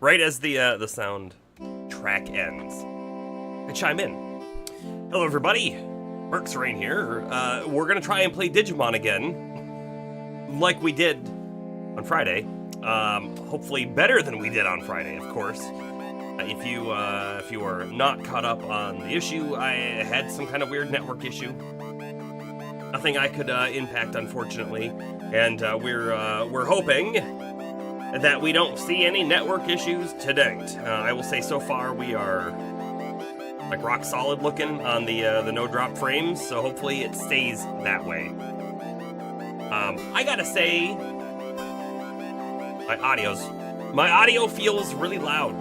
Right as the sound track ends, I chime in. Hello, everybody. Mercs Rain here. We're gonna try and play Digimon again, like we did on Friday. Hopefully better than we did on Friday, of course. If you are not caught up on the issue, I had some kind of weird network issue. Nothing I could impact, unfortunately, and we're hoping that we don't see any network issues to date. I will say so far we are like rock solid looking on the no drop frames, so hopefully it stays that way. I gotta say, my audio feels really loud.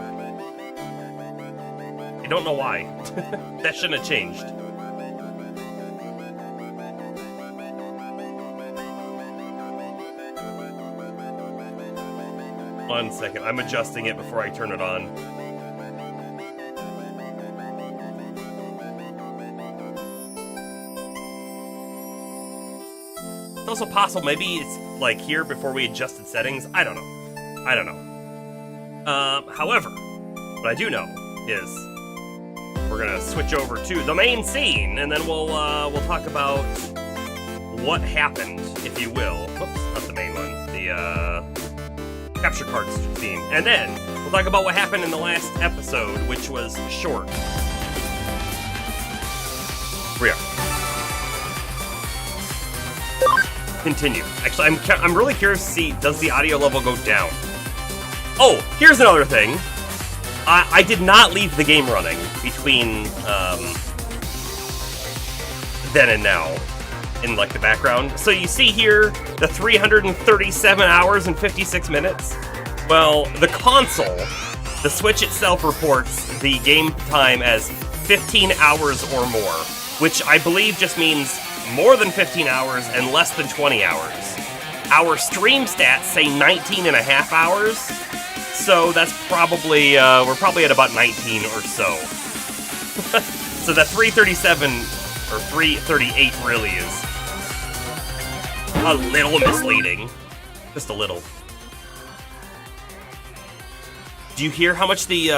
I don't know why. That shouldn't have changed. One second, I'm adjusting it before I turn it on. It's also possible, maybe it's like here before we adjusted settings. I don't know. However, what I do know is we're gonna switch over to the main scene, and then we'll talk about what happened, if you will. Oops, not the main one. The capture cards scene, and then we'll talk about what happened in the last episode, which was short. Here we are. Continue. Actually, I'm really curious to see, does the audio level go down? Oh, here's another thing. I did not leave the game running between then and now in like the background. So you see here the 337 hours and 56 minutes. Well, the console, the Switch itself reports the game time as 15 hours or more, which I believe just means more than 15 hours and less than 20 hours. Our stream stats say 19 and a half hours, so that's probably, we're probably at about 19 or so. So that 337 or 338 really is a little misleading. Just a little. Do you hear how much the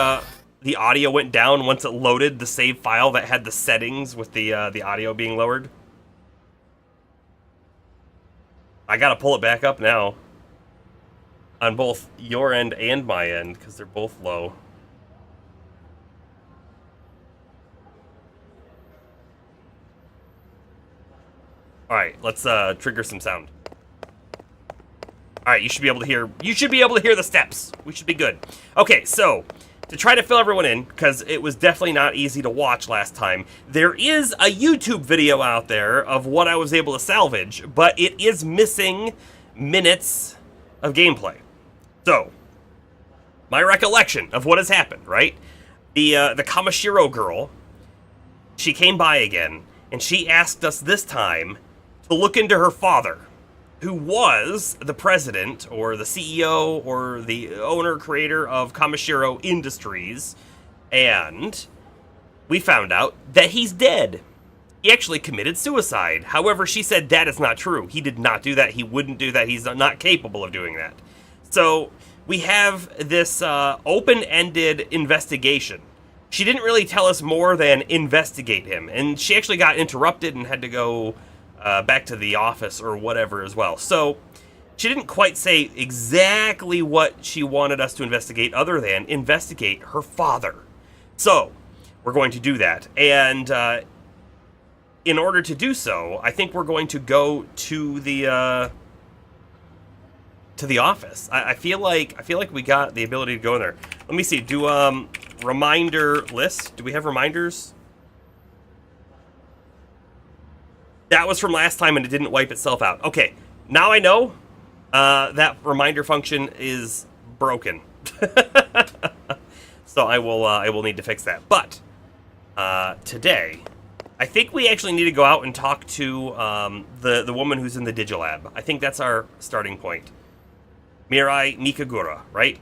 audio went down once it loaded the save file that had the settings with the audio being lowered? I gotta pull it back up now. On both your end and my end, because they're both low. Alright, let's trigger some sound. Alright, you should be able to hear the steps. We should be good. Okay, so to try to fill everyone in, because it was definitely not easy to watch last time, there is a YouTube video out there of what I was able to salvage, but it is missing minutes of gameplay. So, my recollection of what has happened, right? The Kamashiro girl, she came by again, and she asked us this time to look into her father, who was the president, or the CEO, or the owner, creator of Kamashiro Industries, and we found out that he's dead. He actually committed suicide. However, she said that is not true. He did not do that. He wouldn't do that. He's not capable of doing that. So, we have this open-ended investigation. She didn't really tell us more than investigate him, and she actually got interrupted and had to go back to the office or whatever as well. So she didn't quite say exactly what she wanted us to investigate other than investigate her father. So we're going to do that. And in order to do so, I think we're going to go to the office. I feel like we got the ability to go in there. Let me see. Do reminder list. Do we have reminders? That was from last time and it didn't wipe itself out. Okay, now I know that reminder function is broken. So I will need to fix that. But today, I think we actually need to go out and talk to the woman who's in the Digilab. I think that's our starting point. Mirai Mikagura, right?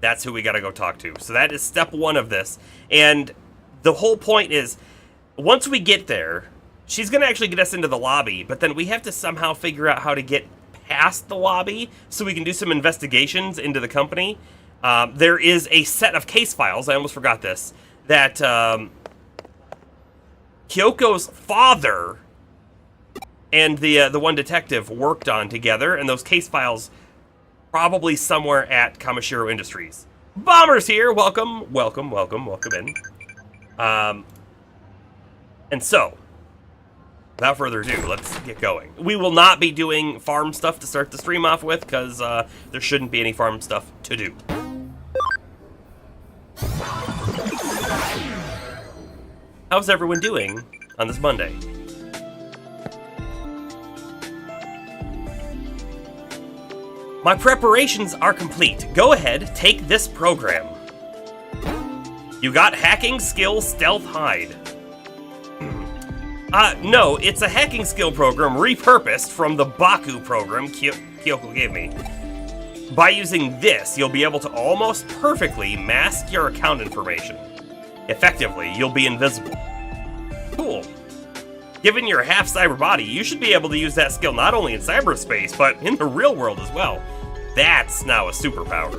That's who we gotta go talk to. So that is step one of this. And the whole point is, once we get there, she's gonna actually get us into the lobby, but then we have to somehow figure out how to get past the lobby so we can do some investigations into the company. There is a set of case files, I almost forgot this, that Kyoko's father and the one detective worked on together, and those case files probably somewhere at Kamashiro Industries. Bomber's here! Welcome, welcome, welcome, welcome in. And so, without further ado, let's get going. We will not be doing farm stuff to start the stream off with, because there shouldn't be any farm stuff to do. How's everyone doing on this Monday? My preparations are complete. Go ahead, take this program. You got hacking skill stealth hide. No, it's a hacking skill program repurposed from the Baku program Kyoko gave me. By using this, you'll be able to almost perfectly mask your account information. Effectively, you'll be invisible. Cool. Given your half-cyber body, you should be able to use that skill not only in cyberspace, but in the real world as well. That's now a superpower.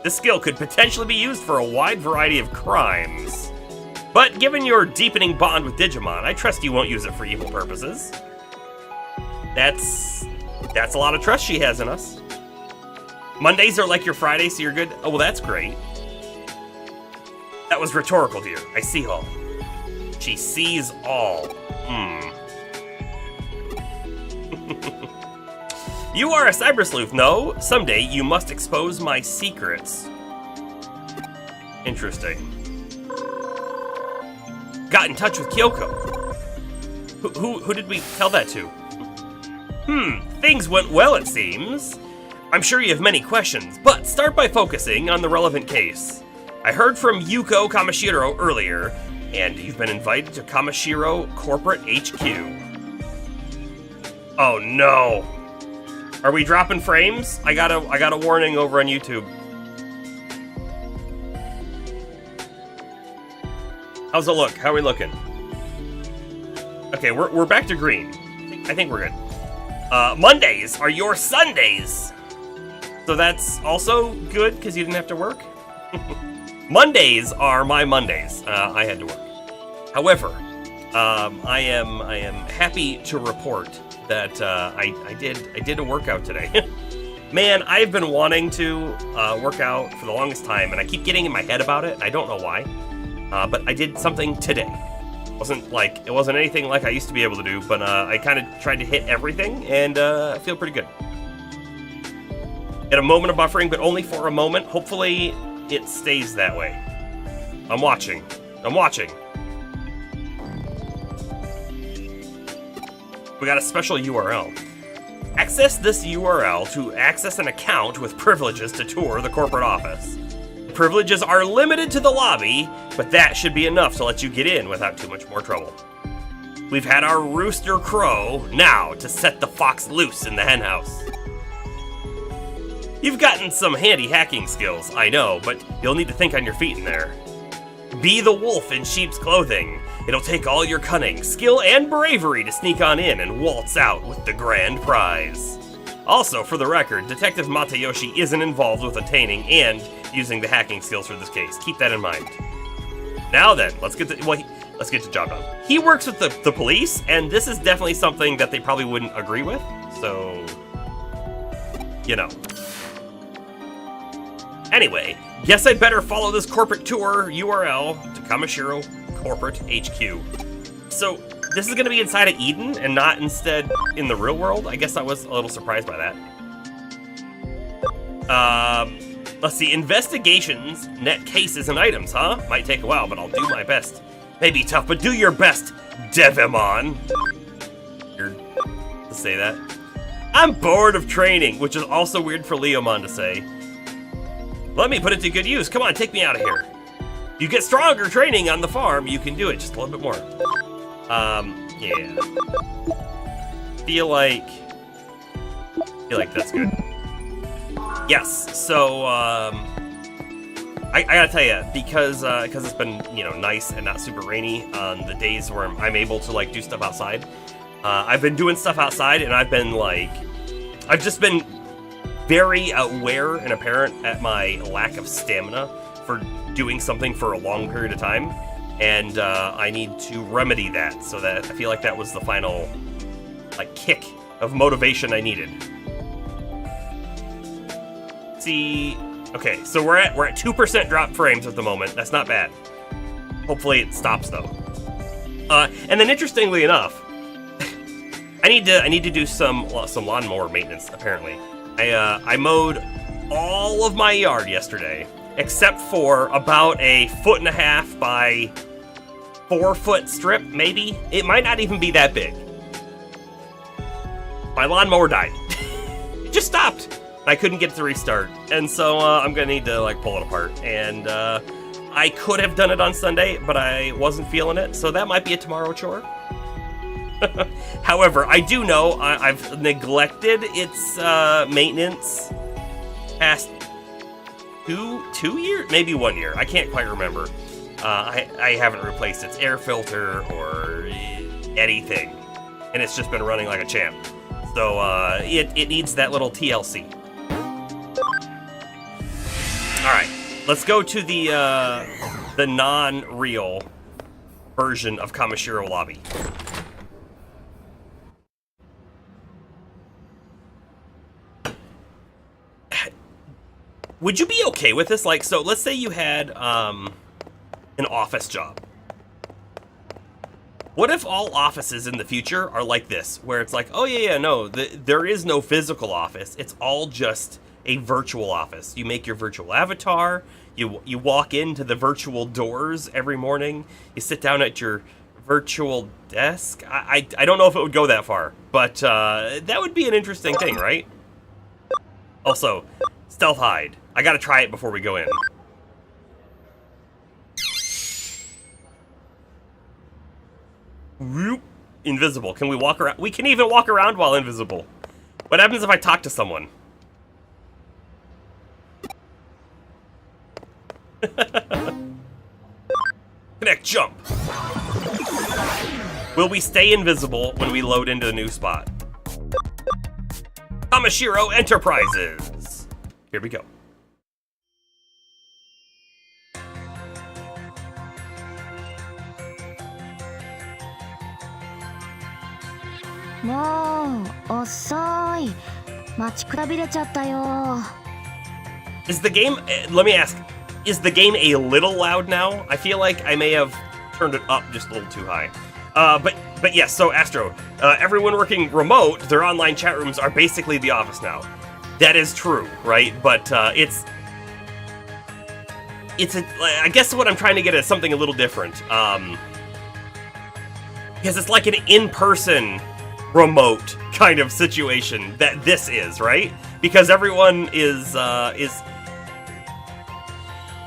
This skill could potentially be used for a wide variety of crimes. But given your deepening bond with Digimon, I trust you won't use it for evil purposes. That's a lot of trust she has in us. Mondays are like your Fridays, so you're good? Oh, well, that's great. That was rhetorical, dear. I see all. She sees all. You are a cyber sleuth, no? Someday you must expose my secrets. Interesting. Got in touch with Kyoko. Who did we tell that to? Things went well, it seems. I'm sure you have many questions, but start by focusing on the relevant case. I heard from Yuko Kamashiro earlier, and you've been invited to Kamashiro Corporate HQ. Oh no. Are we dropping frames? I got a warning over on YouTube. How's it look? How are we looking? Okay, we're back to green. I think we're good. Mondays are your Sundays. So that's also good because you didn't have to work. Mondays are my Mondays. I had to work. However, I am happy to report that I did a workout today. Man, I've been wanting to work out for the longest time, and I keep getting in my head about it, and I don't know why. But I did something today. It wasn't anything like I used to be able to do, but I kind of tried to hit everything, and I feel pretty good. Get a moment of buffering, but only for a moment. Hopefully, it stays that way. I'm watching. We got a special URL. Access this URL to access an account with privileges to tour the corporate office. Privileges are limited to the lobby, but that should be enough to let you get in without too much more trouble. We've had our rooster crow, now to set the fox loose in the henhouse. You've gotten some handy hacking skills, I know, but you'll need to think on your feet in there. Be the wolf in sheep's clothing. It'll take all your cunning, skill, and bravery to sneak on in and waltz out with the grand prize. Also, for the record, Detective Matayoshi isn't involved with attaining and using the hacking skills for this case. Keep that in mind. Now then, let's get the job done. He works with the police, and this is definitely something that they probably wouldn't agree with, so, you know. Anyway, guess I'd better follow this corporate tour URL to Kamashiro Corporate HQ. So, this is going to be inside of Eden and not instead in the real world? I guess I was a little surprised by that. Let's see, investigations, net cases, and items, huh? Might take a while, but I'll do my best. Maybe tough, but do your best, Devimon. Weird to say that. I'm bored of training, which is also weird for Leomon to say. Let me put it to good use. Come on, take me out of here. You get stronger training on the farm, you can do it just a little bit more. Yeah. Feel like that's good. Yes, so, I gotta tell you, because it's been, nice and not super rainy on the days where I'm able to, do stuff outside, I've been doing stuff outside, and I've been, I've just been very aware and apparent at my lack of stamina for doing something for a long period of time, and I need to remedy that, so that I feel like that was the final kick of motivation I needed. See, okay, so we're at 2% drop frames at the moment. That's not bad. Hopefully it stops though. And then interestingly enough, I need to do some lawnmower maintenance. Apparently, I mowed all of my yard yesterday, except for about a 1.5 by 4 foot strip. Maybe it might not even be that big. My lawnmower died. It just stopped. I couldn't get it to restart, and so I'm gonna need to pull it apart. And I could have done it on Sunday, but I wasn't feeling it, so that might be a tomorrow chore. However, I do know I've neglected its maintenance past two years, maybe 1 year. I can't quite remember. I haven't replaced its air filter or anything, and it's just been running like a champ. So it needs that little TLC. All right, let's go to the non-real version of Kamashiro Lobby. Would you be okay with this? So let's say you had an office job. What if all offices in the future are like this, where it's like, oh yeah, no, there is no physical office. It's all just a virtual office. You make your virtual avatar. You walk into the virtual doors every morning. You sit down at your virtual desk. I don't know if it would go that far, but that would be an interesting thing, right? Also, stealth hide. I gotta try it before we go in. Whoop. Invisible. Can we walk around? We can even walk around while invisible. What happens if I talk to someone? Connect jump. Will we stay invisible when we load into the new spot? Kamashiro Enterprises. Here we go. Is the game, let me ask, is the game a little loud now? I feel like I may have turned it up just a little too high. But yes, so Astro, everyone working remote, their online chat rooms are basically the office now. That is true, right? But I guess what I'm trying to get at is something a little different. Because it's like an in-person remote kind of situation that this is, right? Because everyone is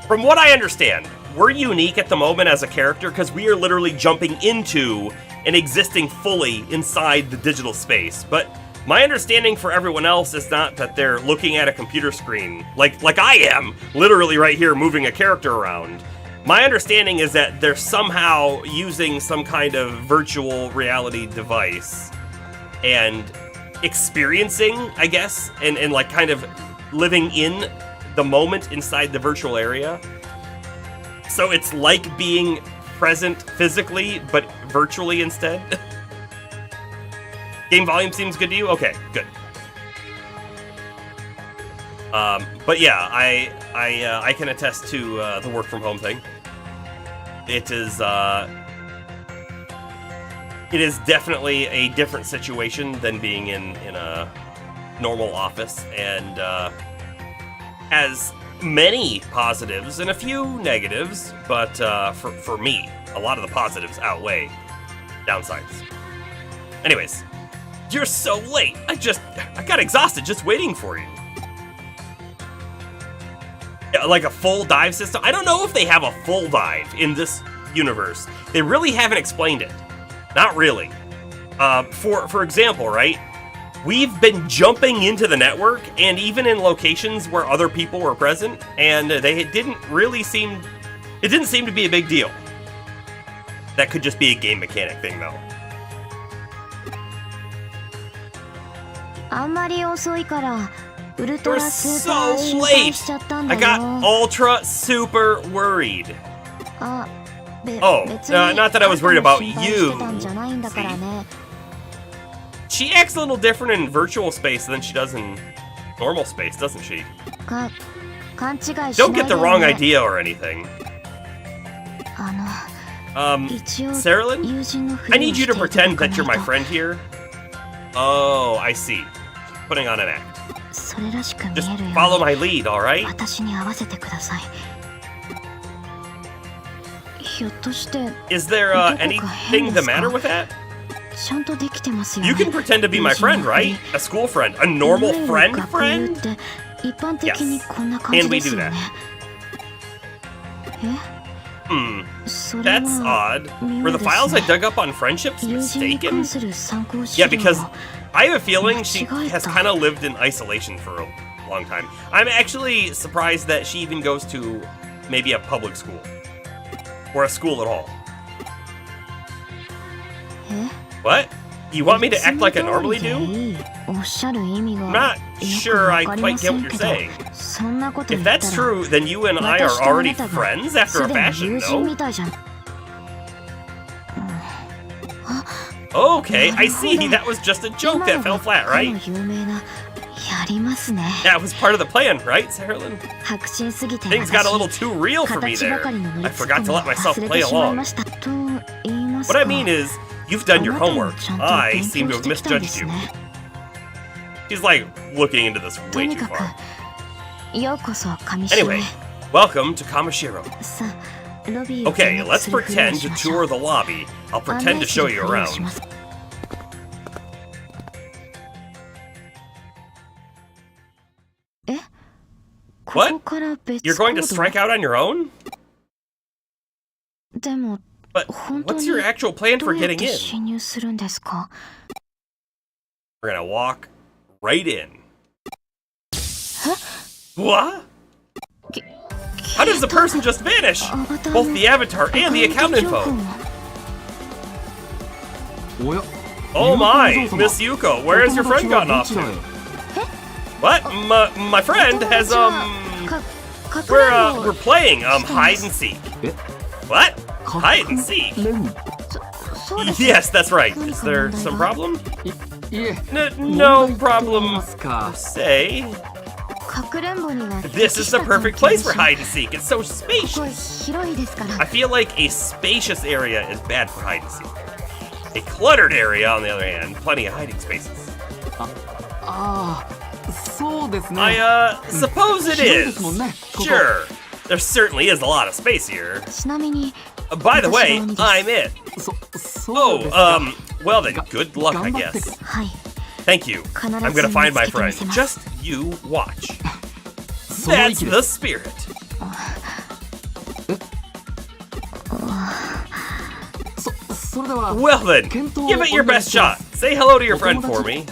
from what I understand, we're unique at the moment as a character because we are literally jumping into and existing fully inside the digital space. But my understanding for everyone else is not that they're looking at a computer screen like I am, literally right here moving a character around. My understanding is that they're somehow using some kind of virtual reality device and experiencing, I guess, and kind of living in the moment inside the virtual area. So it's like being present physically, but virtually instead. Game volume seems good to you? Okay, good. But yeah, I can attest to the work from home thing. It is definitely a different situation than being in a normal office, and has many positives and a few negatives, but for me, a lot of the positives outweigh downsides. Anyways, you're so late. I got exhausted just waiting for you. Like a full dive system? I don't know if they have a full dive in this universe. They really haven't explained it. Not really. For example, right? We've been jumping into the network, and even in locations where other people were present, and it didn't seem to be a big deal. That could just be a game mechanic thing, though. You're so late! I got ultra super worried. Not that I was worried about you. See? She acts a little different in virtual space than she does in normal space, doesn't she? Don't get the wrong idea or anything. Saralyn? I need you to pretend that you're my friend here. Oh, I see. Putting on an act. Just follow my lead, alright? Is there anything the matter with that? You can pretend to be my friend, right? A school friend. A normal friend? Yes. Can we do that? That's odd. Were the files I dug up on friendships mistaken? Yeah, because I have a feeling she has kind of lived in isolation for a long time. I'm actually surprised that she even goes to maybe a public school. Or a school at all. What? You want me to act like I normally do? I'm not sure I quite get what you're saying. If that's true, then you and I are already friends after a fashion, no? Okay, I see. That was just a joke that fell flat, right? That was part of the plan, right, Saralyn? Things got a little too real for me there. I forgot to let myself play along. What I mean is, you've done your homework. I seem to have misjudged you. She's like looking into this way too far. Anyway, welcome to Kamashiro. Okay, let's pretend to tour the lobby. I'll pretend to show you around. What? You're going to strike out on your own? But what's your actual plan for getting in? We're gonna walk right in. What? How does the person just vanish? Both the avatar and the account info. Oh my, Miss Yuko, where has your friend gotten off to? What? My friend has, we're playing, hide and seek. What? Hide and seek? Yes, that's right. Is there some problem? No problem, per se. This is the perfect place for hide and seek. It's so spacious. I feel like a spacious area is bad for hide and seek. A cluttered area, on the other hand, plenty of hiding spaces. I suppose it is. Sure. There certainly is a lot of space here. By the way, I'm it. Oh, well then, good luck, I guess. Thank you. I'm gonna find my friend. Just you watch. That's the spirit. Well then, give it your best shot. Say hello to your friend for me.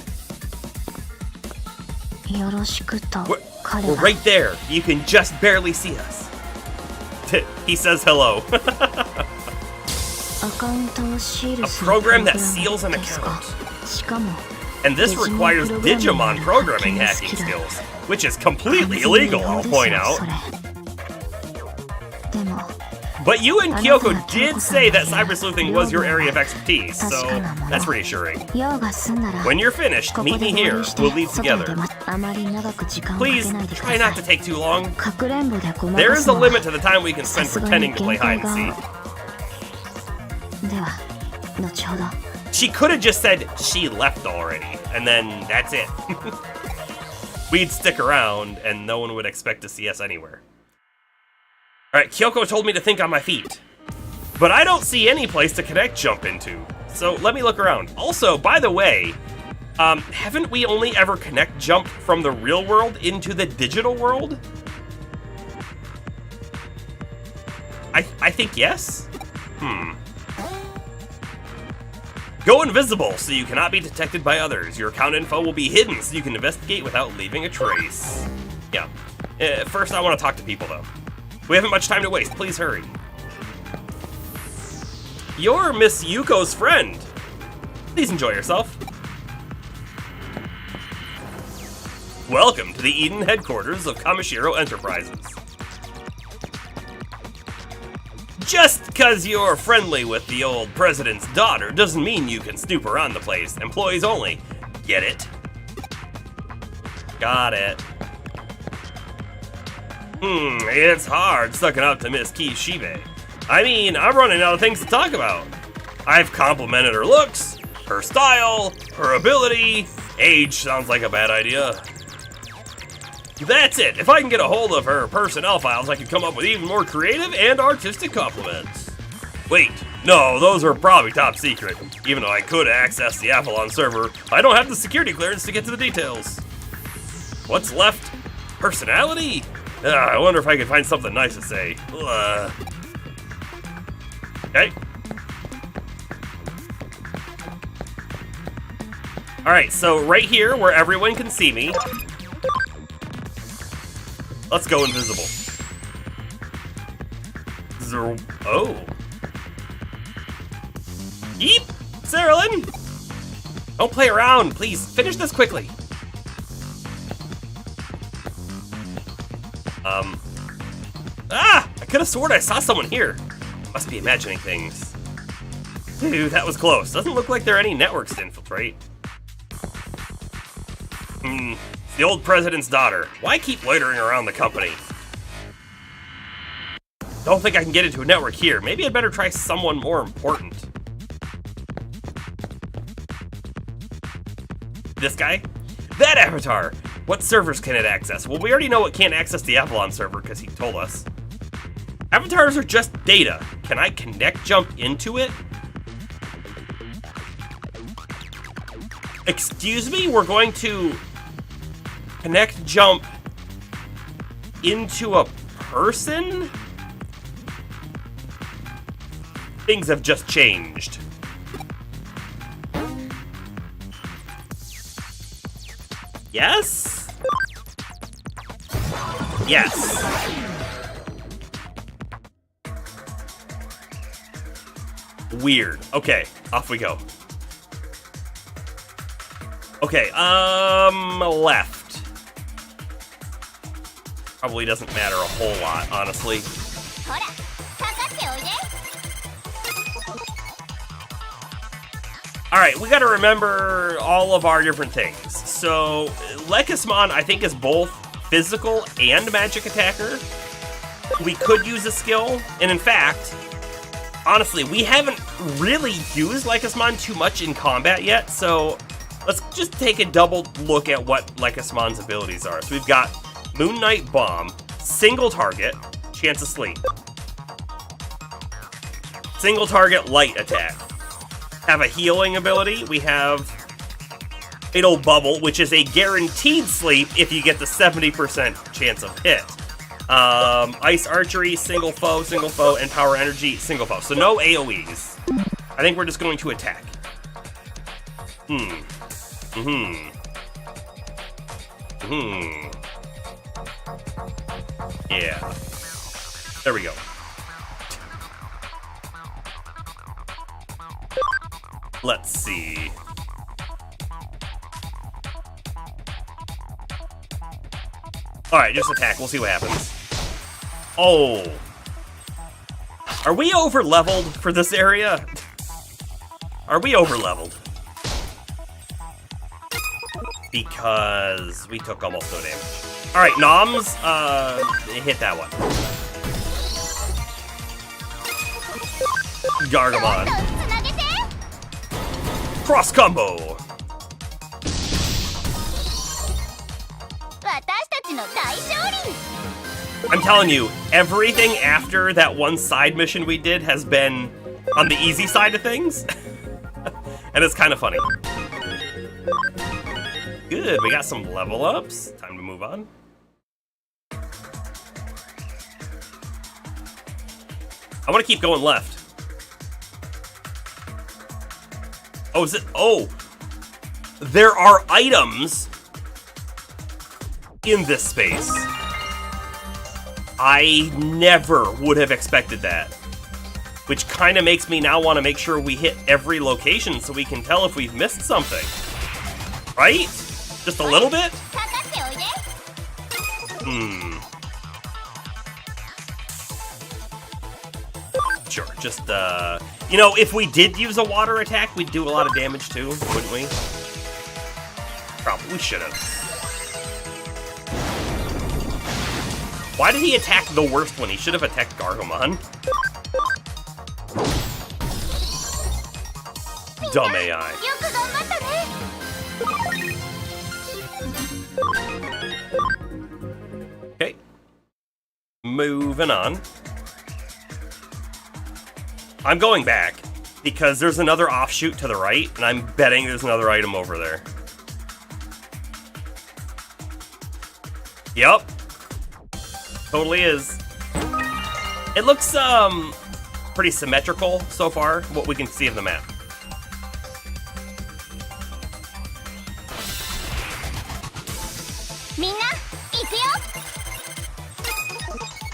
We're right there. You can just barely see us. He says hello. A program that seals an account. And this requires Digimon programming hacking skills, which is completely illegal, I'll point out. But you and Kyoko did say that cyber sleuthing was your area of expertise, so that's reassuring. When you're finished, meet me here. We'll leave together. Please, try not to take too long. There is a limit to the time we can spend pretending to play hide and seek. She could have just said she left already, and then that's it. We'd stick around, and no one would expect to see us anywhere. Alright, Kyoko told me to think on my feet. But I don't see any place to connect jump into, so let me look around. Also, by the way, haven't we only ever connect jumped from the real world into the digital world? I think yes? Go invisible so you cannot be detected by others. Your account info will be hidden so you can investigate without leaving a trace. Yeah. First, I want to talk to people, though. We haven't much time to waste. Please hurry. You're Miss Yuko's friend. Please enjoy yourself. Welcome to the Eden headquarters of Kamashiro Enterprises. Just because you're friendly with the old president's daughter doesn't mean you can snoop around the place. Employees only. Get it? Got it. It's hard sucking up to Miss Kishibe. I mean, I'm running out of things to talk about. I've complimented her looks, her style, her ability. Age sounds like a bad idea. That's it. If I can get a hold of her personnel files, I can come up with even more creative and artistic compliments. Wait, no, those are probably top secret. Even though I could access the Avalon server, I don't have the security clearance to get to the details. What's left? Personality? I wonder if I can find something nice to say. Okay. Alright, so right here where everyone can see me, let's go invisible. Oh. Yeep! Saralyn! Don't play around, please. Finish this quickly. I could have sworn I saw someone here. Must be imagining things. Dude, that was close. Doesn't look like there are any networks to infiltrate. The old president's daughter. Why keep loitering around the company? Don't think I can get into a network here. Maybe I'd better try someone more important. This guy? That avatar! What servers can it access? Well, we already know it can't access the Avalon server because he told us. Avatars are just data. Can I connect jump into it? Excuse me? We're going to connect jump into a person? Things have just changed. Yes? Yes. Weird. Okay, off we go. Okay, left. Probably doesn't matter a whole lot, honestly. Alright, we gotta remember all of our different things. So, Lekismon, I think, is both physical and magic attacker. We could use a skill, and in fact, honestly, we haven't really used Lekismon too much in combat yet, so let's just take a double look at what Lekismon's abilities are. So we've got Moon Knight Bomb, single target, chance of sleep. Single target light attack. Have a healing ability. We have Fatal Bubble, which is a guaranteed sleep if you get the 70% chance of hit. Ice Archery, single foe, and Power Energy, single foe. So no AoEs. I think we're just going to attack. Yeah. There we go. Let's see. Alright, just attack. We'll see what happens. Oh. Are we over-leveled for this area? Are we over-leveled? Because we took almost no damage. Alright, Noms, hit that one. Gargamon. Cross combo! I'm telling you, everything after that one side mission we did has been on the easy side of things. And it's kind of funny. Good, we got some level ups. Time to move on. I want to keep going left. Oh, is it? Oh, there are items in this space. I never would have expected that. Which kind of makes me now want to make sure we hit every location so we can tell if we've missed something. Right? Just a little bit? Sure, just, you know, if we did use a water attack, we'd do a lot of damage too, wouldn't we? Probably, we should've. Why did he attack the worst one? He should have attacked Gargomon. Dumb AI. Okay. Moving on. I'm going back because there's another offshoot to the right, and I'm betting there's another item over there. Yep. Totally is. It looks, pretty symmetrical so far, what we can see of the map.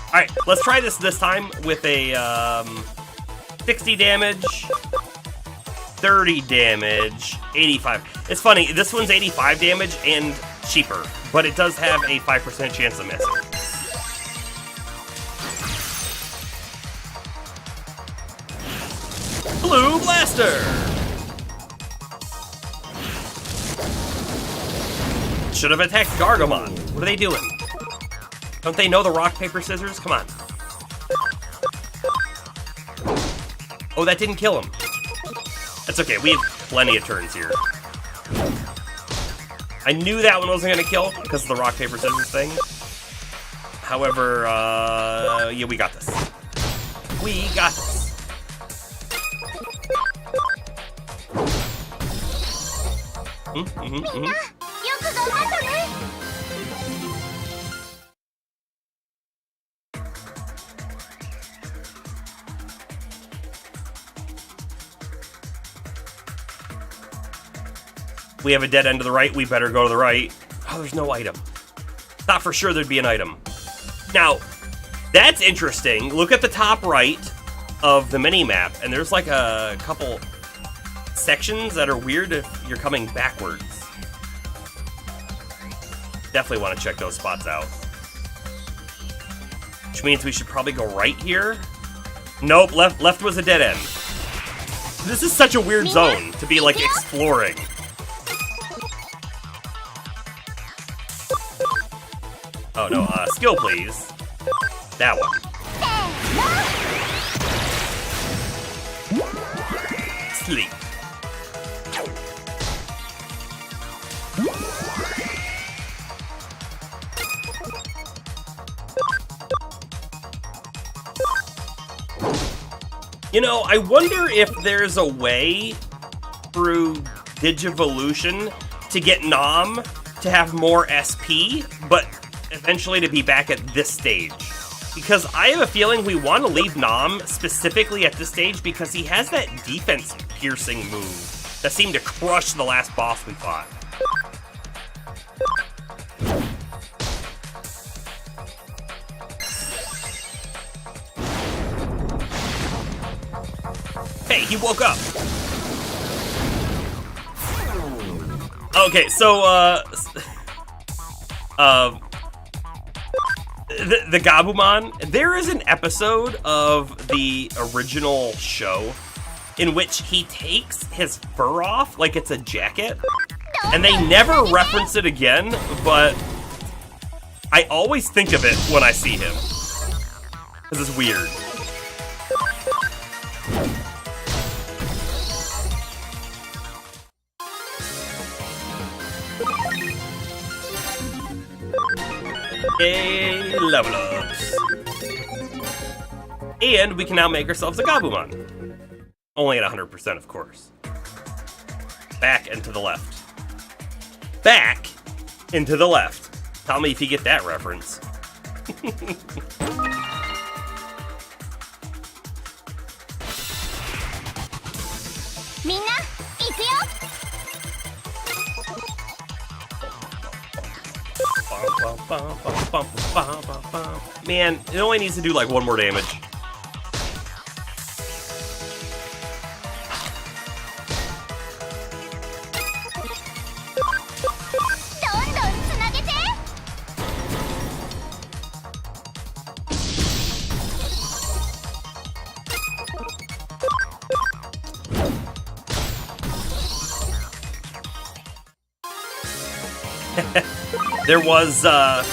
Alright, let's try this time with a, 60 damage, 30 damage, 85. It's funny, this one's 85 damage and cheaper, but it does have a 5% chance of missing. Blue Blaster! Should have attacked Gargomon. What are they doing? Don't they know the rock, paper, scissors? Come on. Oh, that didn't kill him. That's okay, we have plenty of turns here. I knew that one wasn't gonna kill because of the rock, paper, scissors thing. However, yeah, we got this. We got this. We have a dead end to the right, we better go to the right. Oh, there's no item. Thought for sure there'd be an item. Now, that's interesting. Look at the top right of the mini-map, and there's like a couple sections that are weird if you're coming backwards. Definitely want to check those spots out. Which means we should probably go right here. Nope, left was a dead end. This is such a weird zone to be like exploring. Oh no, skill please. That one. Sleep. You know, I wonder if there's a way through Digivolution to get Nom to have more SP, but eventually to be back at this stage. Because I have a feeling we want to leave Nom specifically at this stage because he has that defense piercing move that seemed to crush the last boss we fought. Hey, he woke up. Okay, so, the Gabumon, there is an episode of the original show in which he takes his fur off like it's a jacket, and they never reference it again, but I always think of it when I see him. This is weird. Yay, level ups. And we can now make ourselves a Gabumon. Only at 100%, of course. Back and to the left. Back and to the left. Tell me if you get that reference. Man, it only needs to do like one more damage. There was a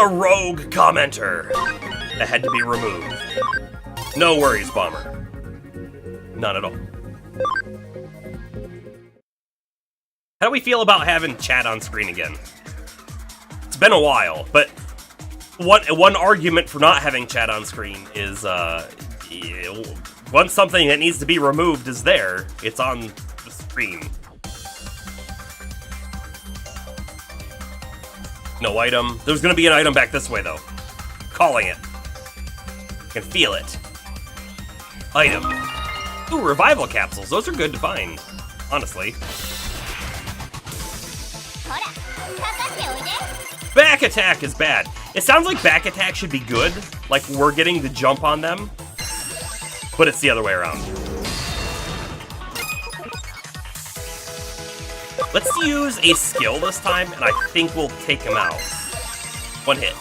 rogue commenter that had to be removed. No worries, Bomber. None at all. How do we feel about having chat on screen again? It's been a while, but one argument for not having chat on screen is once something that needs to be removed is there, it's on the screen. No item. There's gonna be an item back this way, though. Calling it. I can feel it. Item. Ooh, revival capsules. Those are good to find, honestly. Back attack is bad. It sounds like back attack should be good, like we're getting the jump on them, but it's the other way around. Let's use a skill this time, and I think we'll take him out. One hit.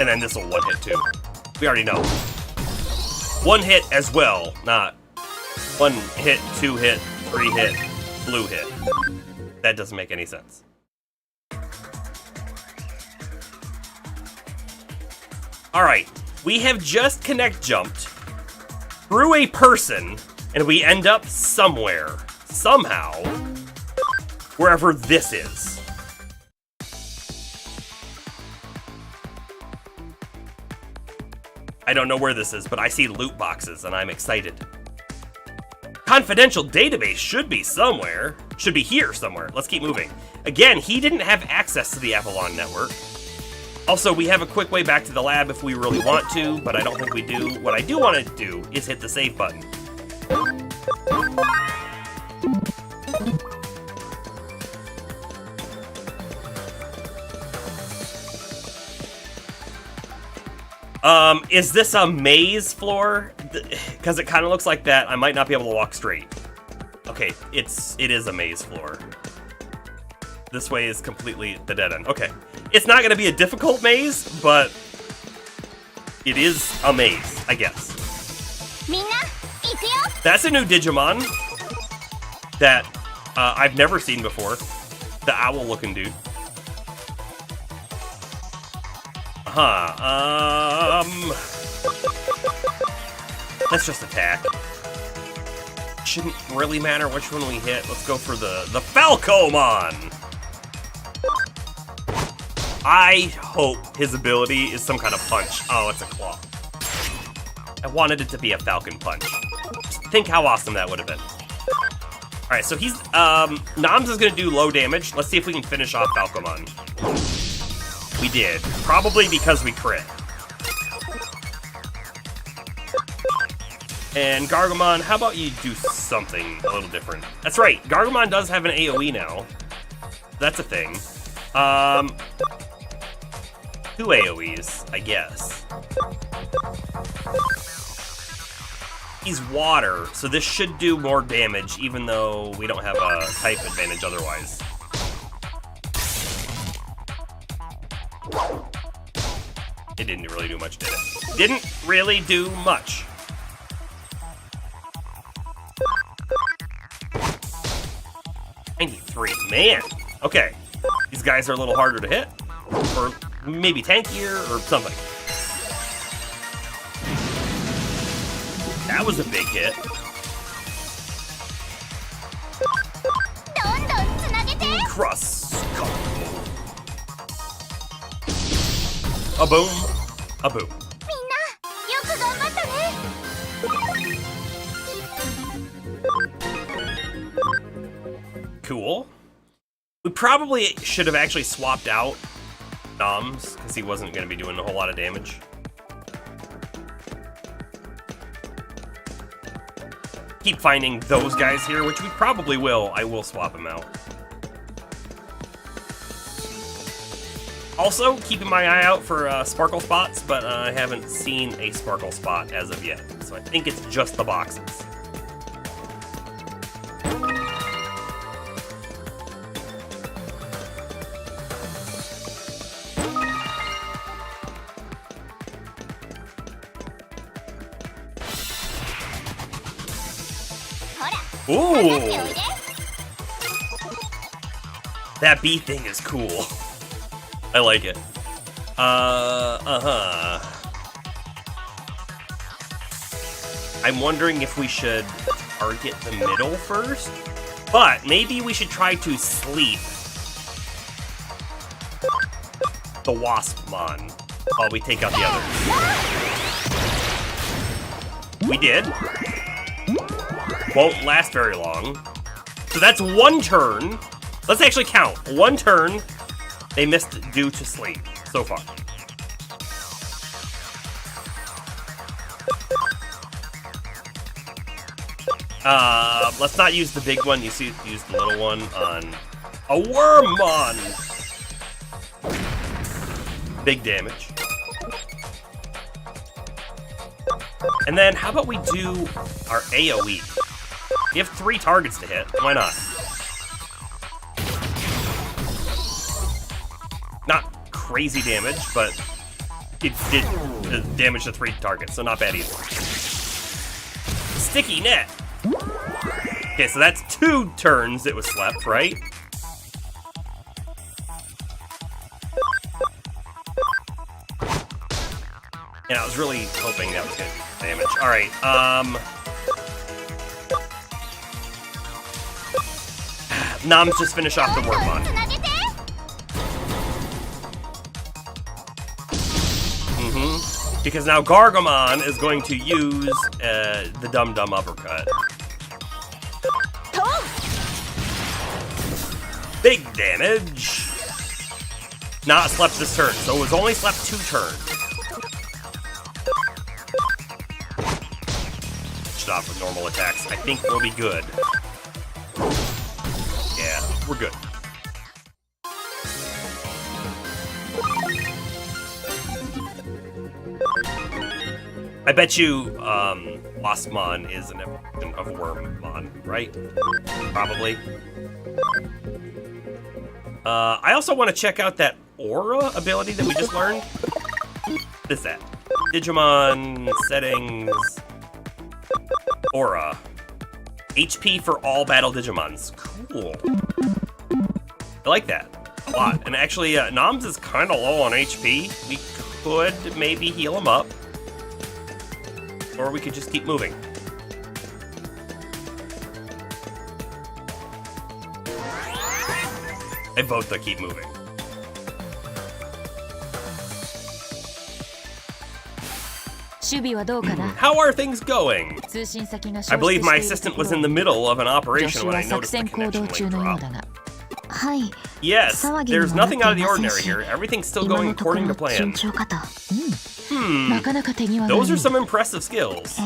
And then this will one hit too. We already know. One hit as well, not one hit, two hit, three hit, blue hit. That doesn't make any sense. Alright, we have just connect jumped through a person, and we end up somewhere, somehow, wherever this is. I don't know where this is, but I see loot boxes, and I'm excited. Confidential database should be somewhere. Should be here somewhere. Let's keep moving. Again, he didn't have access to the Avalon network. Also, we have a quick way back to the lab if we really want to, but I don't think we do. What I do want to do is hit the save button. Is this a maze floor? Because it kind of looks like that. I might not be able to walk straight. Okay, it is a maze floor. This way is completely the dead end. Okay. It's not going to be a difficult maze, but it is a maze, I guess. That's a new Digimon that I've never seen before. The owl-looking dude. Let's just attack. Shouldn't really matter which one we hit. Let's go for the Falcomon! I hope his ability is some kind of punch. Oh, it's a claw. I wanted it to be a Falcon punch. Just think how awesome that would have been. Alright, so he's, Noms is gonna do low damage. Let's see if we can finish off Falcomon. We did. Probably because we crit. And Gargomon, how about you do something a little different? That's right, Gargomon does have an AoE now. That's a thing. 2 AoEs, I guess. He's water, so this should do more damage, even though we don't have a type advantage otherwise. It didn't really do much, did it? Didn't really do much. Man. Okay. These guys are a little harder to hit. Or maybe tankier or something. That was a big hit. Cross. A boom. A boom. Cool. We probably should have actually swapped out Noms, because he wasn't going to be doing a whole lot of damage. Keep finding those guys here, which we probably will. I will swap him out. Also, keeping my eye out for sparkle spots, but I haven't seen a sparkle spot as of yet. So I think it's just the boxes. Ooh! That bee thing is cool. I like it. I'm wondering if we should target the middle first, but maybe we should try to sleep the Waspmon while we take out the others. We did. Won't last very long. So that's one turn. Let's actually count. One turn they missed due to sleep so far. Let's not use the big one. You see, use the little one on a Wormmon. Big damage. And then how about we do our AoE? You have 3 targets to hit. Why not? Not crazy damage, but it did damage to 3 targets, so not bad either. Sticky net. Okay, so that's 2 turns it was slept, right? And I was really hoping that was gonna do damage. Alright, Noms just finish off the Wormmon. Because now Gargomon is going to use the Dum Dum Uppercut. Big damage. Not slept this turn, so it was only slept 2 turns. Off with normal attacks. I think we'll be good. Yeah, we're good. I bet you Waspmon is an evolution of Wormmon, right? Probably. I also want to check out that Aura ability that we just learned. What is that? Digimon settings. Aura. HP for all battle Digimons. Cool. I like that a lot. And actually, Noms is kind of low on HP. We could maybe heal him up. Or we could just keep moving. I vote to keep moving. How are things going? I believe my assistant was in the middle of an operation when I noticed the connection link drop. Yes, there's nothing out of the ordinary here. Everything's still going according to plan. Those are some impressive skills.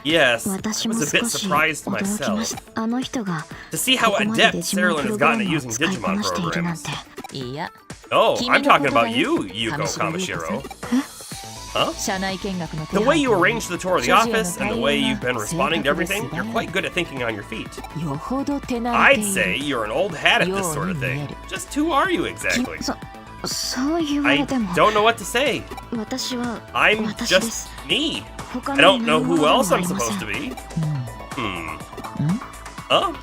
Yes, I was a bit surprised myself to see how adept Cerilyn has gotten at using Digimon programs. Oh, I'm talking about you, Yuko Kamashiro. Huh? The way you arranged the tour of the office and the way you've been responding to everything, you're quite good at thinking on your feet. I'd say you're an old hat at this sort of thing. Just who are you exactly? I don't know what to say. I'm just me. I don't know who else I'm supposed to be. Huh?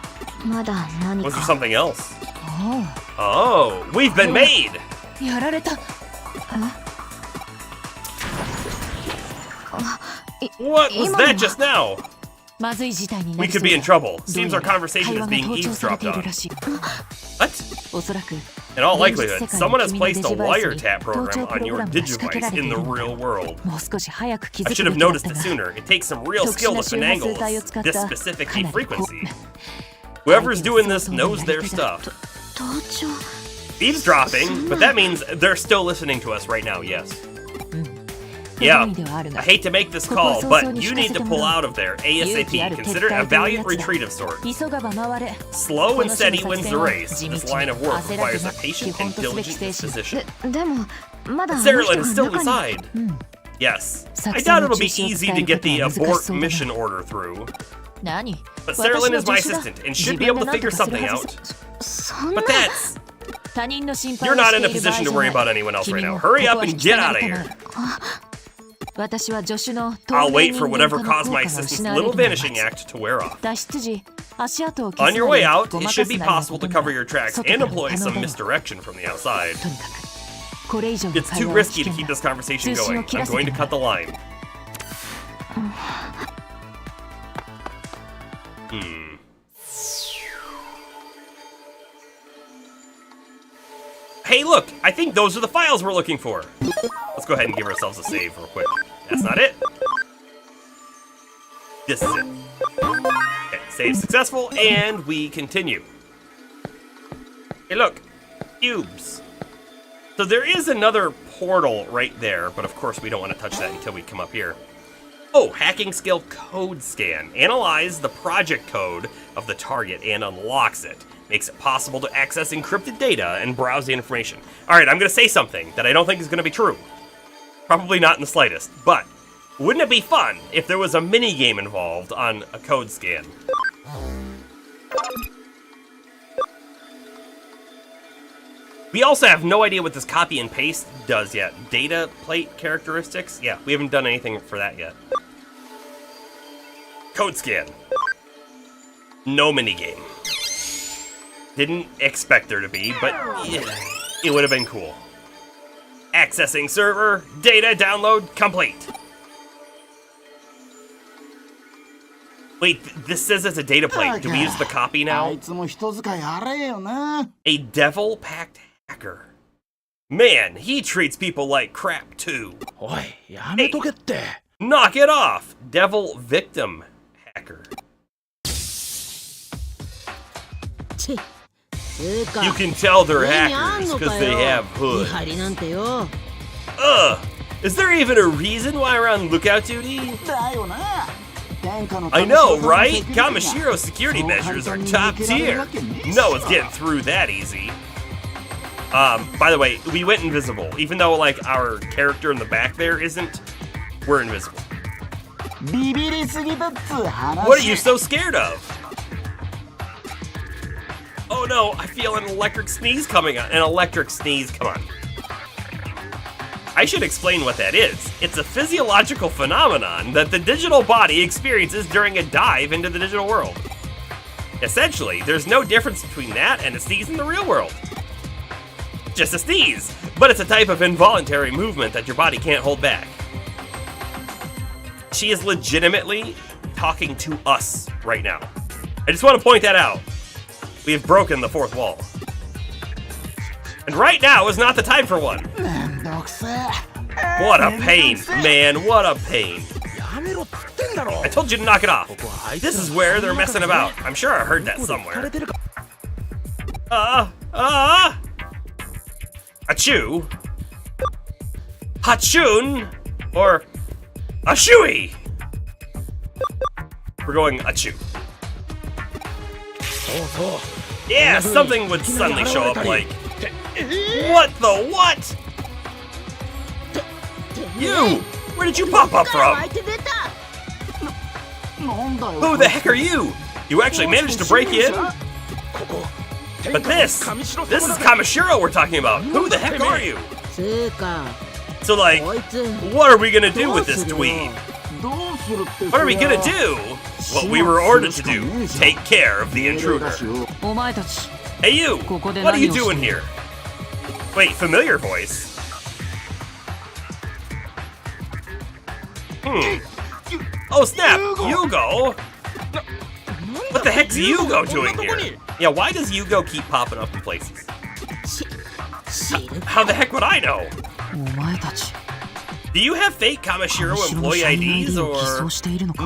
Was there something else? Oh, we've been made! What was that just now? We could be in trouble. Seems our conversation is being eavesdropped on. What? In all likelihood, someone has placed a wiretap program on your Digivice in the real world. I should have noticed it sooner. It takes some real skill to finagle this specific frequency. Whoever's doing this knows their stuff. Eavesdropping, but that means they're still listening to us right now, yes. Yeah, I hate to make this call, but you need to pull out of there ASAP. Consider it a valiant retreat of sorts. Slow and steady wins the race. This line of work requires a patient and diligent disposition. Cerilyn is still inside. Yes, I doubt it'll be easy to get the abort mission order through. But Cerilyn is my assistant and should be able to figure something out. But that's... You're not in a position to worry about anyone else right now. Hurry up and get out of here. I'll wait for whatever caused my assistant's little vanishing act to wear off. On your way out, it should be possible to cover your tracks and employ some misdirection from the outside. It's too risky to keep this conversation going. I'm going to cut the line. Hey, look! I think those are the files we're looking for. Let's go ahead and give ourselves a save real quick. That's not it. This is it. Okay, save successful, and we continue. Hey, look. Cubes. So there is another portal right there, but of course we don't want to touch that until we come up here. Oh, hacking skill code scan. Analyze the project code of the target and unlocks it. Makes it possible to access encrypted data and browse the information. Alright, I'm going to say something that I don't think is going to be true. Probably not in the slightest, but wouldn't it be fun if there was a mini-game involved on a code scan? We also have no idea what this copy and paste does yet. Data plate characteristics? Yeah, we haven't done anything for that yet. Code scan. No minigame. Didn't expect there to be, but yeah, it would have been cool. Accessing server, data download complete. Wait, this says it's a data plate. Do we use the copy now? A devil-packed hacker. Man, he treats people like crap too. Hey, knock it off, devil victim hacker. You can tell they're hackers because they have hoods. Is there even a reason why we're on lookout duty? I know, right? Kamashiro's security measures are top tier. No one's getting through that easy. By the way, we went invisible. Even though, like, our character in the back there isn't, we're invisible. What are you so scared of? Oh no, I feel an electric sneeze coming on. An electric sneeze, come on. I should explain what that is. It's a physiological phenomenon that the digital body experiences during a dive into the digital world. Essentially, there's no difference between that and a sneeze in the real world. Just a sneeze, but it's a type of involuntary movement that your body can't hold back. She is legitimately talking to us right now. I just want to point that out. We have broken the fourth wall. And right now is not the time for one. What a pain, man, what a pain. I told you to knock it off. This is where they're messing about. I'm sure I heard that somewhere. Achoo. Hachun. Or Ashui. We're going achoo. Yeah, something would suddenly show up like... What the what? You! Where did you pop up from? Who the heck are you? You actually managed to break in? But this is Kamashiro we're talking about. Who the heck are you? So like, what are we gonna do with this dweeb? What are we gonna do? What we were ordered to do. Take care of the intruder. Hey you! What are you doing here? Wait, familiar voice? Oh snap! Yugo! What the heck's Yugo doing here? Yeah, why does Yugo keep popping up in places? How the heck would I know? Do you have fake Kamashiro employee IDs, or...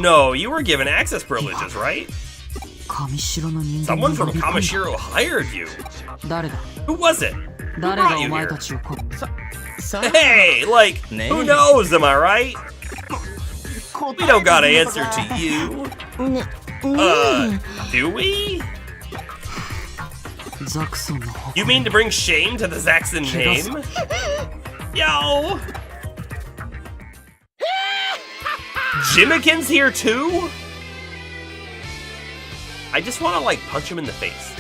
No, you were given access privileges, right? Someone from Kamashiro hired you. Who was it? Who brought you here? Hey, like, who knows, am I right? We don't gotta answer to you. Do we? You mean to bring shame to the Zaxxon name? Yo! Jimikin's here too? I just wanna like punch him in the face.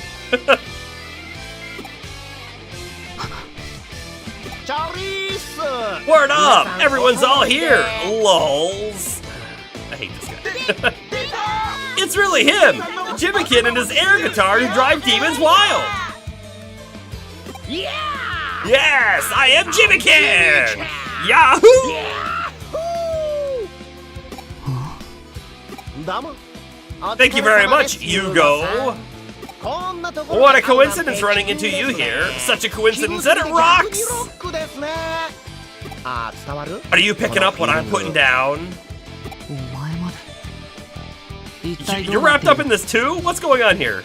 Word up! Everyone's all here! Lols. I hate this guy. It's really him! Jimikin and his air guitar to drive demons wild! Yes, I am Jimikin! Yahoo! Thank you very much, Yugo. What a coincidence running into you here. Such a coincidence that it rocks! Are you picking up what I'm putting down? You're wrapped up in this too? What's going on here?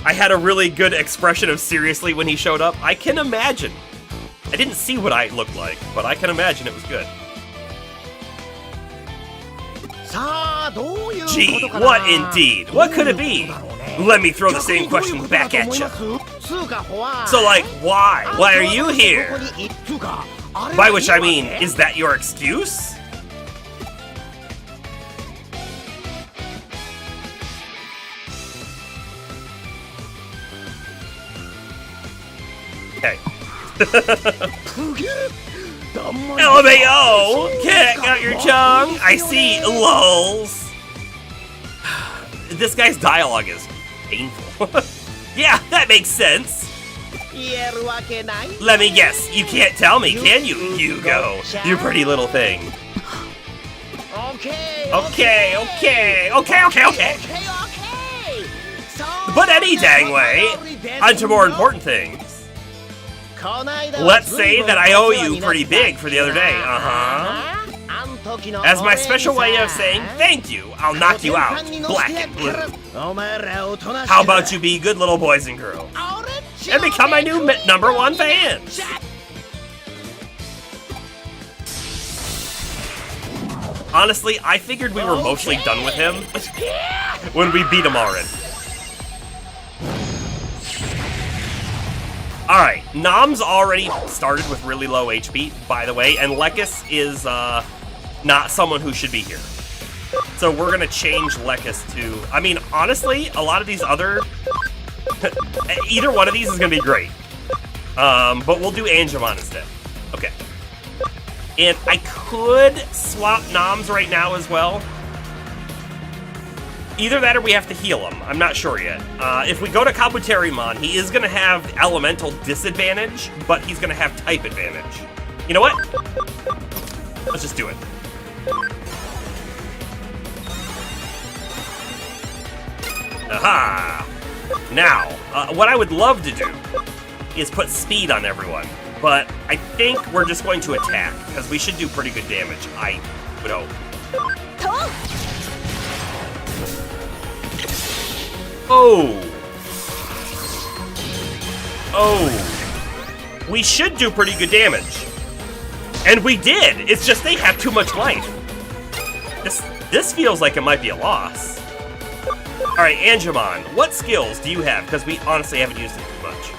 I had a really good expression of seriously when he showed up. I can imagine. I didn't see what I looked like, but I can imagine it was good. Gee, what indeed? What could it be? Let me throw the same question back at you. So like, why? Why are you here? By which I mean, is that your excuse? Okay. LMAO! Cat out your tongue! I see, lulz! This guy's dialogue is painful. Yeah, that makes sense! Let me guess, you can't tell me, can you, Yugo? You pretty little thing. Okay. But any dang way, onto more important things. Let's say that I owe you pretty big for the other day, As my special way of saying thank you, I'll knock you out, black and blue. How about you be good little boys and girls? And become my new #1 fans! Honestly, I figured we were mostly done with him when we beat him already. Alright, Nam's already started with really low HP, by the way, and Lekis is not someone who should be here. So we're gonna change Lekis to... I mean, honestly, a lot of these other... either one of these is gonna be great. But we'll do Angemon instead. Okay. And I could swap Noms right now as well. Either that or we have to heal him. I'm not sure yet. If we go to Kabuterimon, he is going to have elemental disadvantage, but he's going to have type advantage. You know what? Let's just do it. Aha! Now, what I would love to do is put speed on everyone, but I think we're just going to attack, because we should do pretty good damage, I would hope. Oh. We should do pretty good damage. And we did! It's just they have too much life. This feels like it might be a loss. Alright, Angemon, what skills do you have? Because we honestly haven't used it too much.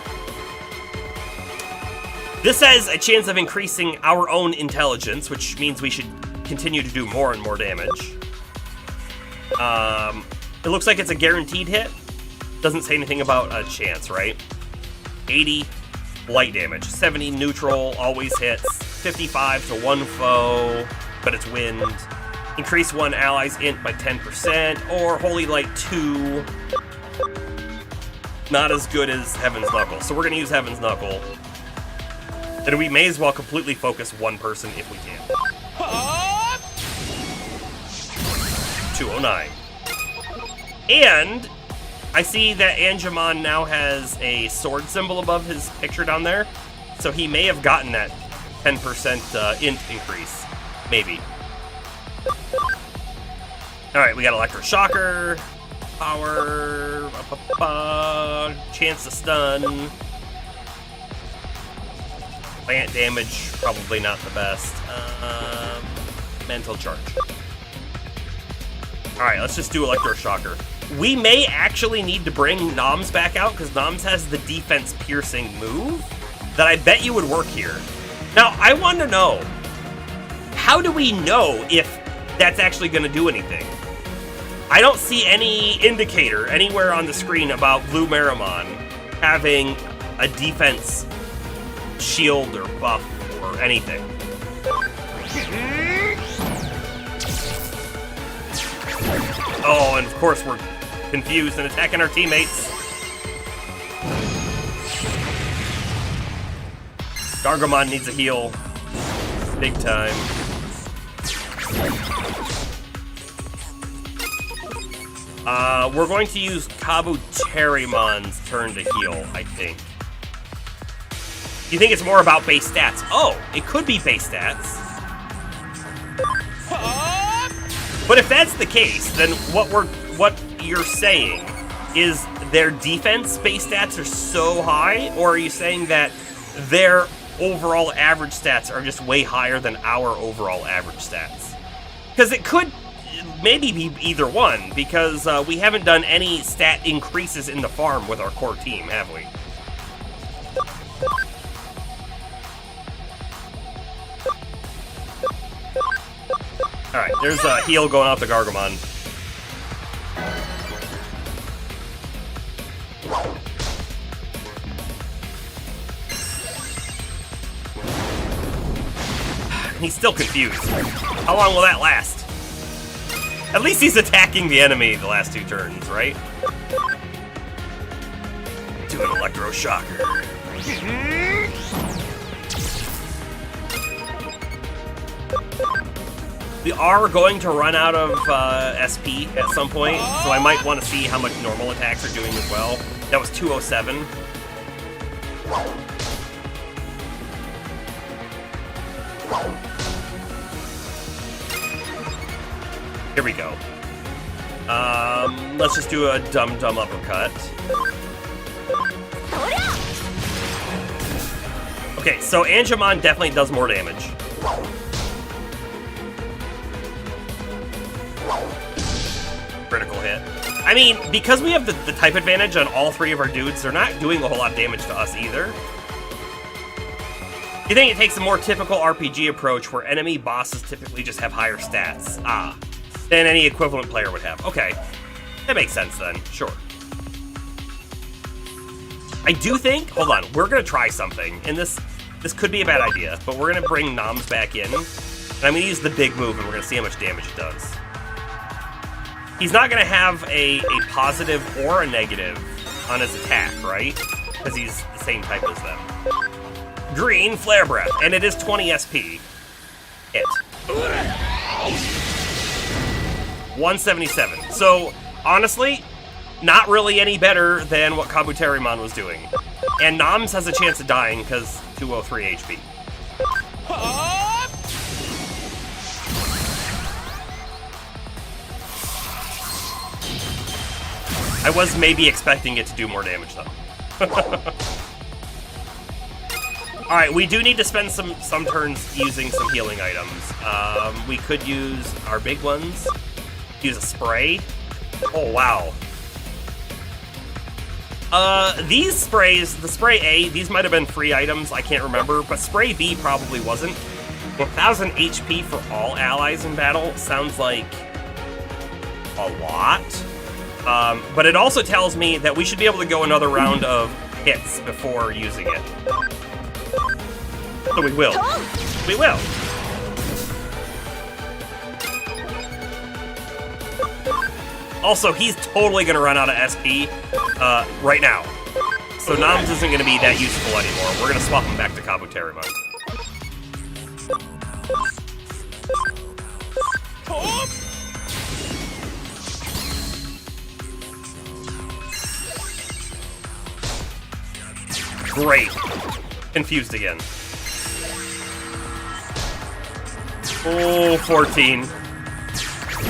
This has a chance of increasing our own intelligence, which means we should continue to do more and more damage. It looks like it's a guaranteed hit. Doesn't say anything about a chance, right? 80 light damage, 70 neutral, always hits, 55 to one foe, but it's wind. Increase one ally's int by 10%, or Holy Light 2. Not as good as Heaven's Knuckle, so we're gonna use Heaven's Knuckle. And we may as well completely focus one person if we can. 209. And I see that Angemon now has a sword symbol above his picture down there, so he may have gotten that 10% int increase. Maybe. Alright, we got Electroshocker, power, chance to stun, plant damage, probably not the best, mental charge. Alright, let's just do Electroshocker. We may actually need to bring Noms back out, because Noms has the defense piercing move that I bet you would work here. Now, I want to know, how do we know if that's actually going to do anything? I don't see any indicator anywhere on the screen about Blue Marimon having a defense shield or buff or anything. Oh, and of course we're confused and attacking our teammates. Gargomon needs a heal. Big time. We're going to use Kabuterimon's turn to heal, I think. You think it's more about base stats? Oh, it could be base stats. But if that's the case, then what you're saying is their defense base stats are so high, or are you saying that their overall average stats are just way higher than our overall average stats? Because it could maybe be either one, because we haven't done any stat increases in the farm with our core team, have we? Alright, there's a heal going out to Gargomon. He's still confused. How long will that last? At least he's attacking the enemy the last 2 turns, right? Do an electroshocker. We are going to run out of SP at some point, so I might want to see how much normal attacks are doing as well. That was 207. Here we go. Let's just do a dumb uppercut. Okay, so Angemon definitely does more damage. Critical hit. I mean, because we have the type advantage on all 3 of our dudes, they're not doing a whole lot of damage to us either. You think it takes a more typical RPG approach where enemy bosses typically just have higher stats? Than any equivalent player would have. Okay, that makes sense then, sure. I do think, hold on, we're gonna try something, and this could be a bad idea, but we're gonna bring Noms back in, and I'm gonna use the big move, and we're gonna see how much damage it does. He's not gonna have a positive or a negative on his attack, right? Because he's the same type as them. Green Flare Breath, and it is 20 SP. Hit. 177. So, honestly, not really any better than what Kabuterimon was doing. And Noms has a chance of dying because 203 HP. I was maybe expecting it to do more damage, though. Alright, we do need to spend some turns using some healing items. We could use our big ones. Use a spray. Oh, wow. These sprays, the spray A, these might have been free items, I can't remember, but spray B probably wasn't. 1000 HP for all allies in battle sounds like a lot. But it also tells me that we should be able to go another round of hits before using it. So we will. We will. Also, he's totally going to run out of SP right now. So Noms isn't going to be that useful anymore. We're going to swap him back to Kabuterimon. Great. Confused again. Oh, 14.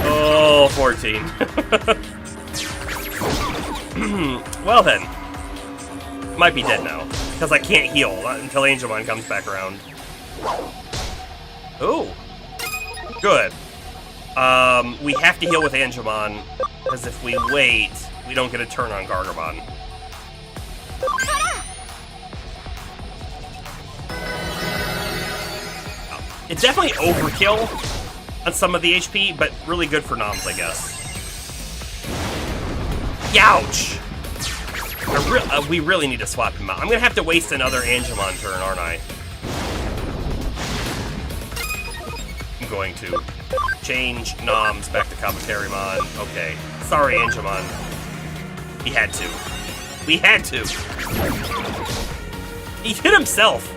Oh, 14. Well then. Might be dead now. Because I can't heal until Angemon comes back around. Ooh. Good. We have to heal with Angemon. Because if we wait, we don't get a turn on Gargomon. It's definitely overkill on some of the HP, but really good for Noms, I guess. Youch! We really need to swap him out. I'm gonna have to waste another Angemon turn, aren't I? I'm going to. Change noms back to Kabuterimon. Okay. Sorry, Angemon. He had to. We had to. He hit himself.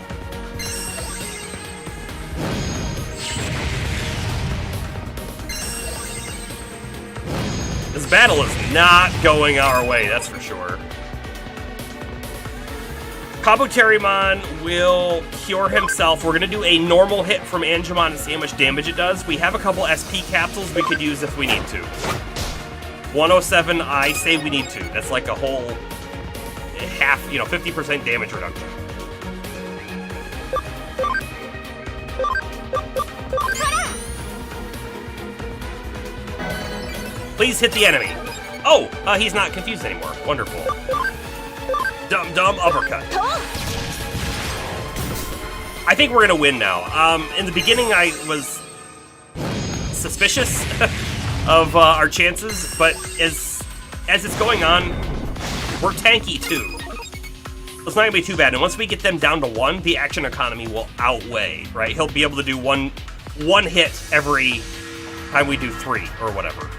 This battle is not going our way, that's for sure. Kabuterimon will cure himself. We're gonna do a normal hit from Angemon and see how much damage it does. We have a couple SP capsules we could use if we need to. 107, I say we need to. That's like a whole half, 50% damage reduction. Please hit the enemy. Oh, he's not confused anymore. Wonderful. Dumb uppercut. I think we're gonna win now. In the beginning, I was suspicious of our chances, but as it's going on, we're tanky too. It's not gonna be too bad. And once we get them down to 1, the action economy will outweigh. Right? He'll be able to do one hit every time we do 3 or whatever.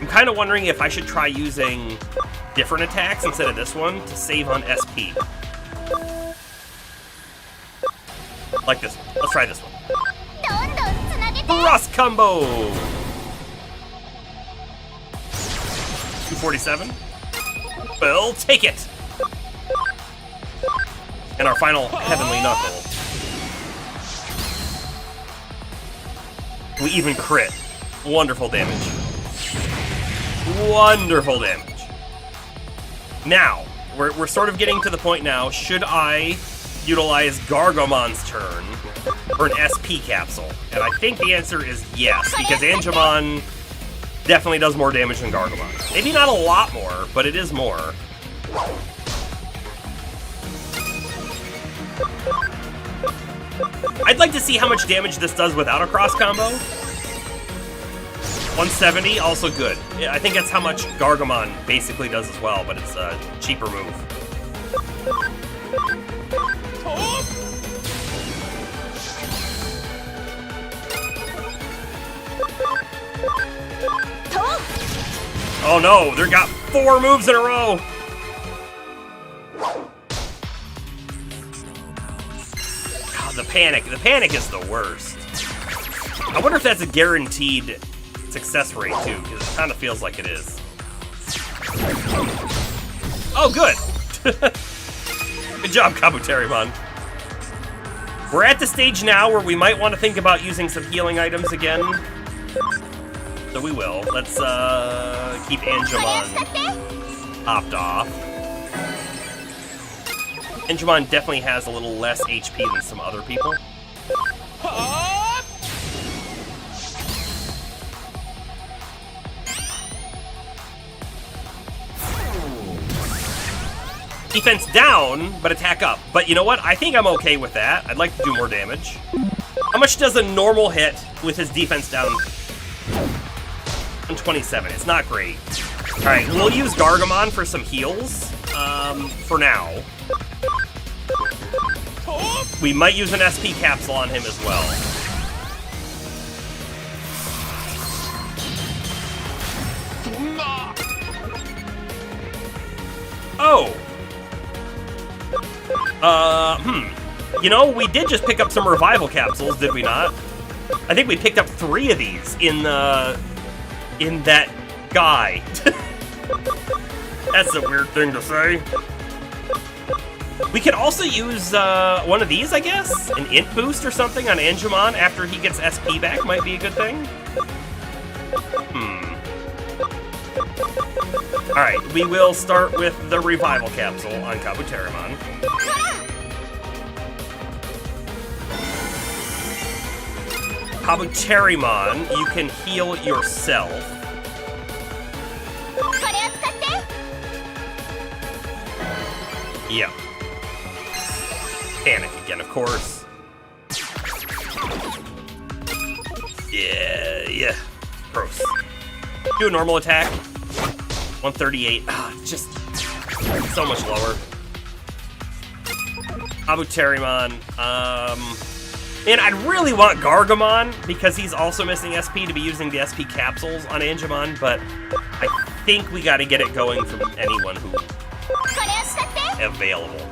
I'm kind of wondering if I should try using different attacks instead of this one to save on SP. Like this one. Let's try this one. Cross combo! 247. We'll take it! And our final Heavenly Knuckle. We even crit. Wonderful damage. Wonderful damage. Now, we're sort of getting to the point now. Should I utilize Gargomon's turn for an SP capsule? And I think the answer is yes, because Angemon definitely does more damage than Gargomon. Maybe not a lot more, but it is more. I'd like to see how much damage this does without a cross combo. 170, also good. Yeah, I think that's how much Gargomon basically does as well, but it's a cheaper move. Oh no, they got 4 moves in a row! God, the panic is the worst. I wonder if that's a guaranteed success rate too, because it kind of feels like it is. Oh, good! Good job, Kabuterimon. We're at the stage now where we might want to think about using some healing items again. So we will. Let's keep Angemon topped off. Angemon definitely has a little less HP than some other people. Defense down, but attack up. But you know what? I think I'm okay with that. I'd like to do more damage. How much does a normal hit with his defense down? 127. It's not great. Alright, we'll use Gargomon for some heals. For now. We might use an SP capsule on him as well. Oh! You know, we did just pick up some revival capsules, did we not? I think we picked up 3 of these in that guy. That's a weird thing to say. We could also use one of these, I guess? An int boost or something on Angemon after he gets SP back might be a good thing. Alright, we will start with the revival capsule on Kabuterimon. Kabuterimon, you can heal yourself. Yeah. Panic again, of course. Yeah. Gross. Do a normal attack. 138. Ah, just so much lower. Kabuterimon. And I'd really want Gargamon, because he's also missing SP to be using the SP capsules on Angemon, but I think we gotta get it going from anyone who available.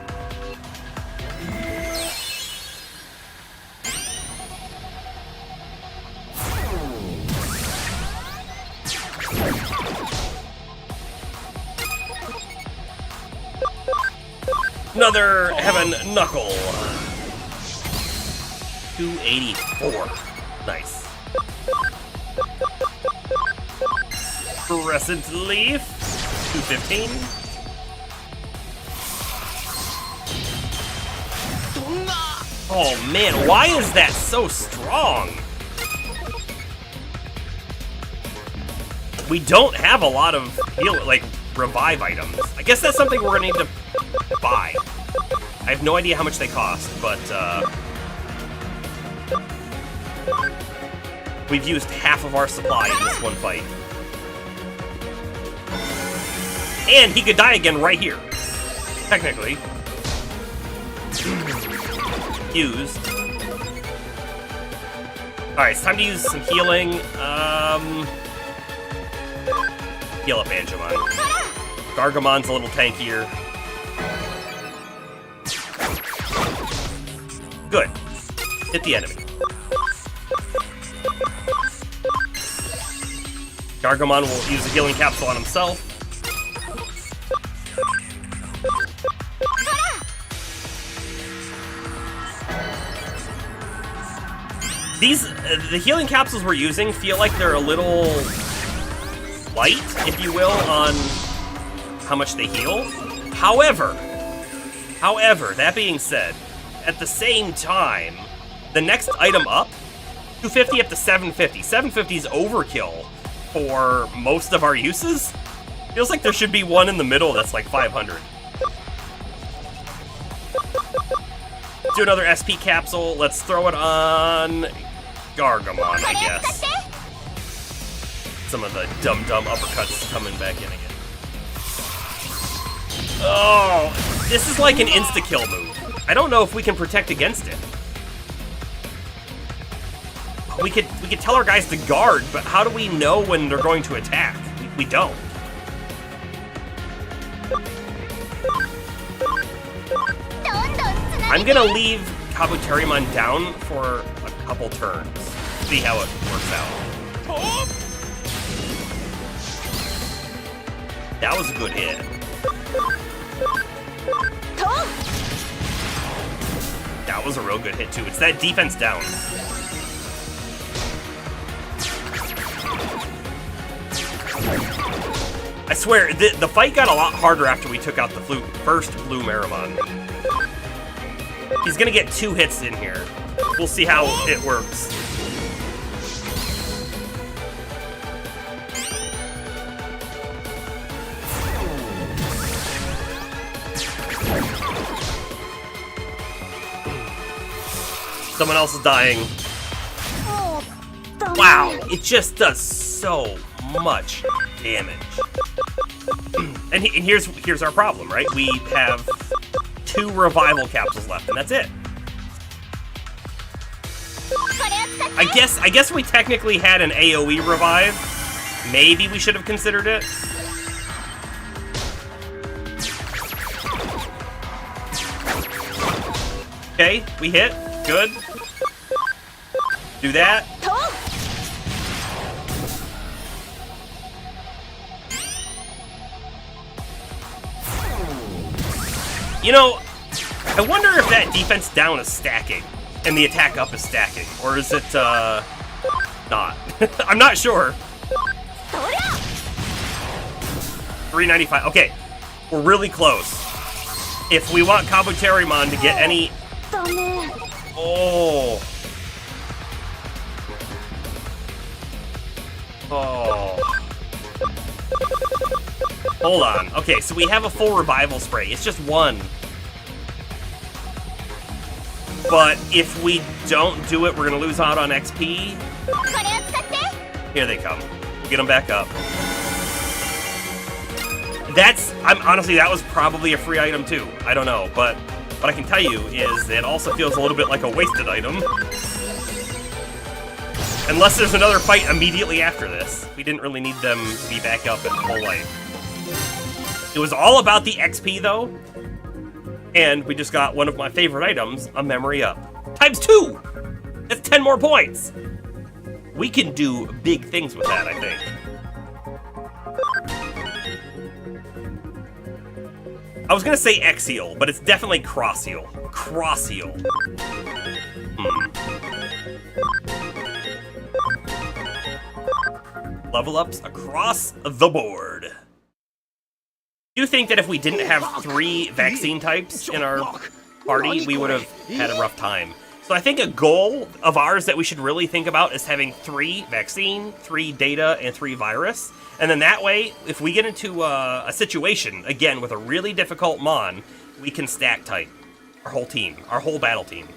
Another Heaven Knuckle. 284. Nice. Crescent Leaf. 215. Oh man, why is that so strong? We don't have a lot of revive items. I guess that's something we're gonna need to buy. I have no idea how much they cost, but we've used half of our supply in this one fight. And he could die again right here. Technically. Used. Alright, it's time to use some healing. Heal up Angemon. Gargamon's a little tankier. Good. Hit the enemy. Gargamon will use a healing capsule on himself. The healing capsules we're using feel like they're a little light, if you will, on how much they heal. However, that being said, at the same time, the next item up, 250 up to 750. 750 is overkill for most of our uses. Feels like there should be one in the middle that's like 500. Let's do another SP capsule. Let's throw it on Gargamon, I guess. Some of the dumb uppercuts coming back in again. Oh, this is like an insta-kill move. I don't know if we can protect against it. We could tell our guys to guard, but how do we know when they're going to attack? We don't. I'm gonna leave Kabuterimon down for a couple turns. See how it works out. That was a good hit. That was a real good hit too. It's that defense down. I swear, the fight got a lot harder after we took out the first Blue Meramon. He's gonna get 2 hits in here. We'll see how it works. Someone else is dying. Wow, it just does so much damage. And here's our problem, right? We have 2 revival capsules left, and that's it. I guess we technically had an AoE revive. Maybe we should have considered it. Okay, we hit. Good. Do that. You know, I wonder if that defense down is stacking and the attack up is stacking, or is it not? I'm not sure. 395. Okay, we're really close. If we want Kabuterimon to get any... Oh. Hold on. Okay, so we have a full revival spray. It's just 1. But if we don't do it, we're gonna lose out on XP. Here they come. We'll get them back up. Honestly, that was probably a free item too. I don't know, but What I can tell you is it also feels a little bit like a wasted item. Unless there's another fight immediately after this. We didn't really need them to be back up at full life. It was all about the XP though. And we just got one of my favorite items, a memory up. Times 2! That's 10 more points! We can do big things with that, I think. I was gonna say X-Heal, but it's definitely Cross-Heal. Cross-Heal. Level ups across the board. Do you think that if we didn't have 3 vaccine types in our party, we would have had a rough time? So I think a goal of ours that we should really think about is having 3 vaccine, 3 data, and 3 virus. And then that way, if we get into a situation, again, with a really difficult Mon, we can stack tight. Our whole team, our whole battle team.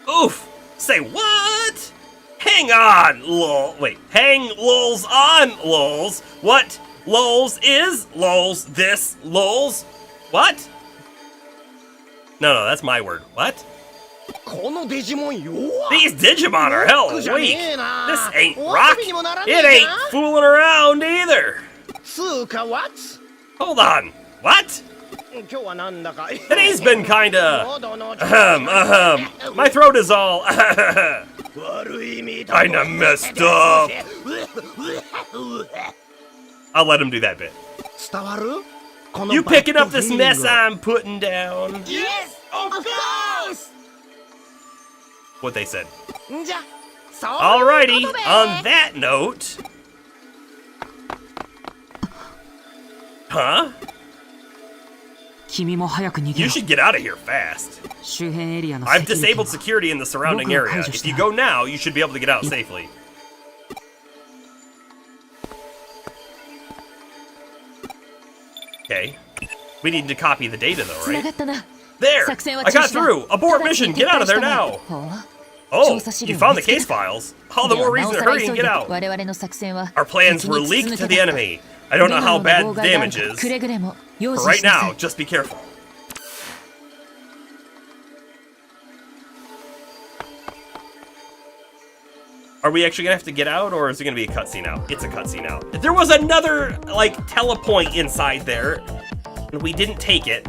Oof! Say what? Hang on, lol. Wait, hang lols on, lols. What? Lols is lols this lols. What? No, that's my word. What? These Digimon are hell weak. This ain't rock. It ain't fooling around either. Hold on. What? Today's been kinda... My throat is all... kinda messed up. I'll let him do that bit. You picking up this mess I'm putting down? Yes, of course! What they said. Alrighty, on that note... Huh? You should get out of here fast. I've disabled security in the surrounding area. If you go now, you should be able to get out safely. Okay. We need to copy the data though, right? There! I got through! Abort mission! Get out of there now! Oh, you found the case files? All the more reason to hurry and get out. Our plans were leaked to the enemy. I don't know how bad the damage is. But right now, just be careful. Are we actually gonna have to get out, or is it gonna be a cutscene out? It's a cutscene out. There was another, like, telepoint inside there, and we didn't take it,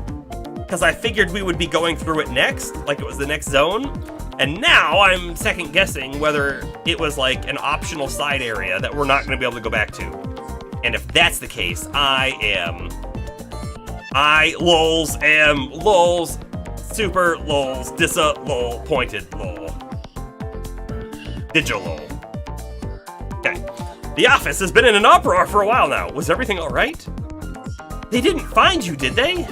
because I figured we would be going through it next, like it was the next zone, and now I'm second guessing whether it was like an optional side area that we're not gonna be able to go back to. And if that's the case, lols, super lols, disa lol, pointed lol. Digilol. Okay. The office has been in an uproar for a while now. Was everything alright? They didn't find you, did they?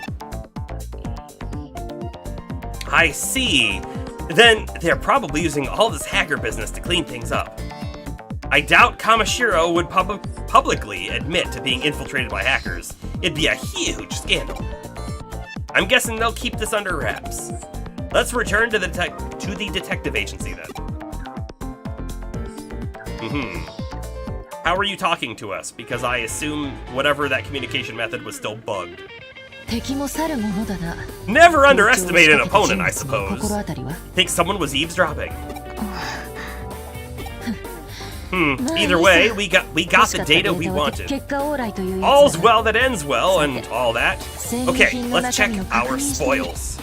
I see. Then they're probably using all this hacker business to clean things up. I doubt Kamashiro would publicly admit to being infiltrated by hackers. It'd be a huge scandal. I'm guessing they'll keep this under wraps. Let's return to the detective agency then. How are you talking to us? Because I assume whatever that communication method was still bugged. Never underestimate an opponent, I suppose. Think someone was eavesdropping? Either way, we got the data we wanted. All's well that ends well and all that. Okay, let's check our spoils.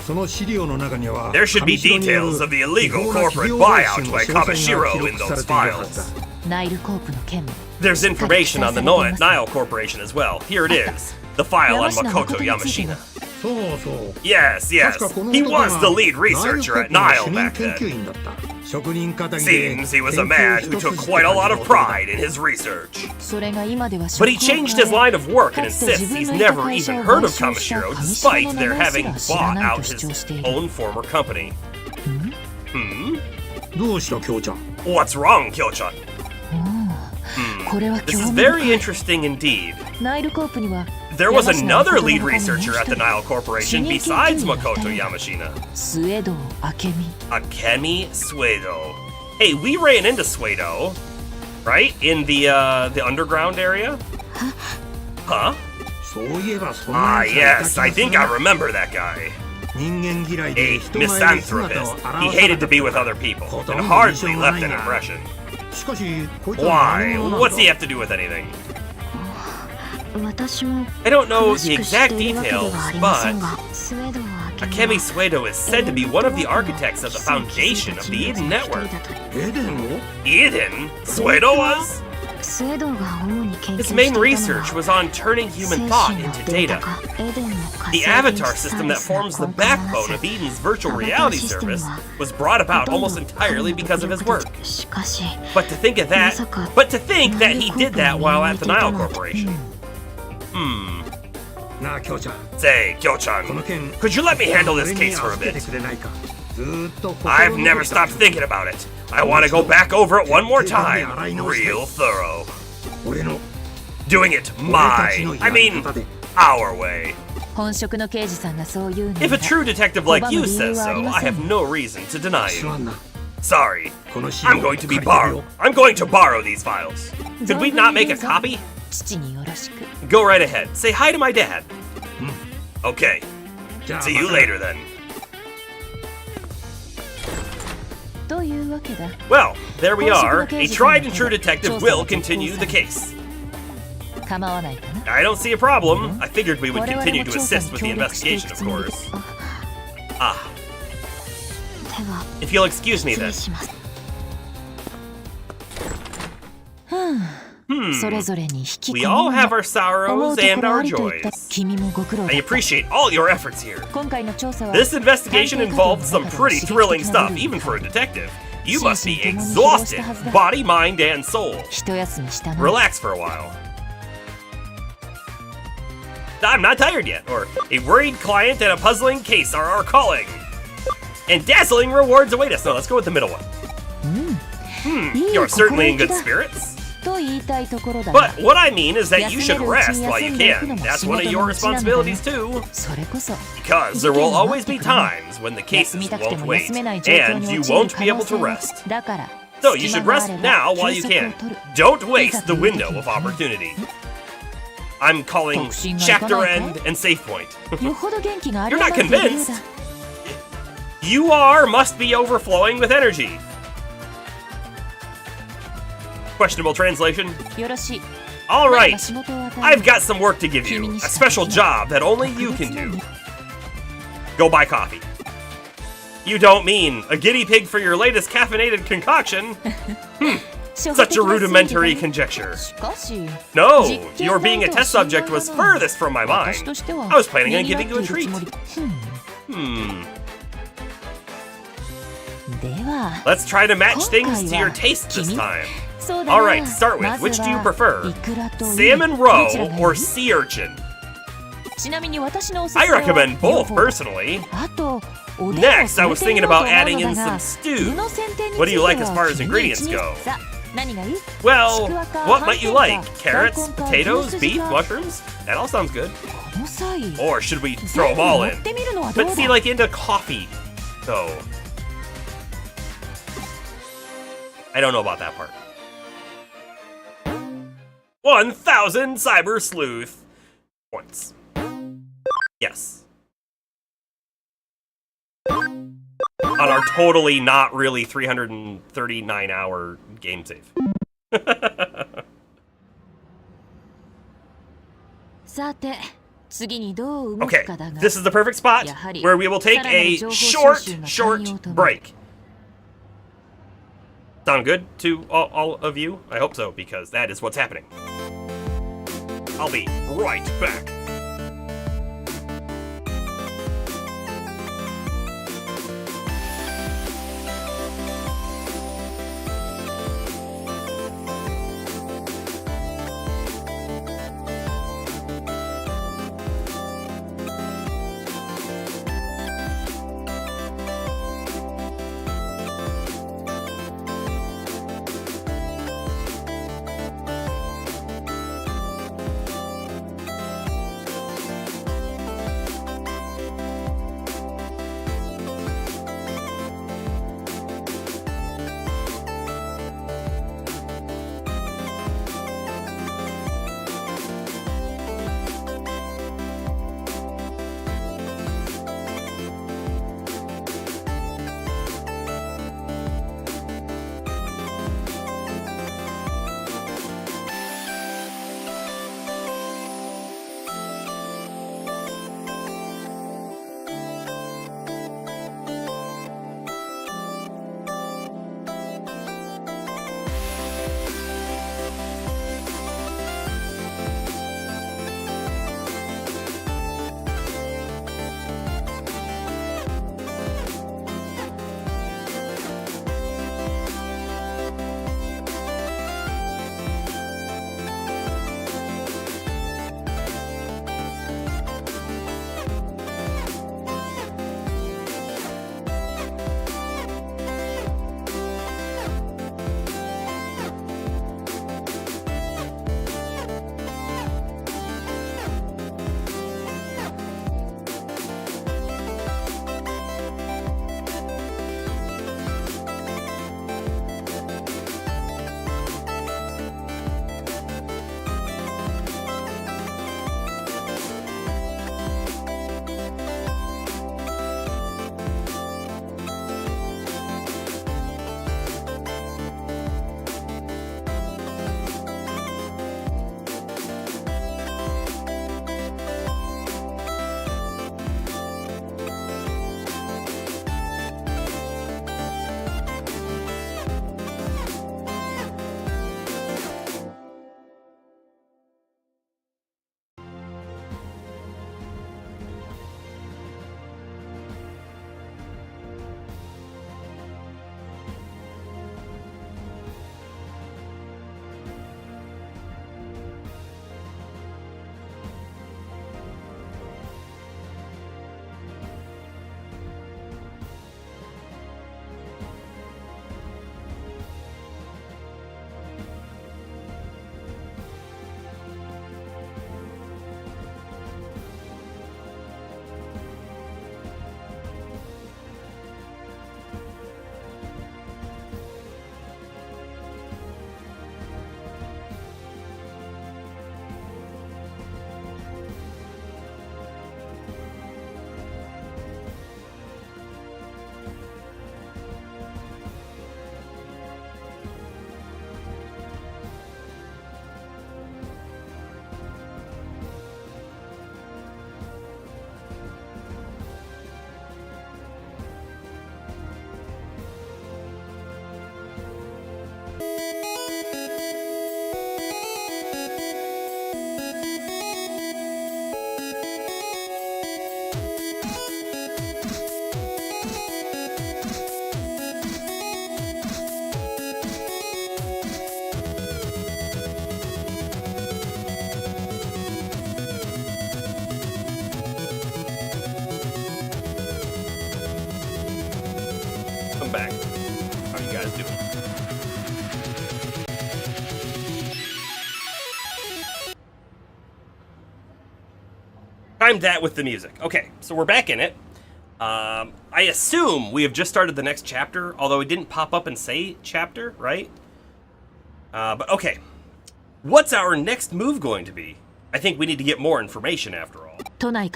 There should be details of the illegal corporate buyout by Kamashiro in those files. There's information on the Nile Corporation as well. Here it is. The file on Makoto Yamashina. Yes. He was the lead researcher at Nile back then. Seems he was a man who took quite a lot of pride in his research. But he changed his line of work and insists he's never even heard of Kamashiro despite their having bought out his own former company. What's wrong, Kyo-chan? This is very interesting indeed. There was another lead researcher at the Nile Corporation besides Makoto Yamashina. Akemi Suedo. Hey, we ran into Suedo, right? In the underground area? Huh? Ah, yes, I think I remember that guy. A misanthropist. He hated to be with other people, and hardly left an impression. Why? What's he have to do with anything? I don't know the exact details, but Akemi Suedo is said to be one of the architects of the foundation of the Eden Network. Eden? Suedo was? His main research was on turning human thought into data. The avatar system that forms the backbone of Eden's virtual reality service was brought about almost entirely because of his work. But to think that he did that while at the Nile Corporation. Say, Kyo-chan, could you let me handle this case for a bit? I've never stopped thinking about it. I want to go back over it one more time, real thorough. Doing it our way. If a true detective like you says so, I have no reason to deny you. Sorry, I'm going to borrow these files. Could we not make a copy? Go right ahead. Say hi to my dad. Okay. See you later then. Well, there we are. A tried and true detective will continue the case. I don't see a problem. I figured we would continue to assist with the investigation, of course. If you'll excuse me then. We all have our sorrows and our joys. I appreciate all your efforts here. This investigation involved some pretty thrilling stuff, even for a detective. You must be exhausted, body, mind, and soul. Relax for a while. I'm not tired yet, or a worried client and a puzzling case are our calling. And dazzling rewards await us. No, let's go with the middle one. You're certainly in good spirits. But what I mean is that you should rest while you can. That's one of your responsibilities too. Because there will always be times when the cases won't wait, and you won't be able to rest. So you should rest now while you can. Don't waste the window of opportunity. I'm calling chapter end and save point. You're not convinced? You must be overflowing with energy. Questionable translation. Alright, I've got some work to give you. A special job that only you can do. Go buy coffee. You don't mean a guinea pig for your latest caffeinated concoction? Such a rudimentary conjecture. No, your being a test subject was furthest from my mind. I was planning on giving you a treat. Let's try to match things to your taste this time. Alright, to start with, which do you prefer? Salmon roe or sea urchin? I recommend both, personally. Next, I was thinking about adding in some stew. What do you like as far as ingredients go? Well, what might you like? Carrots, potatoes, beef, mushrooms? That all sounds good. Or should we throw them all in? But see, like into coffee, though. I don't know about that part. 1,000 Cyber Sleuth points. Yes. On our totally not really 339-hour game save. Okay, this is the perfect spot where we will take a short break. Sound good to all of you? I hope so, because that is what's happening. I'll be right back. back. How are you guys doing? Timed that with the music. Okay, so we're back in it. I assume we have just started the next chapter, although it didn't pop up and say chapter, right? But okay. What's our next move going to be? I think we need to get more information after all. You've got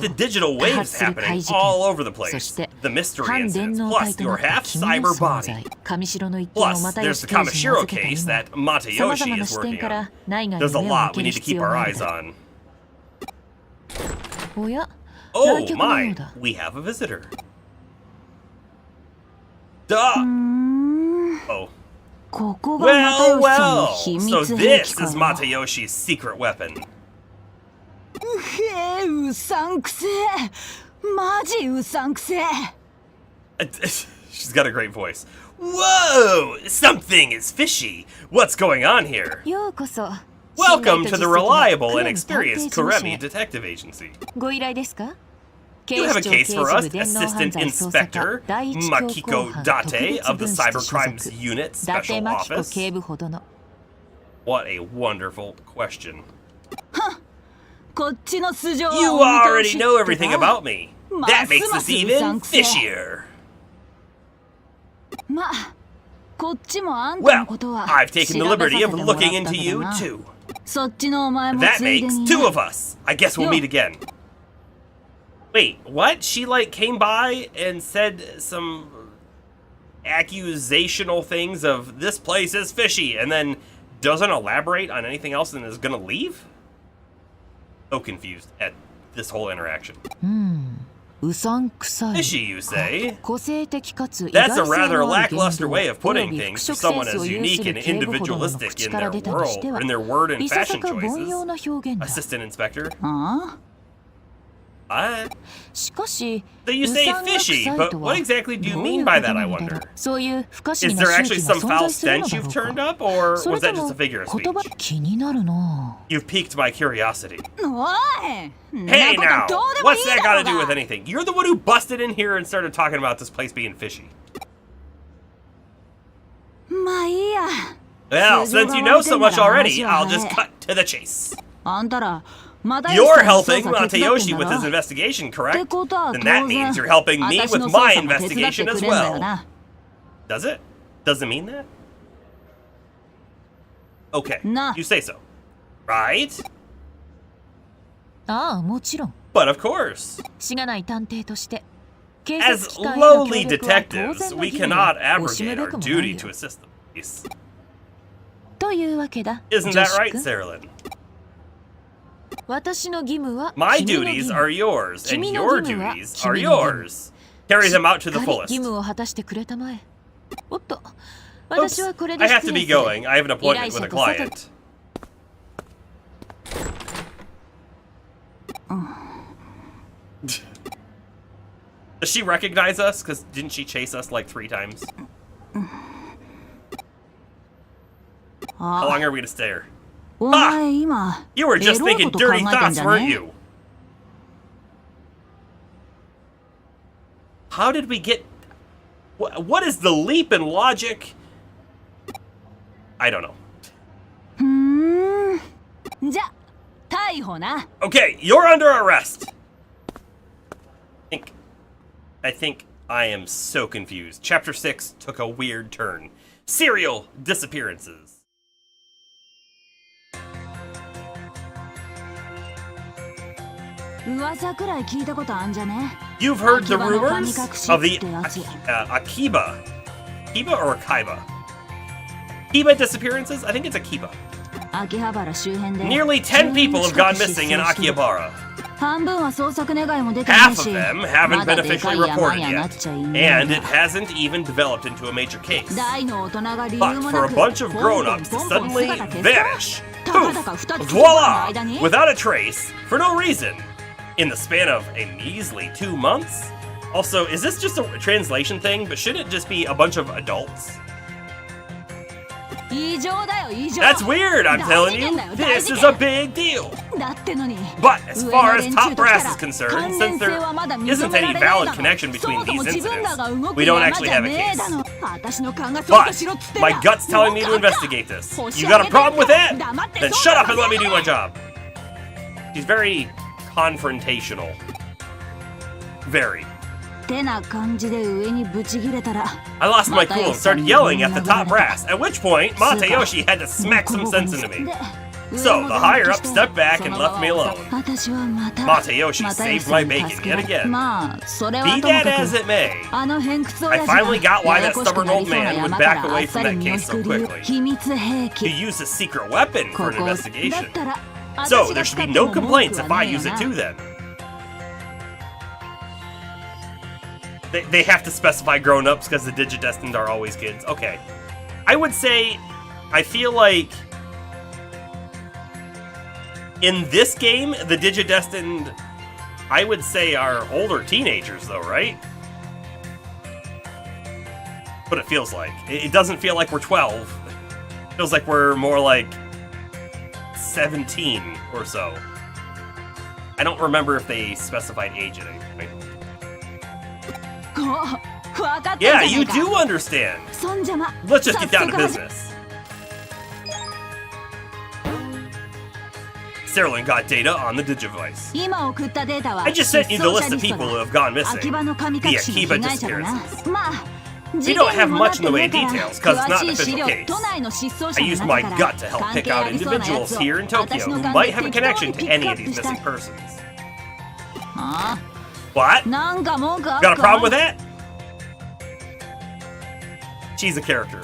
the digital waves happening all over the place. The mystery incidents, plus your half-cyber body. Plus, there's the Kamashiro case that Matayoshi is working on. There's a lot we need to keep our eyes on. Oh my, we have a visitor. Duh! Oh. Well, so this is Matayoshi's secret weapon. She's got a great voice. Whoa! Something is fishy. What's going on here? Welcome to the reliable and experienced Kuremi Detective Agency. You have a case for us, Assistant Inspector Makiko Date of the Cybercrimes Unit Special Office? What a wonderful question. You already know everything about me. That makes this even fishier. Well, I've taken the liberty of looking into you, too. That makes two of us. I guess we'll meet again. Wait, what? She, like, came by and said some accusational things of this place is fishy, and then doesn't elaborate on anything else and is gonna leave? So confused at this whole interaction. Fishy, you say? That's a rather lackluster way of putting things for someone as unique and individualistic in their world, in their word and fashion choices. Assistant Inspector. What? So you say fishy, but what exactly do you mean by that, I wonder? Is there actually some foul stench you've turned up, or was that just a figure of speech? You've piqued my curiosity. Hey now! What's that got to do with anything? You're the one who busted in here and started talking about this place being fishy. Well, since you know so much already, I'll just cut to the chase. You're helping Matayoshi with his investigation, correct? Then that means you're helping me with my investigation as well. Does it? Does it mean that? Okay, you say so. Right? But of course. As lowly detectives, we cannot abrogate our duty to assist the police. Isn't that right, Saralyn? My duties are yours, and your duties are yours. Carry them out to the fullest. Oops, I have to be going. I have an appointment with a client. Does she recognize us? Because didn't she chase us like 3 times? How long are we to stay here? Ah! You were just thinking dirty thoughts, weren't you? How did we get... What is the leap in logic? I don't know. Okay, you're under arrest. I think I am so confused. Chapter 6 took a weird turn. Serial disappearances. You've heard the rumors of the Akiba. Akiba or Akiba? Akiba disappearances? I think it's Akiba. Nearly 10 people have gone missing in Akihabara. Half of them haven't been officially reported yet, and it hasn't even developed into a major case. But for a bunch of grown-ups to suddenly vanish, poof, voila, without a trace, for no reason, in the span of a measly 2 months? Also, is this just a translation thing, but shouldn't it just be a bunch of adults? That's weird, I'm telling you. This is a big deal. But as far as top brass is concerned, since there isn't any valid connection between these incidents, we don't actually have a case. But my gut's telling me to investigate this. You got a problem with that? Then shut up and let me do my job. She's very confrontational. Very. I lost my cool and started yelling at the top brass, at which point Matayoshi had to smack some sense into me. So the higher-up stepped back and left me alone. Matayoshi saved my bacon yet again. Be that as it may, I finally got why that stubborn old man would back away from that case so quickly. He used a secret weapon for an investigation. So there should be no complaints if I use it too then. They have to specify grown-ups because the Digidestined are always kids. Okay. I would say, I feel like in this game, the Digidestined, I would say, are older teenagers though, right? What it feels like. It doesn't feel like we're 12. It feels like we're more like 17 or so. I don't remember if they specified age at any point. Yeah, you do understand. Let's just get down to business. Sterling got data on the Digivice. I just sent you the list of people who have gone missing. The Akiba disappearances. We don't have much in the way of details, because it's not an official case. I used my gut to help pick out individuals here in Tokyo who might have a connection to any of these missing persons. What? Got a problem with that? She's a character.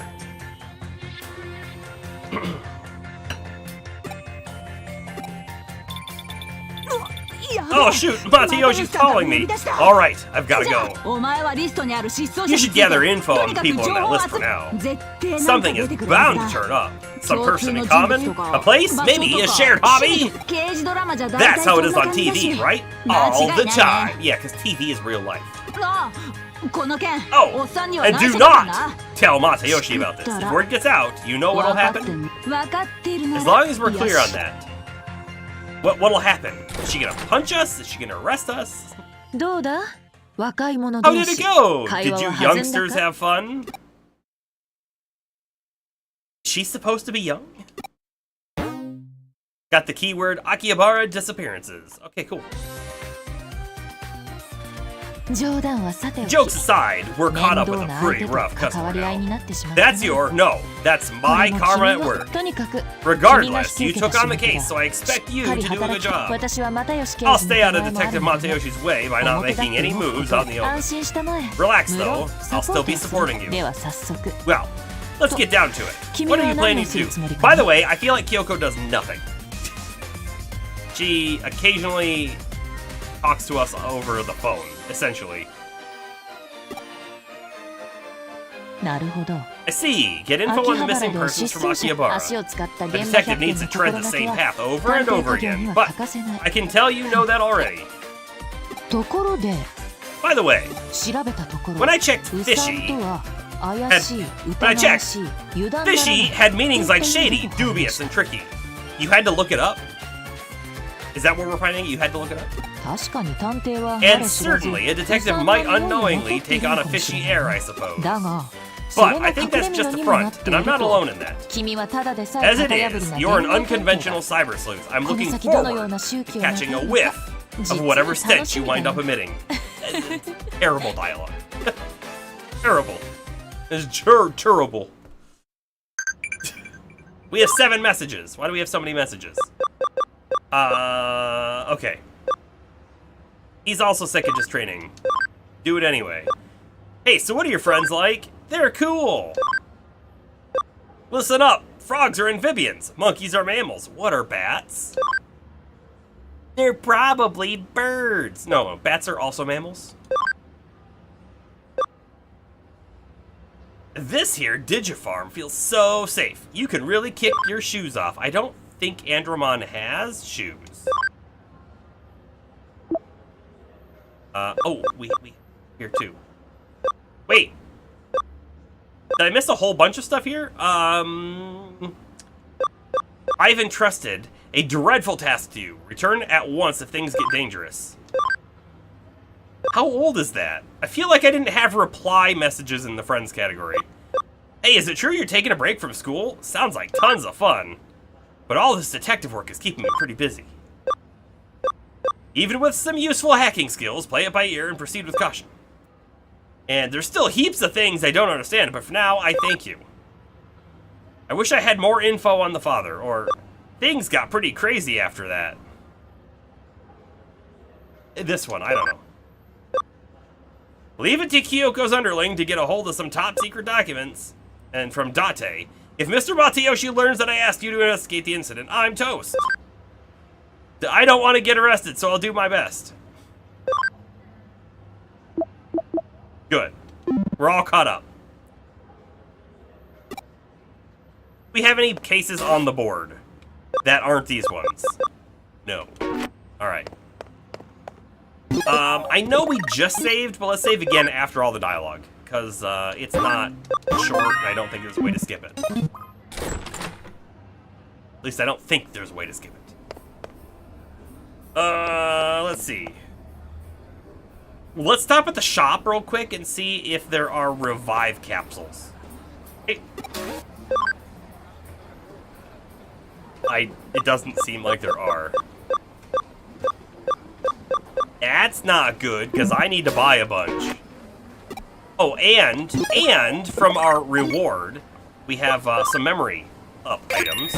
Oh shoot, Matayoshi's calling me. Alright, I've gotta go. You should gather info on the people on that list for now. Something is bound to turn up. Some person in common? A place? Maybe a shared hobby? That's how it is on TV, right? All the time. Yeah, because TV is real life. Oh, and do not tell Matayoshi about this. If word gets out, you know what'll happen? As long as we're clear on that. What'll happen? Is she gonna punch us? Is she gonna arrest us? How did it go? Did you youngsters have fun? She's supposed to be young? Got the keyword Akihabara disappearances. Okay, cool. Jokes aside, we're caught up with a pretty rough customer now. That's that's my karma at work. Regardless, you took on the case, so I expect you to do a good job. I'll stay out of Detective Matayoshi's way by not making any moves on the open. Relax though, I'll still be supporting you. Well, let's get down to it. What are you planning to do? By the way, I feel like Kyoko does nothing. She occasionally talks to us over the phone, essentially. I see. Get info on the missing persons from Akihabara. The detective needs to tread the same path over and over again, but I can tell you know that already. By the way, when I checked Fishy had meanings like shady, dubious, and tricky. You had to look it up? Is that what we're finding? You had to look it up? And certainly, a detective might unknowingly take on a fishy air, I suppose. But I think that's just a front, and I'm not alone in that. As it is, you're an unconventional cyber sleuth. I'm looking forward to catching a whiff of whatever stench you wind up emitting. Terrible dialogue. Terrible. It's terrible. We have 7 messages. Why do we have so many messages? Okay. He's also sick of just training. Do it anyway. Hey, so what are your friends like? They're cool! Listen up! Frogs are amphibians. Monkeys are mammals. What are bats? They're probably birds. No, bats are also mammals. This here Digifarm feels so safe. You can really kick your shoes off. I don't think Andromon has shoes. Oh, we here too. Wait. Did I miss a whole bunch of stuff here? I've entrusted a dreadful task to you. Return at once if things get dangerous. How old is that? I feel like I didn't have reply messages in the friends category. Hey, is it true you're taking a break from school? Sounds like tons of fun. But all this detective work is keeping me pretty busy. Even with some useful hacking skills, play it by ear and proceed with caution. And there's still heaps of things I don't understand, but for now, I thank you. I wish I had more info on the father, or things got pretty crazy after that. This one, I don't know. Leave it to Kyoko's underling to get a hold of some top secret documents. And from Date, if Mr. Matayoshi learns that I asked you to investigate the incident, I'm toast. I don't want to get arrested, so I'll do my best. Good. We're all caught up. We have any cases on the board that aren't these ones? No. Alright. I know we just saved, but let's save again after all the dialogue. Because it's not short, and I don't think there's a way to skip it. At least I don't think there's a way to skip it. Let's see. Let's stop at the shop real quick and see if there are revive capsules. Hey. It doesn't seem like there are. That's not good, because I need to buy a bunch. Oh, and from our reward, we have some memory up items.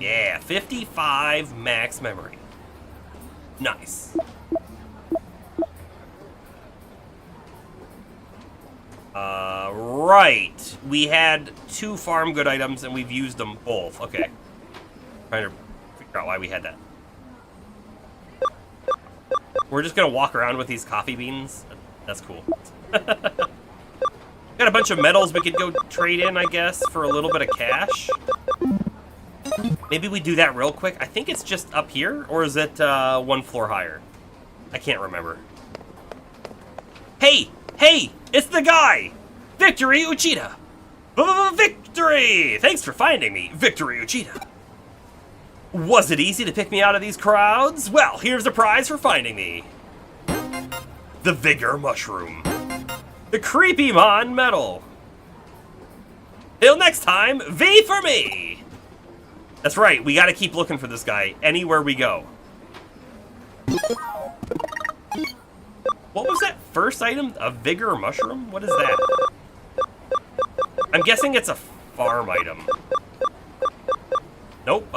Yeah, 55 max memory. Nice. Right. We had 2 farm good items, and we've used them both. Okay. Trying to figure out why we had that. We're just gonna walk around with these coffee beans. That's cool. Got a bunch of metals we could go trade in, I guess, for a little bit of cash. Maybe we do that real quick. I think it's just up here, or is it 1 floor higher? I can't remember. Hey! Hey! It's the guy! Victory Uchida! Victory! Thanks for finding me, Victory Uchida. Was it easy to pick me out of these crowds? Well, here's the prize for finding me. The Vigor Mushroom. The Creepymon Medal. Till next time, V for me! That's right, we gotta keep looking for this guy anywhere we go. What was that first item? A Vigor Mushroom? What is that? I'm guessing it's a farm item. Nope.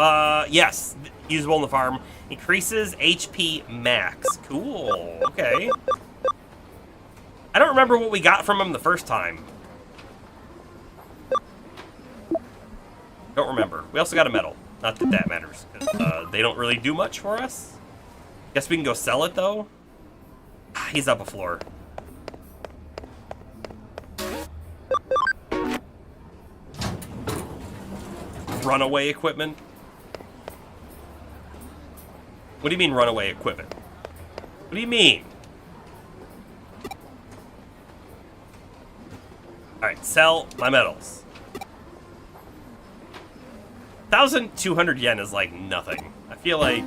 Yes. Usable in the farm. Increases HP max. Cool. Okay. I don't remember what we got from him the first time. Don't remember. We also got a medal. Not that that matters. They don't really do much for us. Guess we can go sell it, though. He's up a floor. Runaway equipment? What do you mean runaway equipment? What do you mean? Alright, sell my medals. 1,200 yen is like nothing. I feel like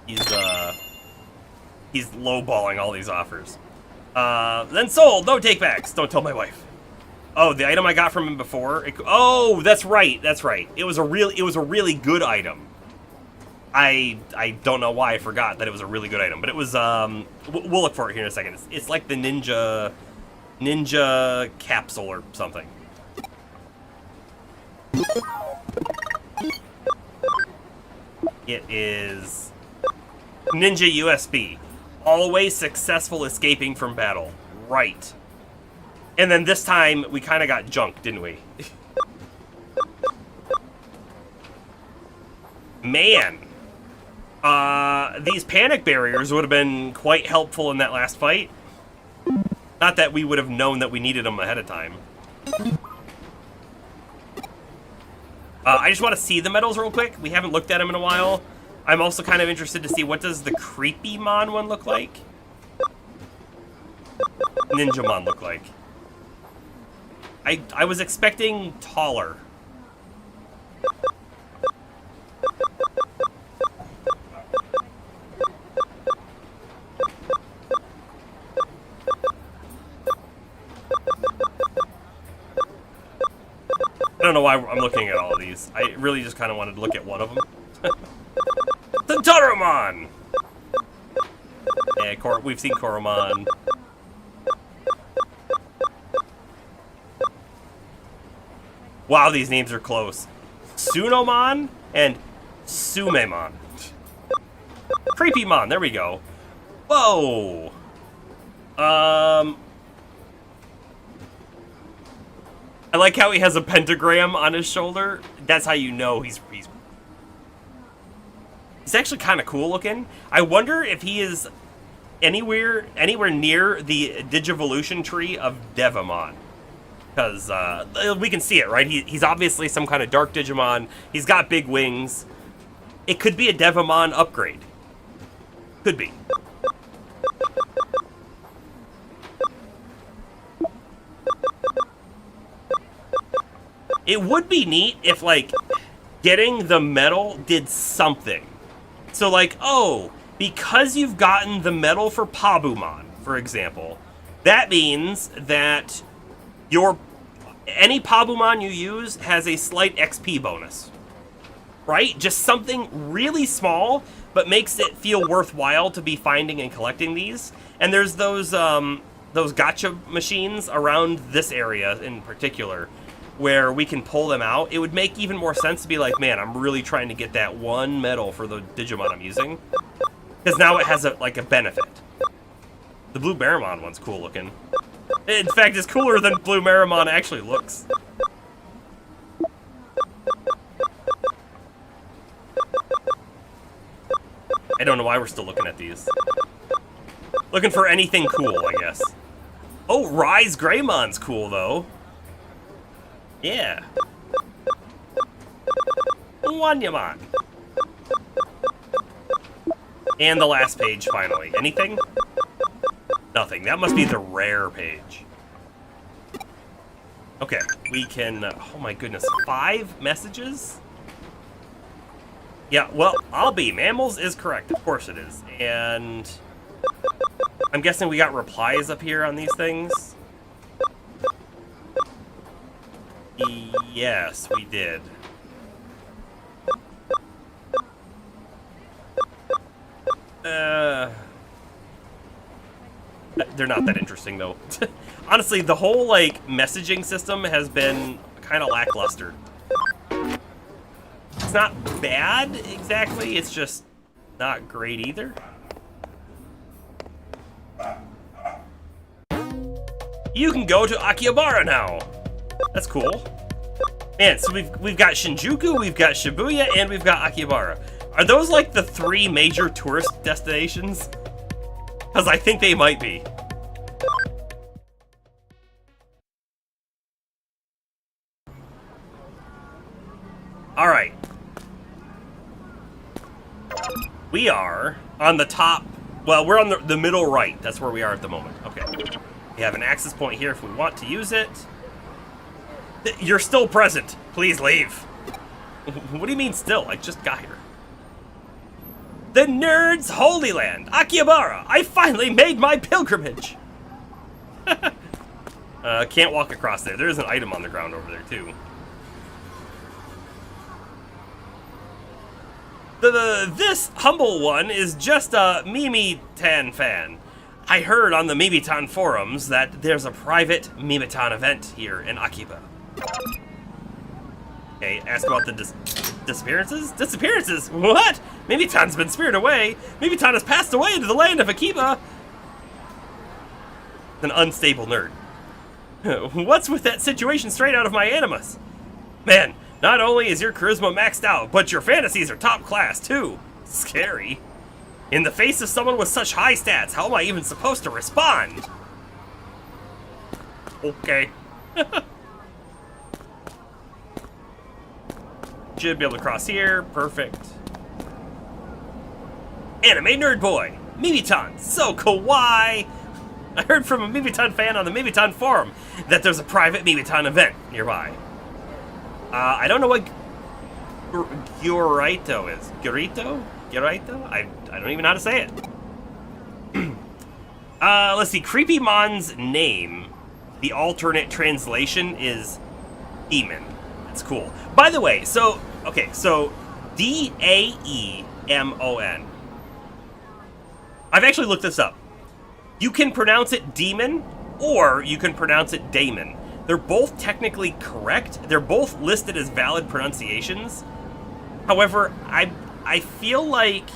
he's lowballing all these offers. Then sold, no takebacks. Don't tell my wife. Oh, the item I got from him before. Oh, that's right. That's right. It was a really good item. I don't know why I forgot that it was a really good item, but it was. We'll look for it here in a second. It's like the ninja capsule or something. It is Ninja USB. Always successful escaping from battle. Right. And then this time, we kind of got junked, didn't we? Man. These panic barriers would have been quite helpful in that last fight. Not that we would have known that we needed them ahead of time. I just want to see the medals real quick. We haven't looked at them in a while. I'm also kind of interested to see what does the Creepymon one look like? Ninjamon look like. I was expecting taller. I don't know why I'm looking at all of these. I really just kind of wanted to look at one of them. Tentaromon! Yeah, we've seen Koromon. Wow, these names are close. Sunomon and Sumemon. Creepymon, there we go. Whoa! I like how he has a pentagram on his shoulder. That's how you know he's actually kind of cool looking. I wonder if he is anywhere near the Digivolution tree of Devamon. Because we can see it, right? He's obviously some kind of dark Digimon. He's got big wings. It could be a Devamon upgrade. Could be. It would be neat if, like, getting the medal did something. So, like, oh, because you've gotten the medal for Pabumon, for example, that means that any Pabumon you use has a slight XP bonus. Right? Just something really small, but makes it feel worthwhile to be finding and collecting these. And there's those gacha machines around this area in particular, where we can pull them out. It would make even more sense to be like, man, I'm really trying to get that one medal for the Digimon I'm using. Because now it has a benefit. The Blue Baramon one's cool looking. In fact, it's cooler than Blue Baramon actually looks. I don't know why we're still looking at these. Looking for anything cool, I guess. Oh, Rise Greymon's cool, though. Yeah. Wanyamon. And the last page, finally. Anything? Nothing. That must be the rare page. Okay, we can... oh my goodness, 5 messages? Yeah, well, I'll be. Mammals is correct. Of course it is. And... I'm guessing we got replies up here on these things? Yes, we did. They're not that interesting, though. Honestly, the whole, like, messaging system has been kind of lackluster. It's not bad, exactly. It's just not great either. You can go to Akihabara now. That's cool. Man, so we've got Shinjuku, we've got Shibuya, and we've got Akihabara. Are those like the 3 major tourist destinations? Because I think they might be. Alright. We are on the top. Well, we're on the middle right. That's where we are at the moment. Okay. We have an access point here if we want to use it. You're still present. Please leave. What do you mean still? I just got here. The Nerds' Holy Land, Akihabara. I finally made my pilgrimage. Can't walk across there. There's an item on the ground over there, too. This humble one is just a Mimitan fan. I heard on the Mimitan forums that there's a private Mimitan event here in Akiba. Okay, ask about the disappearances? Disappearances? What? Mimitan's been spirited away. Mimitan has passed away into the land of Akiba. An unstable nerd. What's with that situation straight out of my animus? Man, not only is your charisma maxed out, but your fantasies are top class too. Scary. In the face of someone with such high stats, how am I even supposed to respond? Okay. Should be able to cross here. Perfect. Anime Nerd Boy. Mimitan. So kawaii. I heard from a Mibiton fan on the Mibiton forum that there's a private Mibiton event nearby. I don't know what Gyurito is. Gyurito? I don't even know how to say it. Let's see. Creepymon's name, the alternate translation is Demon. That's cool. By the way, so Daemon. I've actually looked this up. You can pronounce it demon, or you can pronounce it daemon. They're both technically correct. They're both listed as valid pronunciations. However, I feel like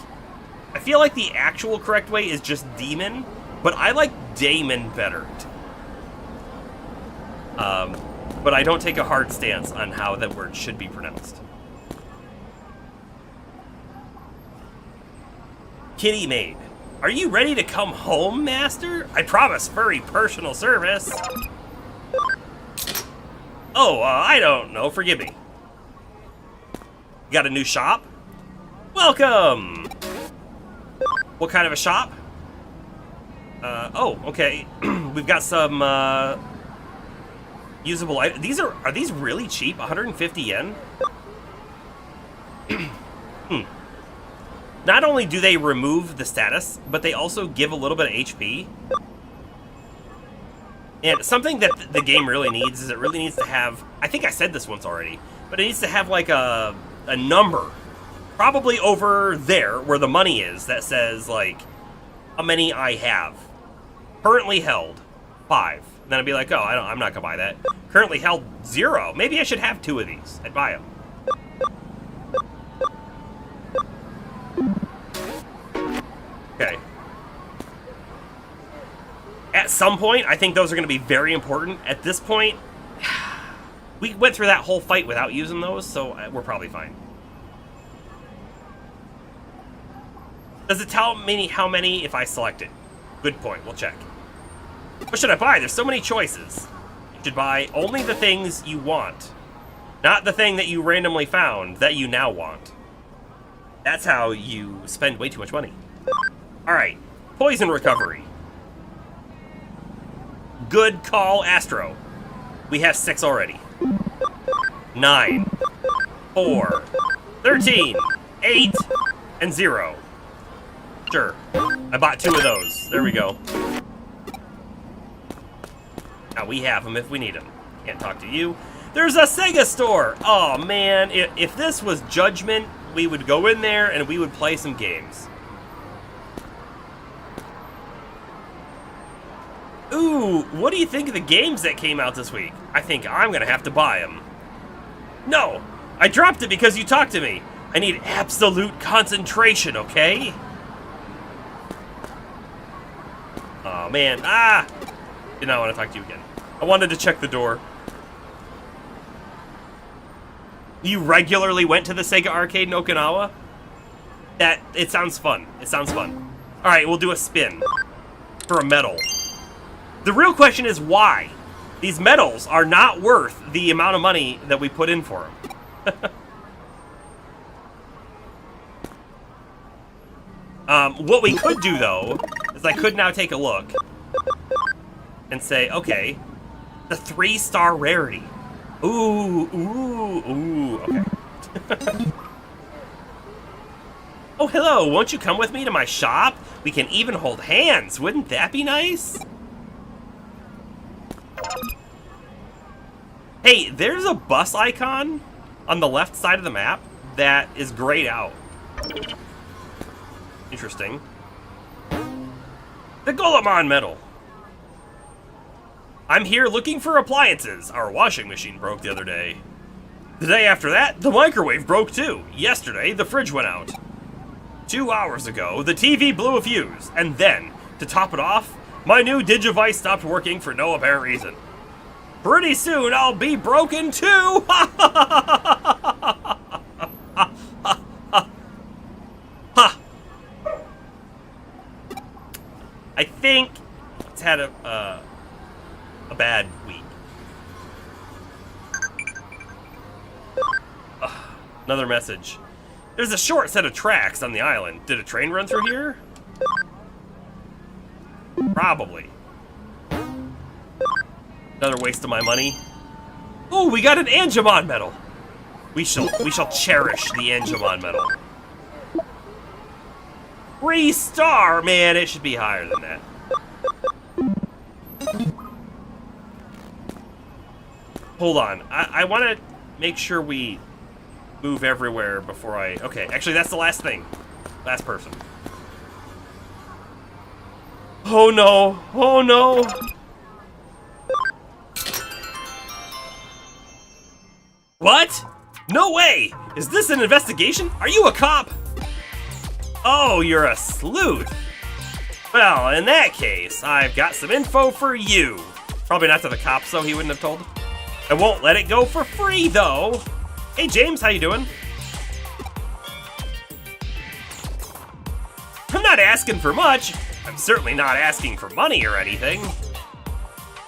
the actual correct way is just demon, but I like daemon better. But I don't take a hard stance on how that word should be pronounced. Kitty Maid. Are you ready to come home, Master? I promise furry personal service. Oh, I don't know. Forgive me. You got a new shop? Welcome! What kind of a shop? Oh, okay. We've got some, usable items. Are these really cheap? 150 yen? Not only do they remove the status, but they also give a little bit of HP. And something that the game really needs is it really needs to have, I think I said this once already, but it needs to have like a number, probably over there where the money is, that says like how many I have. Currently held 5. Then I'd be like, oh, I'm not gonna buy that. Currently held 0. Maybe I should have 2 of these. I'd buy them. Okay. At some point, I think those are going to be very important. At this point, we went through that whole fight without using those, so we're probably fine. Does it tell me how many if I select it? Good point. We'll check. What should I buy? There's so many choices. You should buy only the things you want, not the thing that you randomly found that you now want. That's how you spend way too much money. Alright, poison recovery. Good call, Astro. We have 6 already. 9, 4, 13, 8, and 0. Sure. I bought 2 of those. There we go. Now we have them if we need them. Can't talk to you. There's a Sega store! Oh man, if this was Judgment, we would go in there and we would play some games. Ooh, what do you think of the games that came out this week? I think I'm gonna have to buy them. No, I dropped it because you talked to me. I need absolute concentration, okay? Oh man, did not want to talk to you again. I wanted to check the door. You regularly went to the Sega arcade in Okinawa? It sounds fun. It sounds fun. Alright, we'll do a spin. For a medal. The real question is why? These medals are not worth the amount of money that we put in for them. What we could do, though, is I could now take a look and say, okay, the 3-star rarity. Ooh, okay. Oh, hello, won't you come with me to my shop? We can even hold hands. Wouldn't that be nice? Hey, there's a bus icon on the left side of the map that is grayed out. Interesting. The Golemon medal. I'm here looking for appliances. Our washing machine broke the other day. The day after that, the microwave broke too. Yesterday, the fridge went out. 2 hours ago, the TV blew a fuse. And then, to top it off, my new Digivice stopped working for no apparent reason. Pretty soon, I'll be broken too! I think it's had a bad week. Another message. There's a short set of tracks on the island. Did a train run through here? Probably. Another waste of my money. Oh, we got an Angemon medal. We shall cherish the Angemon medal. 3-star, man, it should be higher than that. Hold on, I want to make sure we move everywhere before I... Okay, actually, that's the last thing. Last person. Oh no, oh no. What? No way! Is this an investigation? Are you a cop? Oh, you're a sleuth. Well, in that case, I've got some info for you. Probably not to the cops, though, he wouldn't have told. I won't let it go for free, though. Hey, James, how you doing? I'm not asking for much. I'm certainly not asking for money or anything.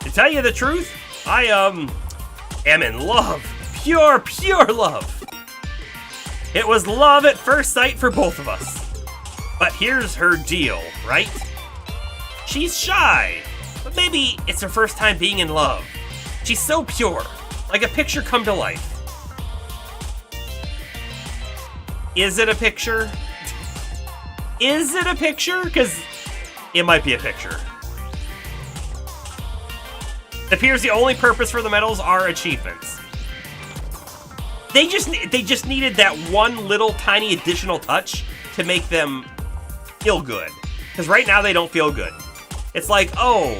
To tell you the truth, I, am in love. Pure, pure love. It was love at first sight for both of us. But here's her deal, right? She's shy, but maybe it's her first time being in love. She's so pure, like a picture come to life. Is it a picture? Is it a picture? Because it might be a picture. It appears the only purpose for the medals are achievements. They just needed that one little tiny additional touch to make them feel good. Because right now they don't feel good. It's like, oh,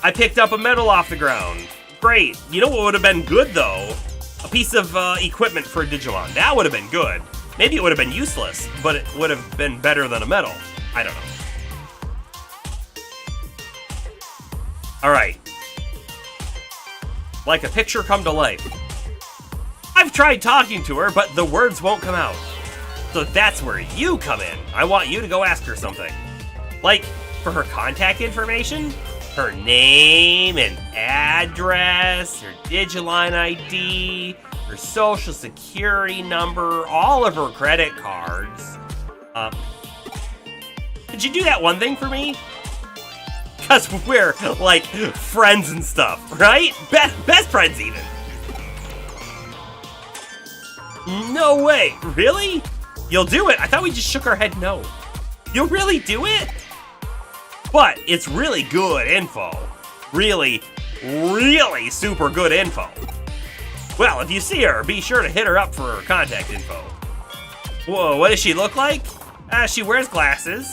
I picked up a medal off the ground. Great. You know what would have been good, though? A piece of equipment for a Digimon. That would have been good. Maybe it would have been useless, but it would have been better than a medal. I don't know. Alright. Like a picture come to life. I've tried talking to her, but the words won't come out. So that's where you come in. I want you to go ask her something. Like, for her contact information, her name and address, her Digiline ID, her social security number, all of her credit cards. Could you do that one thing for me? Because we're, like, friends and stuff, right? Best friends, even. No way. Really? You'll do it? I thought we just shook our head no. You'll really do it? But it's really good info. Really, really super good info. Well, if you see her, be sure to hit her up for her contact info. Whoa, what does she look like? She wears glasses,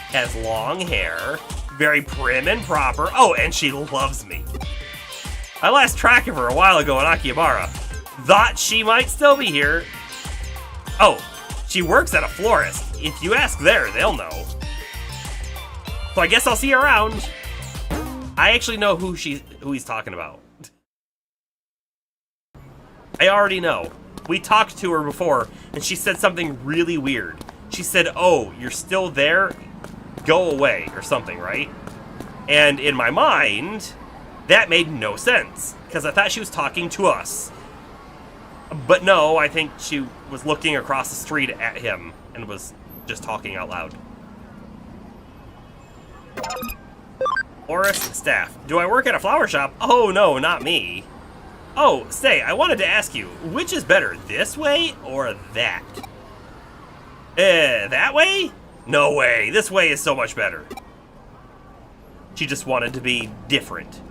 has long hair, very prim and proper. Oh, and she loves me. I lost track of her a while ago in Akihabara. Thought she might still be here. Oh, she works at a florist. If you ask there, they'll know. So I guess I'll see you around. I actually know who he's talking about. I already know. We talked to her before, and she said something really weird. She said, oh, you're still there? Go away, or something, right? And in my mind, that made no sense, because I thought she was talking to us. But no, I think she was looking across the street at him, and was just talking out loud. Florist staff. Do I work at a flower shop? Oh, no, not me. Oh, say, I wanted to ask you, which is better, this way or that? That way? No way, this way is so much better. She just wanted to be different.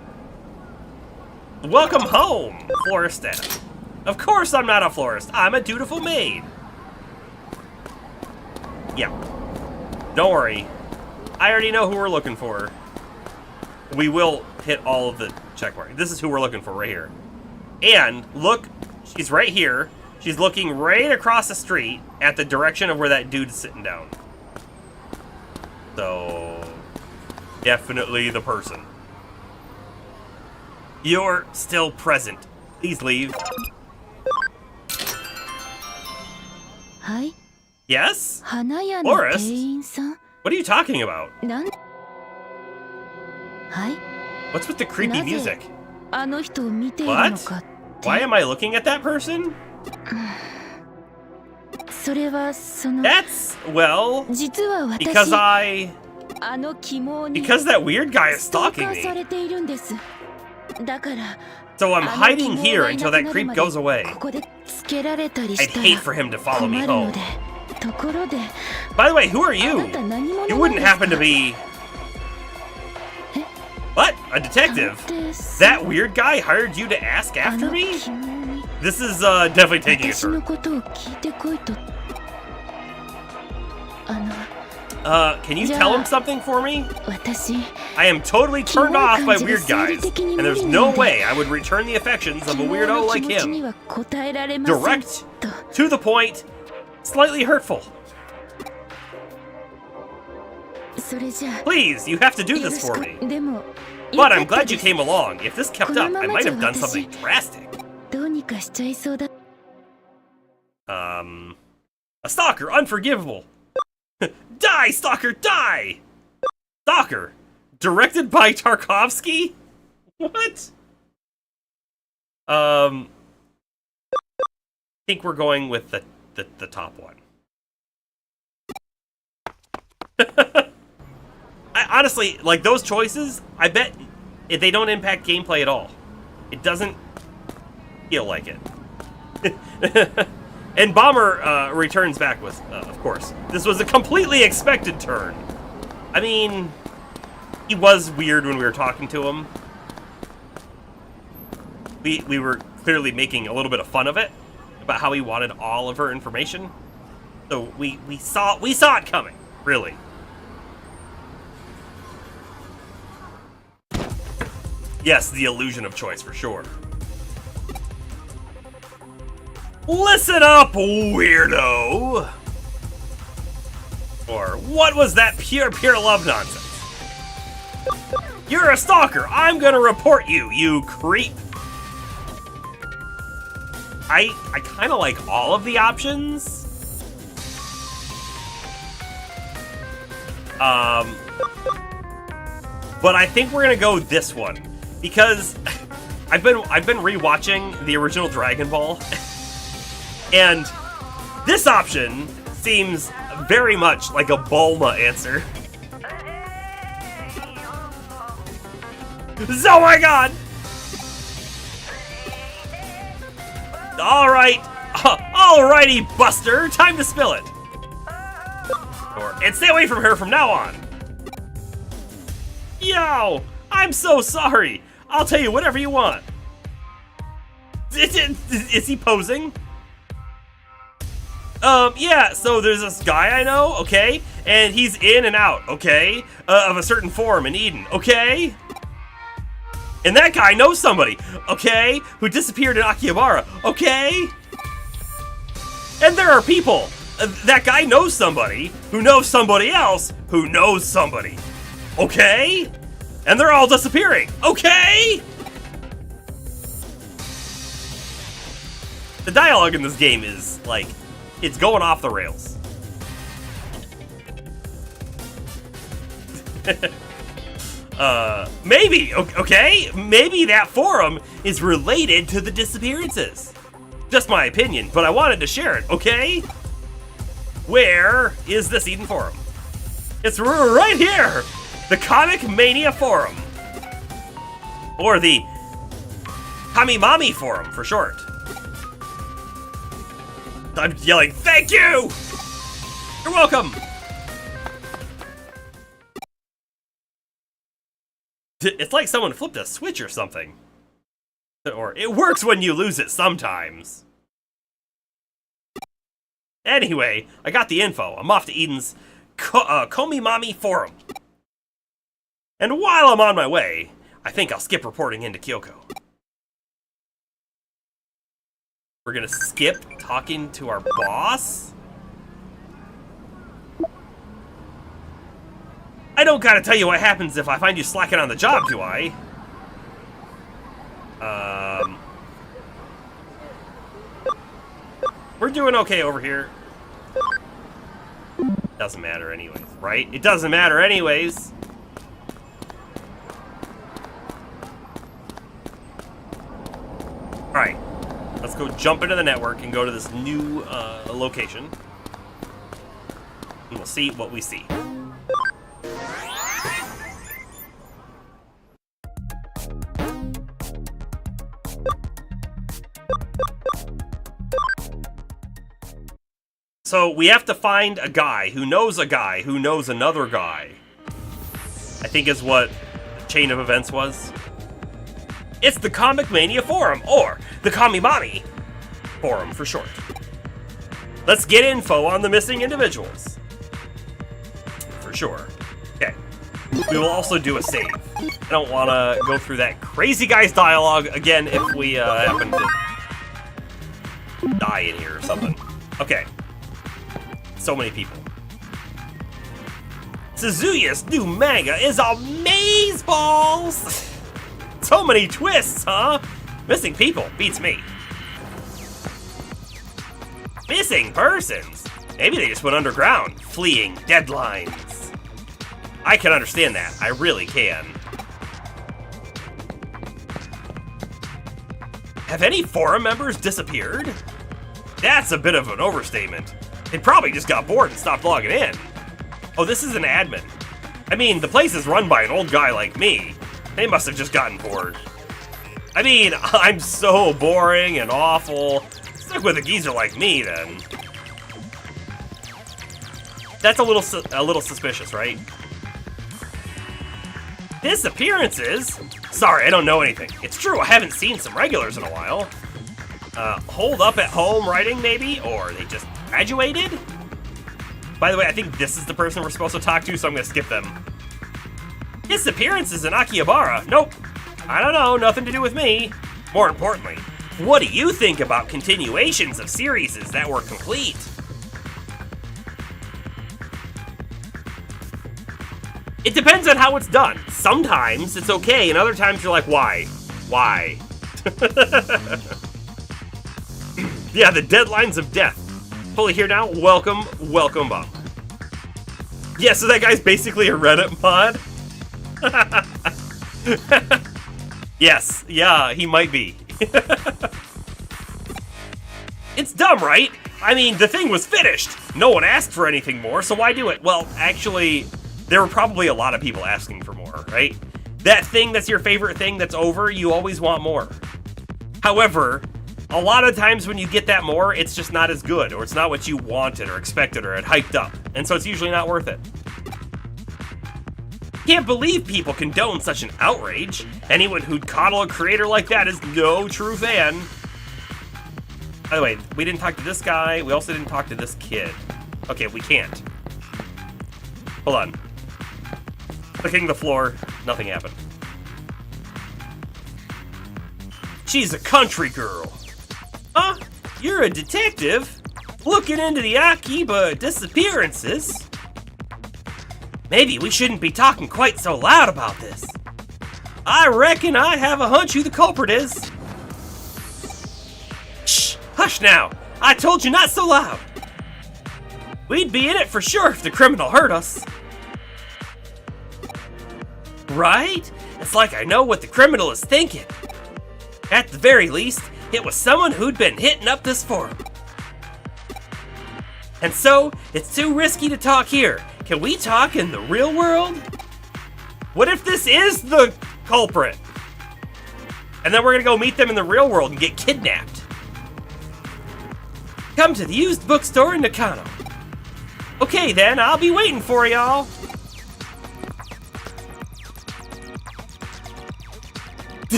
Welcome home, florist staff. Of course I'm not a florist, I'm a dutiful maid. Yeah, don't worry. I already know who we're looking for. We will hit all of the check marks. This is who we're looking for right here. And look, she's right here. She's looking right across the street at the direction of where that dude's sitting down. So, definitely the person. You're still present. Please leave. Hi. Yes? Florist? What are you talking about? What's with the creepy music? What? Why am I looking at that person? That's, well, because that weird guy is stalking me. So I'm hiding here until that creep goes away. I'd hate for him to follow me home. By the way, who are you? You wouldn't happen to be... What? A detective? That weird guy hired you to ask after me? This is definitely taking a turn. Can you tell him something for me? I am totally turned off by weird guys, and there's no way I would return the affections of a weirdo like him. Direct, to the point, slightly hurtful. Please, you have to do this for me. But I'm glad you came along. If this kept up, I might have done something drastic. A stalker, unforgivable. Die, stalker, die! Stalker, directed by Tarkovsky? What? I think we're going with the top one. I honestly, like, those choices, I bet they don't impact gameplay at all. It doesn't feel like it. And Bomber returns back with, of course, this was a completely expected turn. I mean, he was weird when we were talking to him. We were clearly making a little bit of fun of it, about how he wanted all of her information. So we saw it coming, really. Yes, the illusion of choice for sure. Listen up, weirdo! Or, what was that pure love nonsense? You're a stalker! I'm gonna report you, you creep! I kinda like all of the options. But I think we're gonna go this one. Because I've been rewatching the original Dragon Ball. And this option seems very much like a Bulma answer. Oh my god! Alright, alrighty, Buster, time to spill it. And stay away from her from now on. Yo, I'm so sorry. I'll tell you whatever you want. Is he posing? Yeah, so there's this guy I know, okay? And he's in and out, okay? Of a certain forum in Eden, okay? And that guy knows somebody, okay? Who disappeared in Akihabara, okay? And there are people. That guy knows somebody who knows somebody else who knows somebody, okay? And they're all disappearing, okay? The dialogue in this game is, like, it's going off the rails. Maybe, okay? Maybe that forum is related to the disappearances. Just my opinion, but I wanted to share it, okay? Where is this Eden forum? It's right here! The Comic Mania forum. Or the Kamimami forum, for short. I'm yelling, thank you! You're welcome! It's like someone flipped a switch or something. Or it works when you lose it sometimes. Anyway, I got the info. I'm off to Eden's Komimami forum. And while I'm on my way, I think I'll skip reporting into Kyoko. We're gonna skip talking to our boss? I don't gotta tell you what happens if I find you slacking on the job, do I? We're doing okay over here. Doesn't matter anyways, right? It doesn't matter anyways. Alright, let's go jump into the network and go to this new location. And we'll see what we see. So we have to find a guy who knows another guy. I think is what the chain of events was. It's the Comic Mania Forum, or the Kamimami Forum for short. Let's get info on the missing individuals. For sure. Okay. We will also do a save. I don't want to go through that crazy guy's dialogue again if we happen to die in here or something. Okay. So many people. Suzuya's new manga is amazeballs! So many twists, huh? Missing people beats me. Missing persons? Maybe they just went underground, fleeing deadlines. I can understand that. I really can. Have any forum members disappeared? That's a bit of an overstatement. They probably just got bored and stopped logging in. Oh, this is an admin. I mean, the place is run by an old guy like me. They must have just gotten bored. I mean, I'm so boring and awful. Stick with a geezer like me, then. That's a little suspicious, right? Disappearances? Sorry, I don't know anything. It's true, I haven't seen some regulars in a while. Hold up at home writing, maybe? Or they just graduated? By the way, I think this is the person we're supposed to talk to, so I'm gonna skip them. Disappearances in Akihabara? Nope. I don't know, nothing to do with me. More importantly, what do you think about continuations of series that were complete? It depends on how it's done. Sometimes it's okay, and other times you're like, why? Why? Yeah, the deadlines of death. Fully here now, welcome up. Yeah, so that guy's basically a Reddit mod. Yes, yeah, he might be. It's dumb, right? I mean, the thing was finished. No one asked for anything more, so why do it? Well, actually, there were probably a lot of people asking for more, right? That thing that's your favorite thing that's over, you always want more. However, a lot of times when you get that more, it's just not as good, or it's not what you wanted or expected or had hyped up, and so it's usually not worth it. Can't believe people condone such an outrage. Anyone who'd coddle a creator like that is no true fan. By the way, we didn't talk to this guy. We also didn't talk to this kid. Okay, we can't. Hold on. Clicking the floor, nothing happened. She's a country girl. Huh? You're a detective? Looking into the Akiba disappearances? Maybe we shouldn't be talking quite so loud about this. I reckon I have a hunch who the culprit is. Shh! Hush now! I told you not so loud! We'd be in it for sure if the criminal hurt us. Right? It's like I know what the criminal is thinking. At the very least, it was someone who'd been hitting up this forum. And so, it's too risky to talk here. Can we talk in the real world? What if this is the culprit? And then we're gonna go meet them in the real world and get kidnapped. Come to the used bookstore in Nakano. Okay then, I'll be waiting for y'all.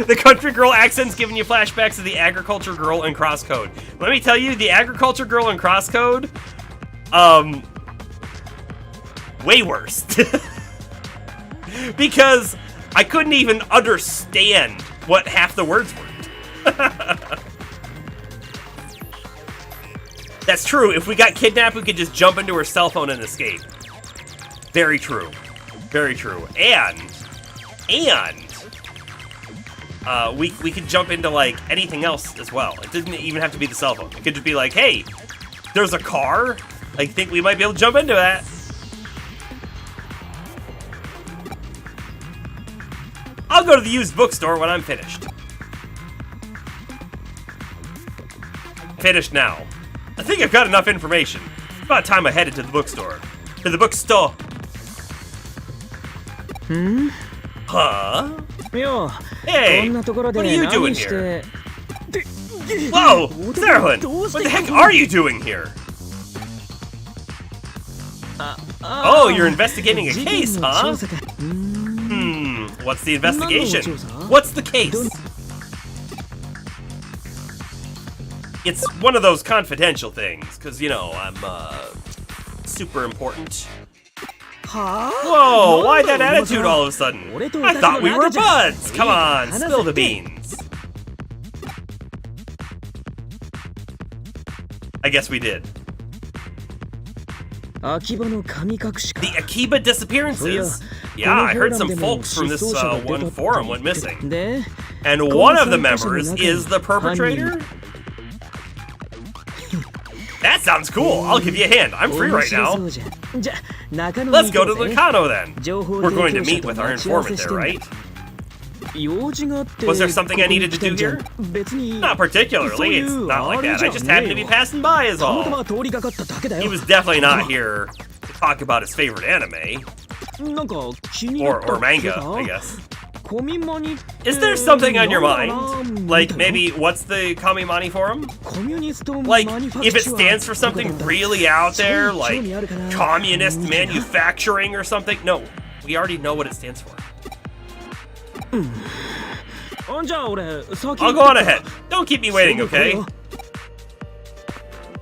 The country girl accent's giving you flashbacks of the agriculture girl in Crosscode. Let me tell you, the agriculture girl in Crosscode, way worse. Because I couldn't even understand what half the words were. That's true. If we got kidnapped, we could just jump into her cell phone and escape. Very true. Very true. And we could jump into, like, anything else as well. It didn't even have to be the cell phone. It could just be like, hey, there's a car. I think we might be able to jump into that. I'll go to the used bookstore when I'm finished. Finished now. I think I've got enough information. It's about time I headed to the bookstore. To the bookstore. Huh? Hey, what are you doing here? Whoa! Sarahun! What the heck are you doing here? Oh, you're investigating a case, huh? What's the investigation? What's the case? It's one of those confidential things, because, you know, I'm, super important. Whoa, why that attitude all of a sudden? I thought we were buds! Come on, spill the beans. I guess we did. The Akiba disappearances. Yeah, I heard some folks from this one forum went missing. And one of the members is the perpetrator? That sounds cool. I'll give you a hand. I'm free right now. Let's go to Nakano then. We're going to meet with our informant there, right? Was there something I needed to do here? Not particularly. It's not like that. I just happened to be passing by is all. He was definitely not here to talk about his favorite anime. Or manga, I guess. Is there something on your mind? Like, maybe, what's the Kamimani forum? Like, if it stands for something really out there, like communist manufacturing or something? No, we already know what it stands for. I'll go on ahead. Don't keep me waiting, okay?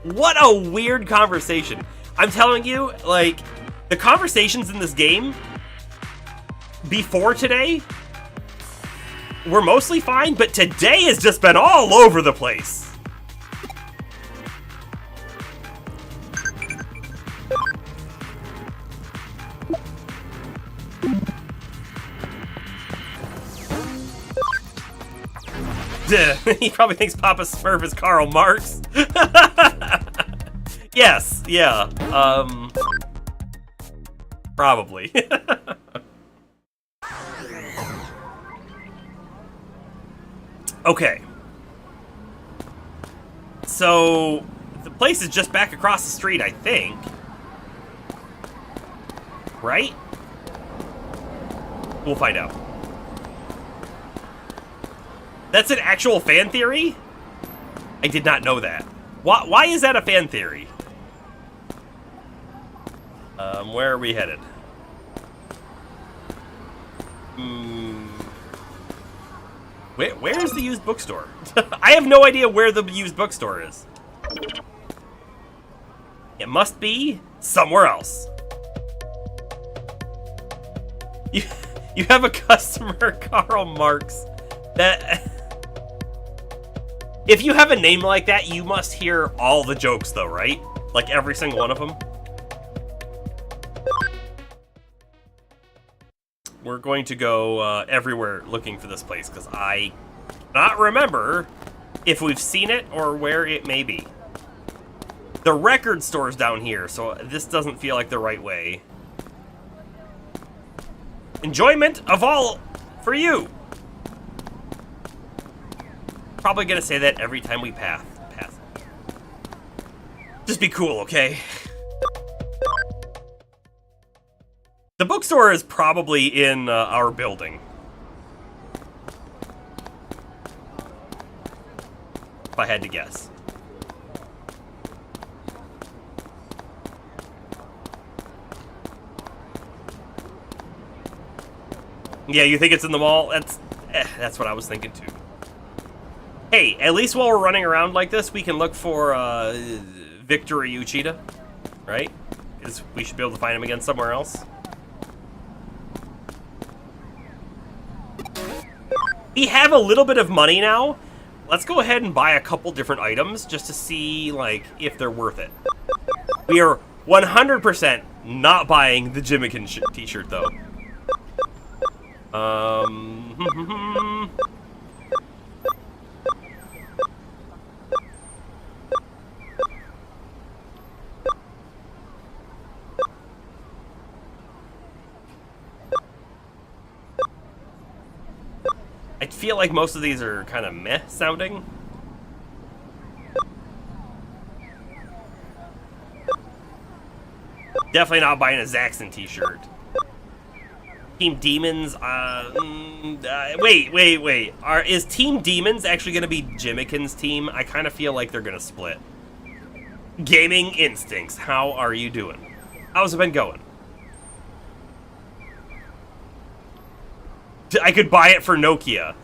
What a weird conversation. I'm telling you, like, the conversations in this game before today were mostly fine, but today has just been all over the place. He probably thinks Papa Smurf is Karl Marx. Yes, yeah, probably. Okay. So, the place is just back across the street, I think. Right? We'll find out. That's an actual fan theory? I did not know that. Why is that a fan theory? Where are we headed? Where's the used bookstore? I have no idea where the used bookstore is. It must be somewhere else. You have a customer, Karl Marx. That... If you have a name like that, you must hear all the jokes, though, right? Like every single one of them. We're going to go everywhere looking for this place, because I cannot remember if we've seen it or where it may be. The record store's down here, so this doesn't feel like the right way. Enjoyment of all for you! Probably gonna say that every time we pass. Just be cool, okay? The bookstore is probably in our building. If I had to guess. Yeah, you think it's in the mall? That's what I was thinking too. Hey, at least while we're running around like this, we can look for Victor Uchida, right? Because we should be able to find him again somewhere else. We have a little bit of money now. Let's go ahead and buy a couple different items just to see, like, if they're worth it. We are 100% not buying the Jimikin t-shirt, though. I feel like most of these are kind of meh sounding. Definitely not buying a Zaxxon t-shirt. Team Demons, wait. Is Team Demons actually going to be Jimikin's team? I kind of feel like they're going to split. Gaming Instincts, how are you doing? How's it been going? I could buy it for Nokia.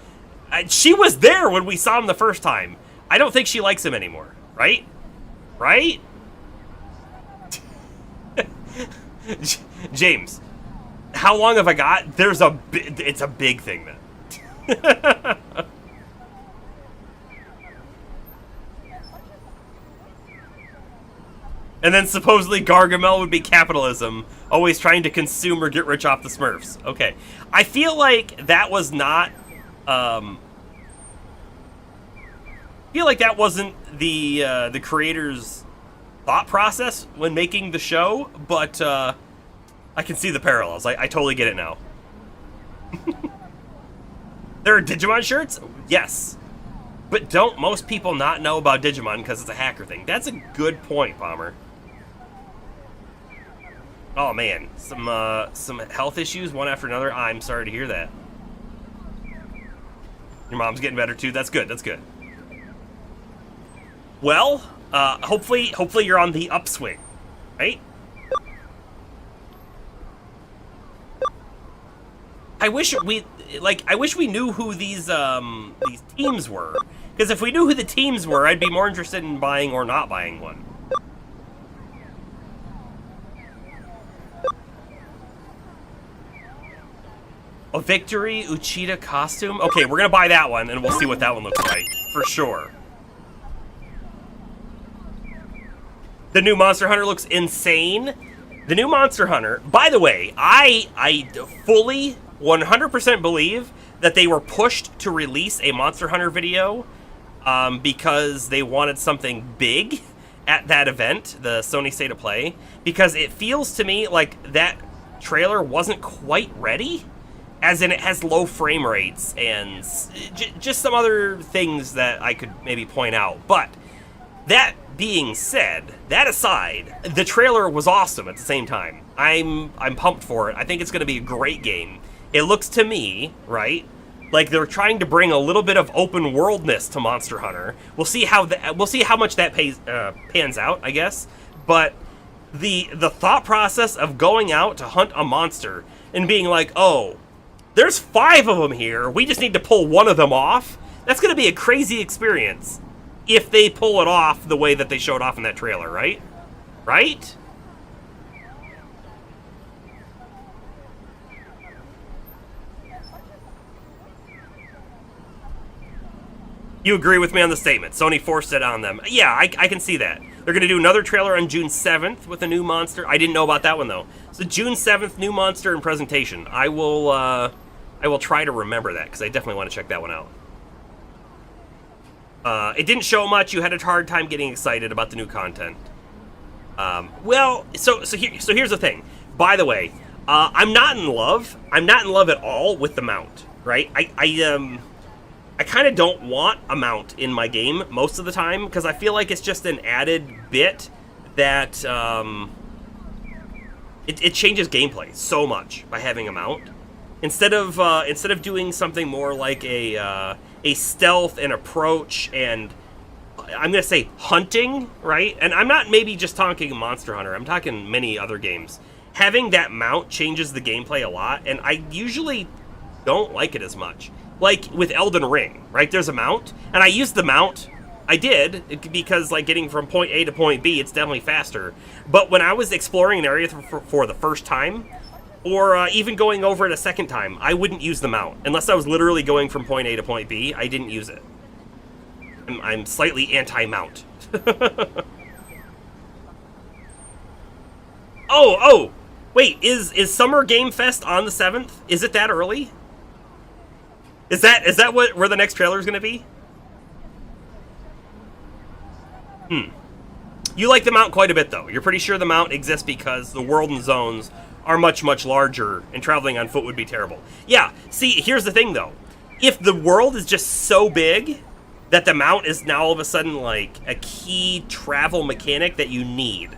She was there when we saw him the first time. I don't think she likes him anymore, right? Right? James, how long have I got? It's a big thing then. And then supposedly Gargamel would be capitalism, always trying to consume or get rich off the Smurfs. Okay, I feel like that was not. I feel like that wasn't the creator's thought process when making the show, but I can see the parallels. I totally get it now. There are Digimon shirts? Yes. But don't most people not know about Digimon because it's a hacker thing? That's a good point, Bomber. Oh man, some health issues one after another. I'm sorry to hear that. Your mom's getting better too. That's good. That's good. Well, hopefully you're on the upswing, right? I wish we knew who these teams were, because if we knew who the teams were, I'd be more interested in buying or not buying one. A Victory Uchida costume? Okay, we're gonna buy that one, and we'll see what that one looks like, for sure. The new Monster Hunter looks insane. The new Monster Hunter, by the way, I fully 100% believe that they were pushed to release a Monster Hunter video because they wanted something big at that event, the Sony State of Play, because it feels to me like that trailer wasn't quite ready, as in it has low frame rates and just some other things that I could maybe point out. But that being said, that aside, the trailer was awesome at the same time. I'm pumped for it. I think it's going to be a great game. It looks to me, right, like they're trying to bring a little bit of open worldness to Monster Hunter. We'll see how much that pans out, I guess. But the thought process of going out to hunt a monster and being like, oh, there's 5 of them here. We just need to pull one of them off. That's going to be a crazy experience if they pull it off the way that they showed off in that trailer, right? Right? You agree with me on the statement. Sony forced it on them. Yeah, I can see that. They're going to do another trailer on June 7th with a new monster. I didn't know about that one, though. So June 7th, new monster and presentation. I will try to remember that, because I definitely want to check that one out. It didn't show much. You had a hard time getting excited about the new content. Well, so here's the thing. By the way, I'm not in love. I'm not in love at all with the mount, right? I kind of don't want a mount in my game most of the time, because I feel like it's just an added bit that it changes gameplay so much by having a mount. Instead of doing something more like a stealth and approach and I'm gonna say hunting, right? And I'm not maybe just talking Monster Hunter. I'm talking many other games. Having that mount changes the gameplay a lot, and I usually don't like it as much. Like with Elden Ring, right? There's a mount, and I used the mount. I did, because like getting from point A to point B, it's definitely faster. But when I was exploring an area for the first time, or even going over it a second time, I wouldn't use the mount. Unless I was literally going from point A to point B, I didn't use it. I'm slightly anti-mount. Oh, wait, is Summer Game Fest on the 7th? Is it that early? Is that where the next trailer is going to be? You like the mount quite a bit, though. You're pretty sure the mount exists because the world and zones are much, much larger, and traveling on foot would be terrible. Yeah, see, here's the thing, though. If the world is just so big that the mount is now all of a sudden, like, a key travel mechanic that you need,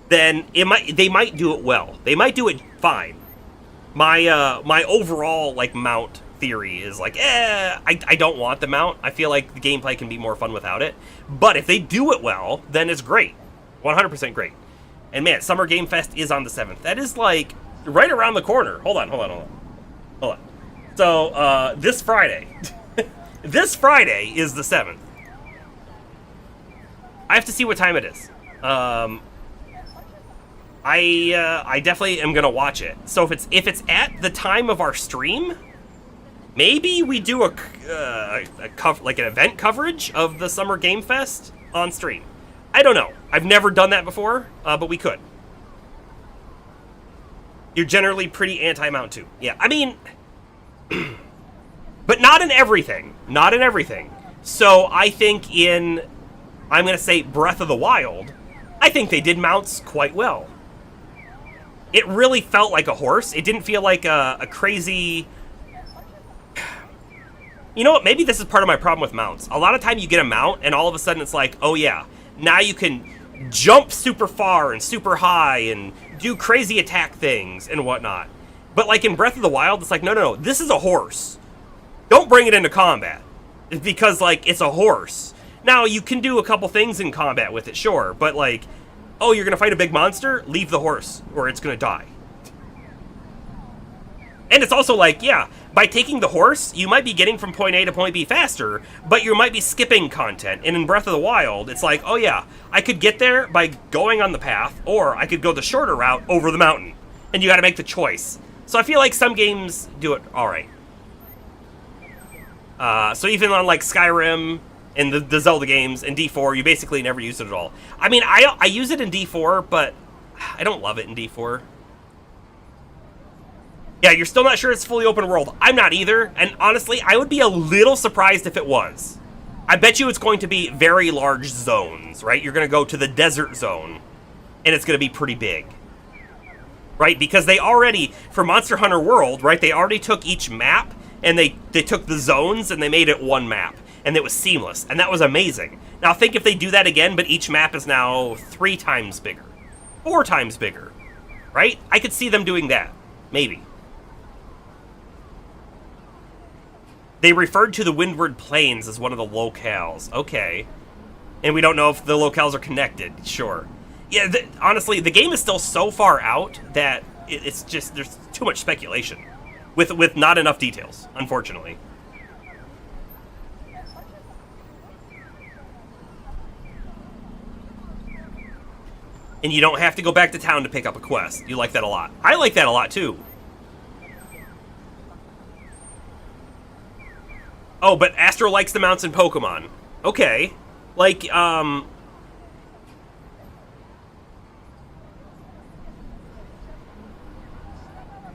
then they might do it well. They might do it fine. My overall, like, mount theory is like, I don't want the mount. I feel like the gameplay can be more fun without it. But if they do it well, then it's great. 100% great. And man, Summer Game Fest is on the 7th. That is, like, right around the corner. Hold on. So, this Friday. This Friday is the 7th. I have to see what time it is. I definitely am gonna watch it. So if it's at the time of our stream, maybe we do an event coverage of the Summer Game Fest on stream. I don't know. I've never done that before, but we could. You're generally pretty anti-mount too. Yeah, I mean, but not in everything. Not in everything. So I think I'm going to say Breath of the Wild, I think they did mounts quite well. It really felt like a horse. It didn't feel like a crazy... You know what? Maybe this is part of my problem with mounts. A lot of time you get a mount, and all of a sudden it's like, oh yeah, now you can jump super far and super high and do crazy attack things and whatnot. But like in Breath of the Wild, it's like, no, this is a horse. Don't bring it into combat. Because, like, it's a horse. Now, you can do a couple things in combat with it, sure, but like, oh, you're gonna fight a big monster? Leave the horse, or it's gonna die. And it's also like, yeah, by taking the horse, you might be getting from point A to point B faster, but you might be skipping content. And in Breath of the Wild, it's like, oh yeah, I could get there by going on the path, or I could go the shorter route over the mountain. And you gotta make the choice. So I feel like some games do it alright. So even on like Skyrim and the Zelda games and D4, you basically never use it at all. I mean, I use it in D4, but I don't love it in D4. Yeah, you're still not sure it's fully open world. I'm not either, and honestly, I would be a little surprised if it was. I bet you it's going to be very large zones, right? You're going to go to the desert zone, and it's going to be pretty big. Right? Because they already, for Monster Hunter World, right, they already took each map, and they took the zones, and they made it one map. And it was seamless, and that was amazing. Now think if they do that again, but each map is now 3 times bigger. 4 times bigger. Right? I could see them doing that. Maybe. They referred to the Windward Plains as one of the locales. Okay. And we don't know if the locales are connected. Sure. Yeah, honestly, the game is still so far out that it's just, there's too much speculation. With not enough details, unfortunately. And you don't have to go back to town to pick up a quest. You like that a lot. I like that a lot, too. Oh, but Astro likes the mounts in Pokemon. Okay. Like, the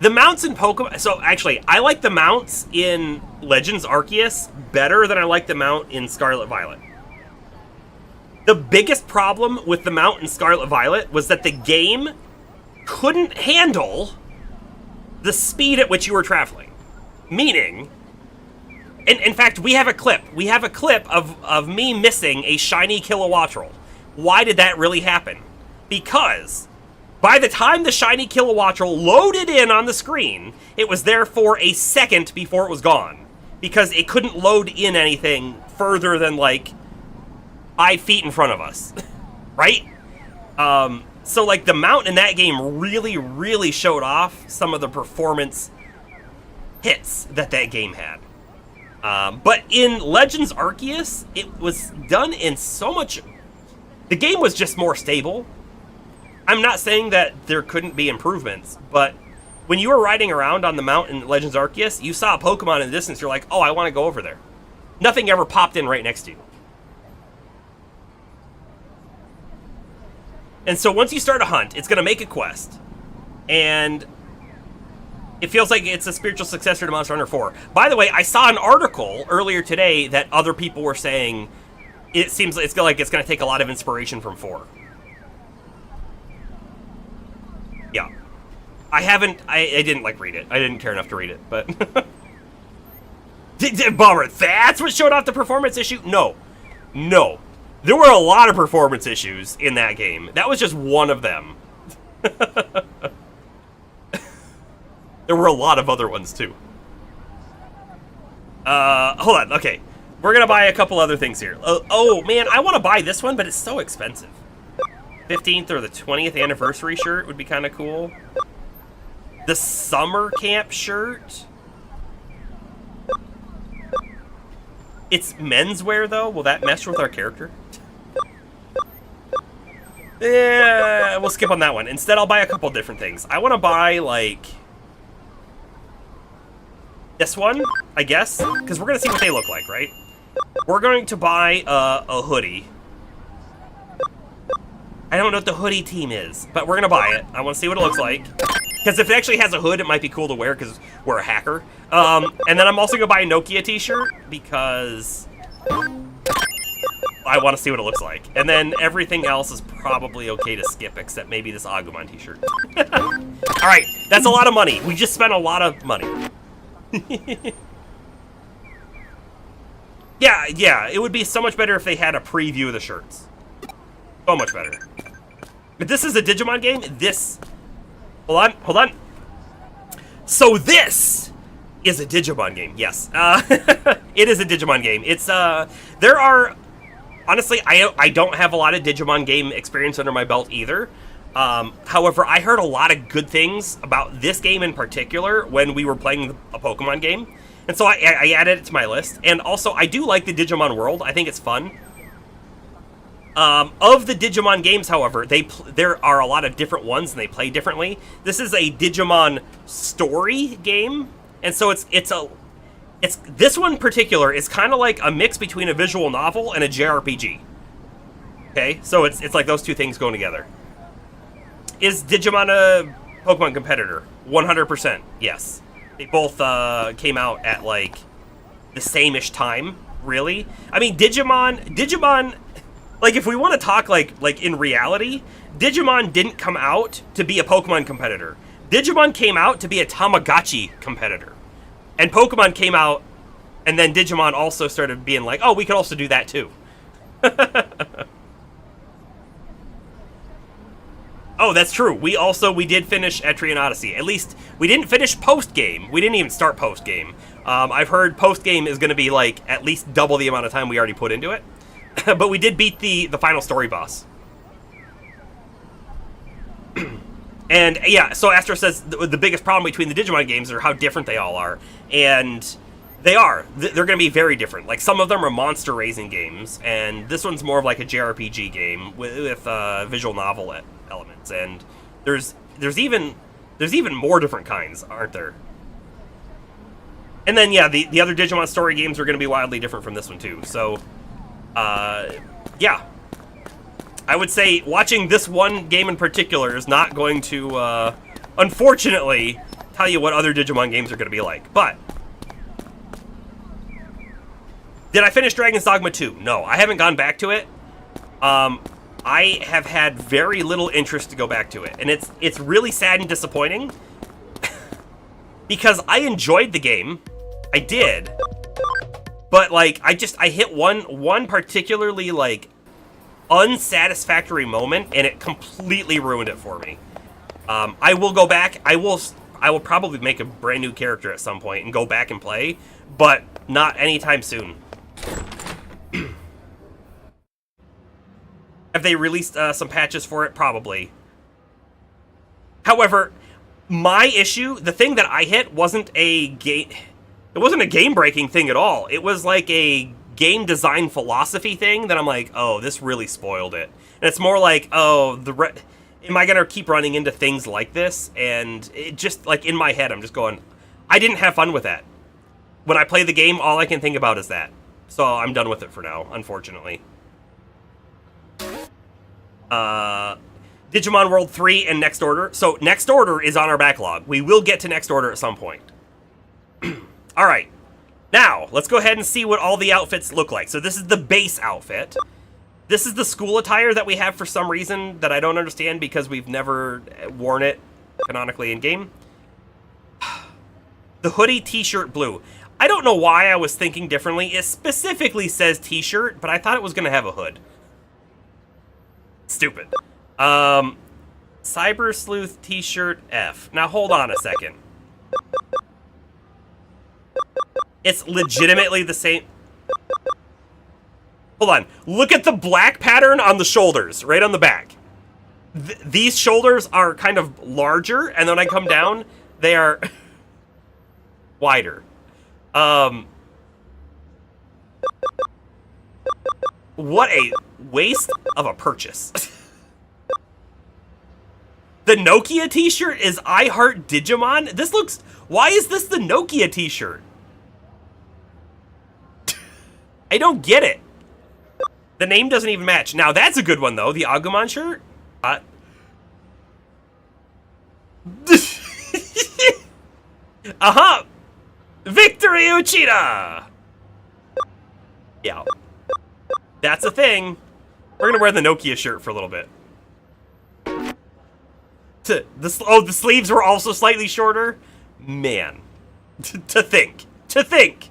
mounts in Pokemon... So, actually, I like the mounts in Legends Arceus better than I like the mount in Scarlet Violet. The biggest problem with the mount in Scarlet Violet was that the game couldn't handle the speed at which you were traveling. Meaning... In fact, we have a clip. We have a clip of me missing a shiny Kilowattrel. Why did that really happen? Because by the time the shiny Kilowattrel loaded in on the screen, it was there for a second before it was gone. Because it couldn't load in anything further than, like, 5 feet in front of us. Right? So, like, the mount in that game really, really showed off some of the performance hits that game had. But in Legends Arceus, it was done in so much... The game was just more stable. I'm not saying that there couldn't be improvements, but when you were riding around on the mount in Legends Arceus, you saw a Pokemon in the distance, you're like, oh, I want to go over there. Nothing ever popped in right next to you. And so once you start a hunt, it's going to make a quest. And... it feels like it's a spiritual successor to Monster Hunter 4. By the way, I saw an article earlier today that other people were saying it seems like it's going to take a lot of inspiration from 4. Yeah. I didn't, like, read it. I didn't care enough to read it, but... Bummer, that's what showed off the performance issue? No. No. There were a lot of performance issues in that game. That was just one of them. There were a lot of other ones, too. Hold on, okay. We're gonna buy a couple other things here. Oh, man, I want to buy this one, but it's so expensive. 15th or the 20th anniversary shirt would be kind of cool. The summer camp shirt. It's menswear, though. Will that mesh with our character? Yeah, we'll skip on that one. Instead, I'll buy a couple different things. I want to buy, like, this one, I guess, because we're going to see what they look like, right? We're going to buy a hoodie. I don't know what the hoodie team is, but we're going to buy it. I want to see what it looks like. Because if it actually has a hood, it might be cool to wear because we're a hacker. And then I'm also going to buy a Nokia t-shirt because I want to see what it looks like. And then everything else is probably okay to skip except maybe this Agumon t-shirt. All right, that's a lot of money. We just spent a lot of money. Yeah, it would be so much better if they had a preview of the shirts. So much better. But this is a Digimon game. Hold on. So this is a Digimon game. Yes, it is a Digimon game. It's there are honestly, I don't have a lot of Digimon game experience under my belt either. However, I heard a lot of good things about this game in particular when we were playing a Pokemon game. And so I added it to my list. And also, I do like the Digimon world. I think it's fun. Of the Digimon games, however, there are a lot of different ones and they play differently. This is a Digimon story game. And so this one in particular is kind of like a mix between a visual novel and a JRPG. Okay? So it's like those two things going together. Is Digimon a Pokemon competitor? 100%, yes. They both came out at, like, the same-ish time, really. I mean, Digimon, like, if we want to talk, like in reality, Digimon didn't come out to be a Pokemon competitor. Digimon came out to be a Tamagotchi competitor. And Pokemon came out, and then Digimon also started being like, oh, we could also do that, too. Oh, that's true. We did finish Etrian Odyssey. At least, we didn't finish post-game. We didn't even start post-game. I've heard post-game is going to be, like, at least double the amount of time we already put into it. But we did beat the final story boss. And, yeah, so Astro says the biggest problem between the Digimon games are how different they all are. And they are. They're going to be very different. Like, some of them are monster-raising games, and this one's more of like a JRPG game with visual novel elements. And there's even more different kinds, aren't there? And then, yeah, the other Digimon story games are going to be wildly different from this one, too. So, yeah. I would say watching this one game in particular is not going to, unfortunately, tell you what other Digimon games are going to be like. But did I finish Dragon's Dogma 2? No, I haven't gone back to it. I have had very little interest to go back to it. And it's really sad and disappointing. Because I enjoyed the game. I did. But, like, I hit one particularly, like, unsatisfactory moment, and it completely ruined it for me. I will go back. I will probably make a brand new character at some point and go back and play, but not anytime soon. Have they released some patches for it? Probably. However, my issue, the thing that I hit wasn't a game. It wasn't a game-breaking thing at all. It was like a game design philosophy thing that I'm like, oh, this really spoiled it. And it's more like, oh, am I gonna keep running into things like this? And it just, like, in my head, I'm just going, I didn't have fun with that. When I play the game, all I can think about is that. So I'm done with it for now, unfortunately. Digimon World 3 and Next Order. So Next Order is on our backlog. We will get to Next Order at some point. All right. Now, let's go ahead and see what all the outfits look like. So this is the base outfit. This is the school attire that we have for some reason that I don't understand because we've never worn it canonically in-game. The hoodie, t-shirt, blue. I don't know why I was thinking differently. It specifically says t-shirt, but I thought it was going to have a hood. Stupid. Cyber Sleuth t-shirt F. Now, hold on a second. It's legitimately the same. Hold on. Look at the black pattern on the shoulders, right on the back. These shoulders are kind of larger, and then when I come down, they are wider. What a waste of a purchase. The Nokia t-shirt is I Heart Digimon? This looks... Why is this the Nokia t-shirt? I don't get it. The name doesn't even match. Now, that's a good one, though. The Agumon shirt? Uh-huh! Victory Uchida! Yeah. That's a thing. We're gonna wear the Nokia shirt for a little bit. The sleeves were also slightly shorter? Man. To think. To think!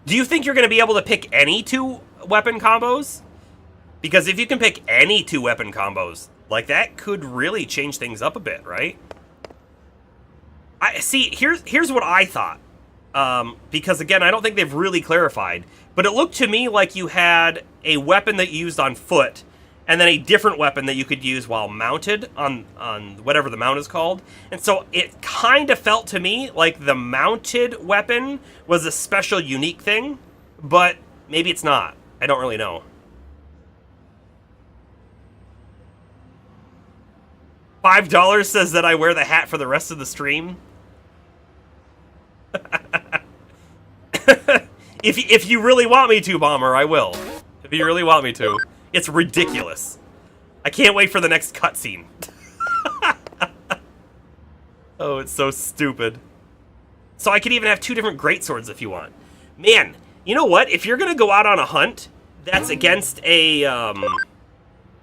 Do you think you're going to be able to pick any 2 weapon combos? Because if you can pick any 2 weapon combos, like that could really change things up a bit, right? Here's what I thought. Because again, I don't think they've really clarified, but it looked to me like you had a weapon that you used on foot, and then a different weapon that you could use while mounted on whatever the mount is called. And so it kind of felt to me like the mounted weapon was a special, unique thing, but maybe it's not. I don't really know. $5 says that I wear the hat for the rest of the stream. If you really want me to, Bomber, I will. If you really want me to. It's ridiculous. I can't wait for the next cutscene. Oh, it's so stupid. So I could even have 2 different greatswords if you want. Man, you know what? If you're gonna go out on a hunt, that's against a,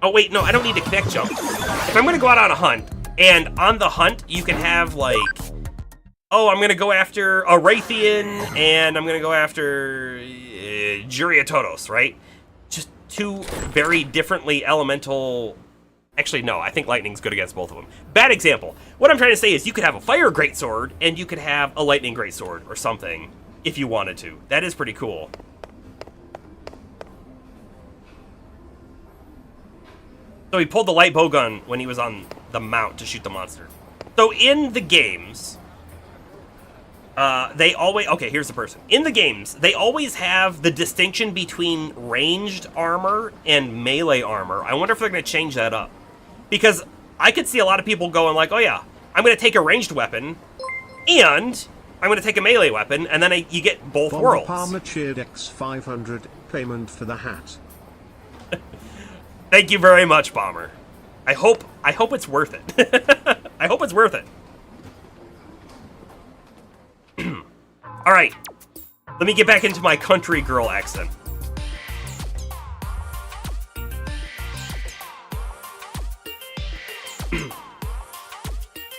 Oh, wait, no, I don't need to connect jump. If I'm gonna go out on a hunt, and on the hunt, you can have, like... Oh, I'm gonna go after a Raytheon, and I'm gonna go after... Juriatodos, right? Just 2 very differently elemental... Actually, no, I think lightning's good against both of them. Bad example. What I'm trying to say is you could have a fire greatsword, and you could have a lightning greatsword, or something, if you wanted to. That is pretty cool. So he pulled the light bowgun when he was on the mount to shoot the monster. So in the games... they always... Okay, here's the person. In the games, they always have the distinction between ranged armor and melee armor. I wonder if they're going to change that up. Because I could see a lot of people going like, oh yeah, I'm going to take a ranged weapon, and I'm going to take a melee weapon, and then you get both worlds. Palmer cheered X500 payment for the hat. Thank you very much, Bomber. I hope it's worth it. I hope it's worth it. All right, let me get back into my country girl accent.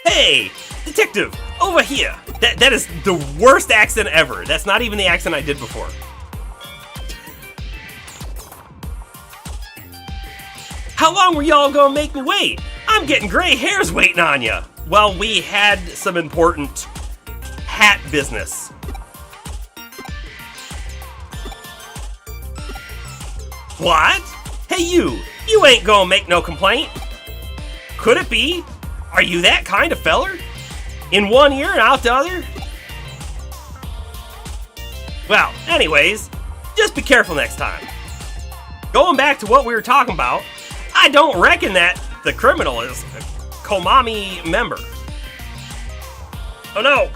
Hey, detective, over here. That is the worst accent ever. That's not even the accent I did before. How long were y'all gonna make me wait? I'm getting gray hairs waiting on ya. Well, we had some important hat business. What? Hey you ain't gonna make no complaint. Could it be? Are you that kind of feller? In one ear and out the other? Well, anyways, just be careful next time. Going back to what we were talking about, I don't reckon that the criminal is a Komami member. Oh no!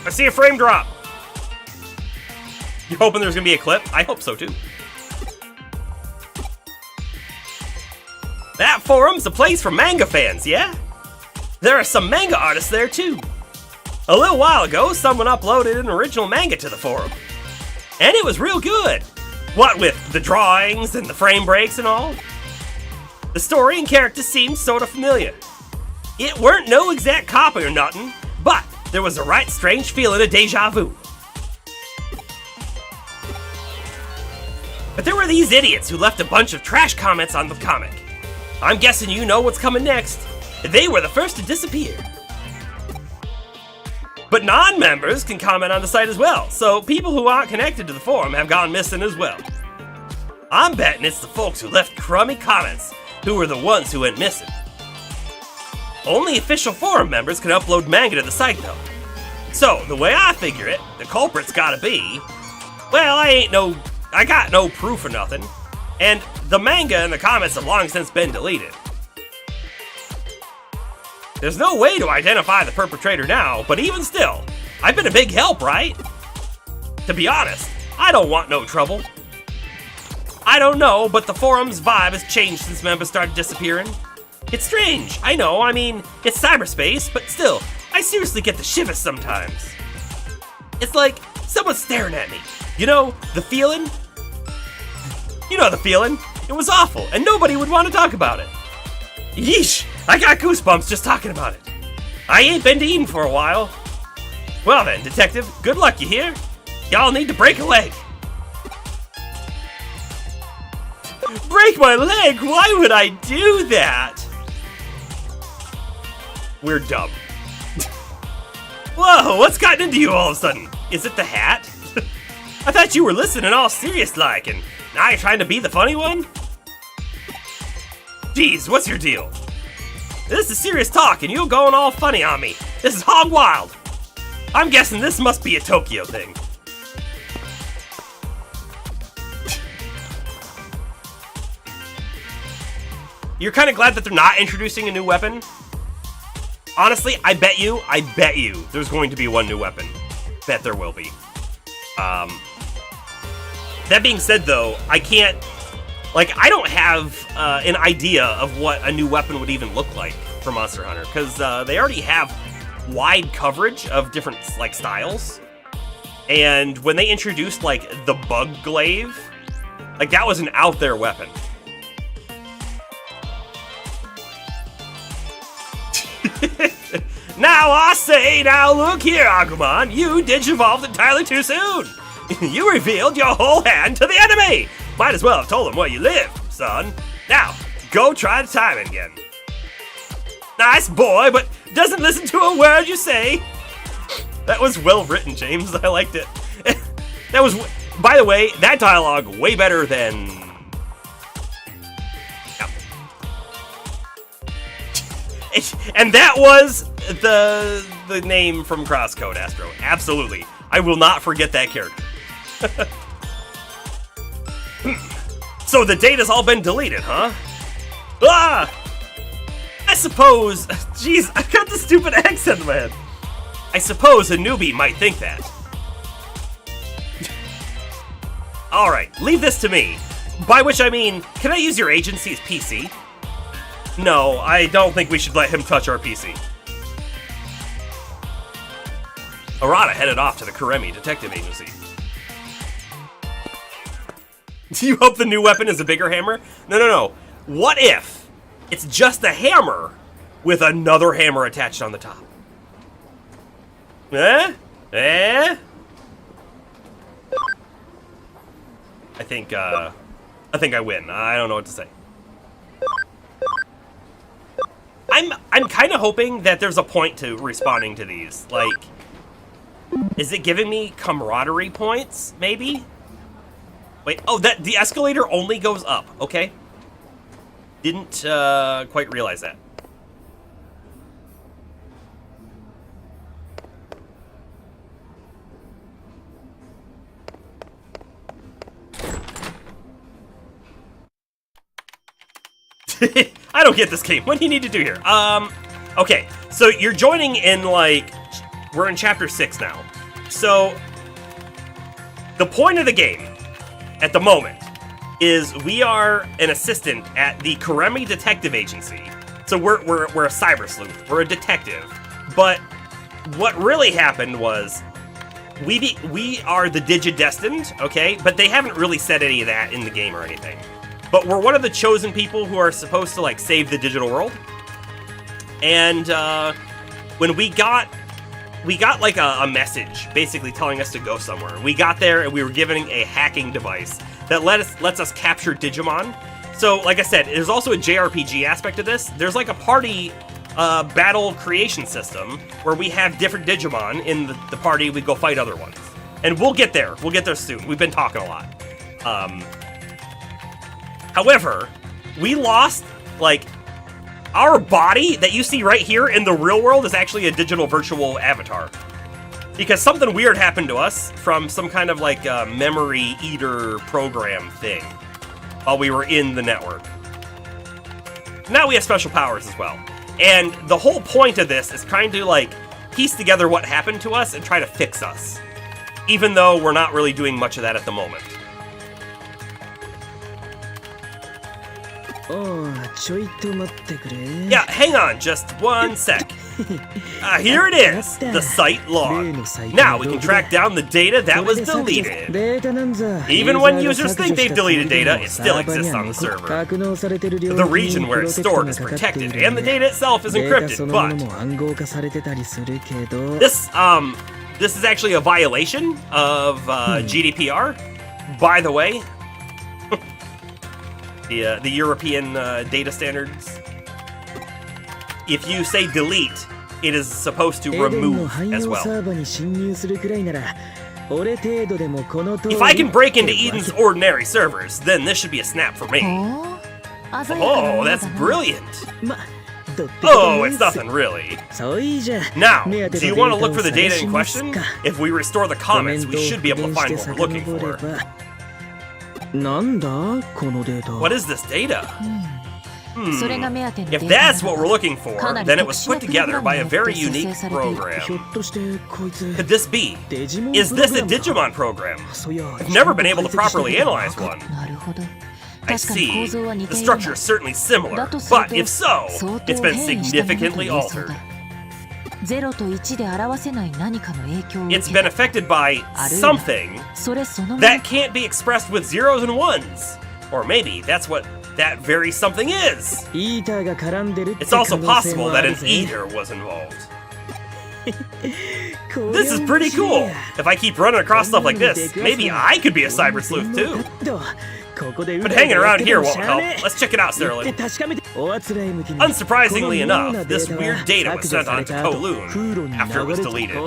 I see a frame drop! You hoping there's gonna be a clip? I hope so too. That forum's a place for manga fans, yeah? There are some manga artists there too. A little while ago, someone uploaded an original manga to the forum. And it was real good. What with the drawings and the frame breaks and all. The story and characters seemed sort of familiar. It weren't no exact copy or nothing, but there was a right strange feeling of deja vu. But there were these idiots who left a bunch of trash comments on the comic. I'm guessing you know what's coming next. They were the first to disappear. But non-members can comment on the site as well, so people who aren't connected to the forum have gone missing as well. I'm betting it's the folks who left crummy comments who were the ones who went missing. Only official forum members can upload manga to the site though. So, the way I figure it, the culprit's gotta be, well, I got no proof or nothing, and the manga and the comments have long since been deleted. There's no way to identify the perpetrator now, but even still, I've been a big help, right? To be honest, I don't want no trouble. I don't know, but the forum's vibe has changed since members started disappearing. It's strange, I know, I mean, it's cyberspace, but still, I seriously get the shivers sometimes. It's like someone's staring at me. You know, the feeling? You know the feeling. It was awful, and nobody would want to talk about it. Yeesh, I got goosebumps just talking about it. I ain't been to Eden for a while. Well then, detective, good luck, you hear? Y'all need to break a leg. Break my leg? Why would I do that? We're dumb. Whoa, what's gotten into you all of a sudden? Is it the hat? I thought you were listening all serious-like, and now you're trying to be the funny one? Jeez, what's your deal? This is serious talk, and you're going all funny on me. This is hog wild. I'm guessing this must be a Tokyo thing. You're kind of glad that they're not introducing a new weapon? Honestly, I bet you, there's going to be one new weapon. Bet there will be. That being said, though, I can't... Like, I don't have an idea of what a new weapon would even look like for Monster Hunter, because they already have wide coverage of different, like, styles. And when they introduced, like, the Bug Glaive, like, that was an out-there weapon. Now I say, now look here, Agumon, you digivolved entirely too soon. You revealed your whole hand to the enemy. Might as well have told him where you live, son. Now, go try the timing again. Nice boy, but doesn't listen to a word you say. That was well written, James. I liked it. That was, by the way, that dialogue way better than... Yep. And that was the name from Crosscode, Astro. Absolutely. I will not forget that character. So the data's all been deleted, huh? Ah! I suppose... Jeez, I've got the stupid accent in my head. I suppose a newbie might think that. Alright, leave this to me. By which I mean, can I use your agency's PC? No, I don't think we should let him touch our PC. Arata headed off to the Kuremi Detective Agency. Do you hope the new weapon is a bigger hammer? No. What if it's just a hammer with another hammer attached on the top? Eh? I think I win. I don't know what to say. I'm kind of hoping that there's a point to responding to these. Like, is it giving me camaraderie points, maybe? Wait, oh, that the escalator only goes up. Okay. Didn't quite realize that. I don't get this game. What do you need to do here? Okay, so you're joining in, like, we're in chapter 6 now. So, the point of the game, at the moment, is we are an assistant at the Kuremi Detective Agency. So we're a cyber sleuth. We're a detective. But what really happened was, we are the Digidestined, okay? But they haven't really said any of that in the game or anything. But we're one of the chosen people who are supposed to, like, save the digital world. And when we got like a message basically telling us to go somewhere. We got there and we were given a hacking device that lets us capture Digimon. So, like I said, there's also a JRPG aspect to this. There's like a party battle creation system where we have different Digimon in the party. We go fight other ones. And we'll get there. We'll get there soon. We've been talking a lot. However, we lost, like, our body that you see right here in the real world is actually a digital virtual avatar. Because something weird happened to us from some kind of, like, memory eater program thing while we were in the network. Now we have special powers as well. And the whole point of this is trying to, like, piece together what happened to us and try to fix us. Even though we're not really doing much of that at the moment. Yeah, hang on just one sec. Here it is, the site log. Now we can track down the data that was deleted. Even when users think they've deleted data, it still exists on the server. The region where it's stored is protected, and the data itself is encrypted, but this is actually a violation of GDPR, by the way. The European data standards. If you say delete, it is supposed to remove as well. If I can break into Eden's ordinary servers, then this should be a snap for me. Oh, that's brilliant. Oh, it's nothing really. Now, do you want to look for the data in question? If we restore the comments, we should be able to find what we're looking for. What is this data? If that's what we're looking for, then it was put together by a very unique program. Could this be? Is this a Digimon program? I've never been able to properly analyze one. I see. The structure is certainly similar, but if so, it's been significantly altered. It's been affected by something that can't be expressed with zeros and ones. Or maybe that's what that very something is. It's also possible that an eater was involved. This is pretty cool. If I keep running across stuff like this, maybe I could be a cyber sleuth too. But hanging around here won't help. Let's check it out, Sterling. Unsurprisingly enough, this weird data was sent on to Kowloon after it was deleted.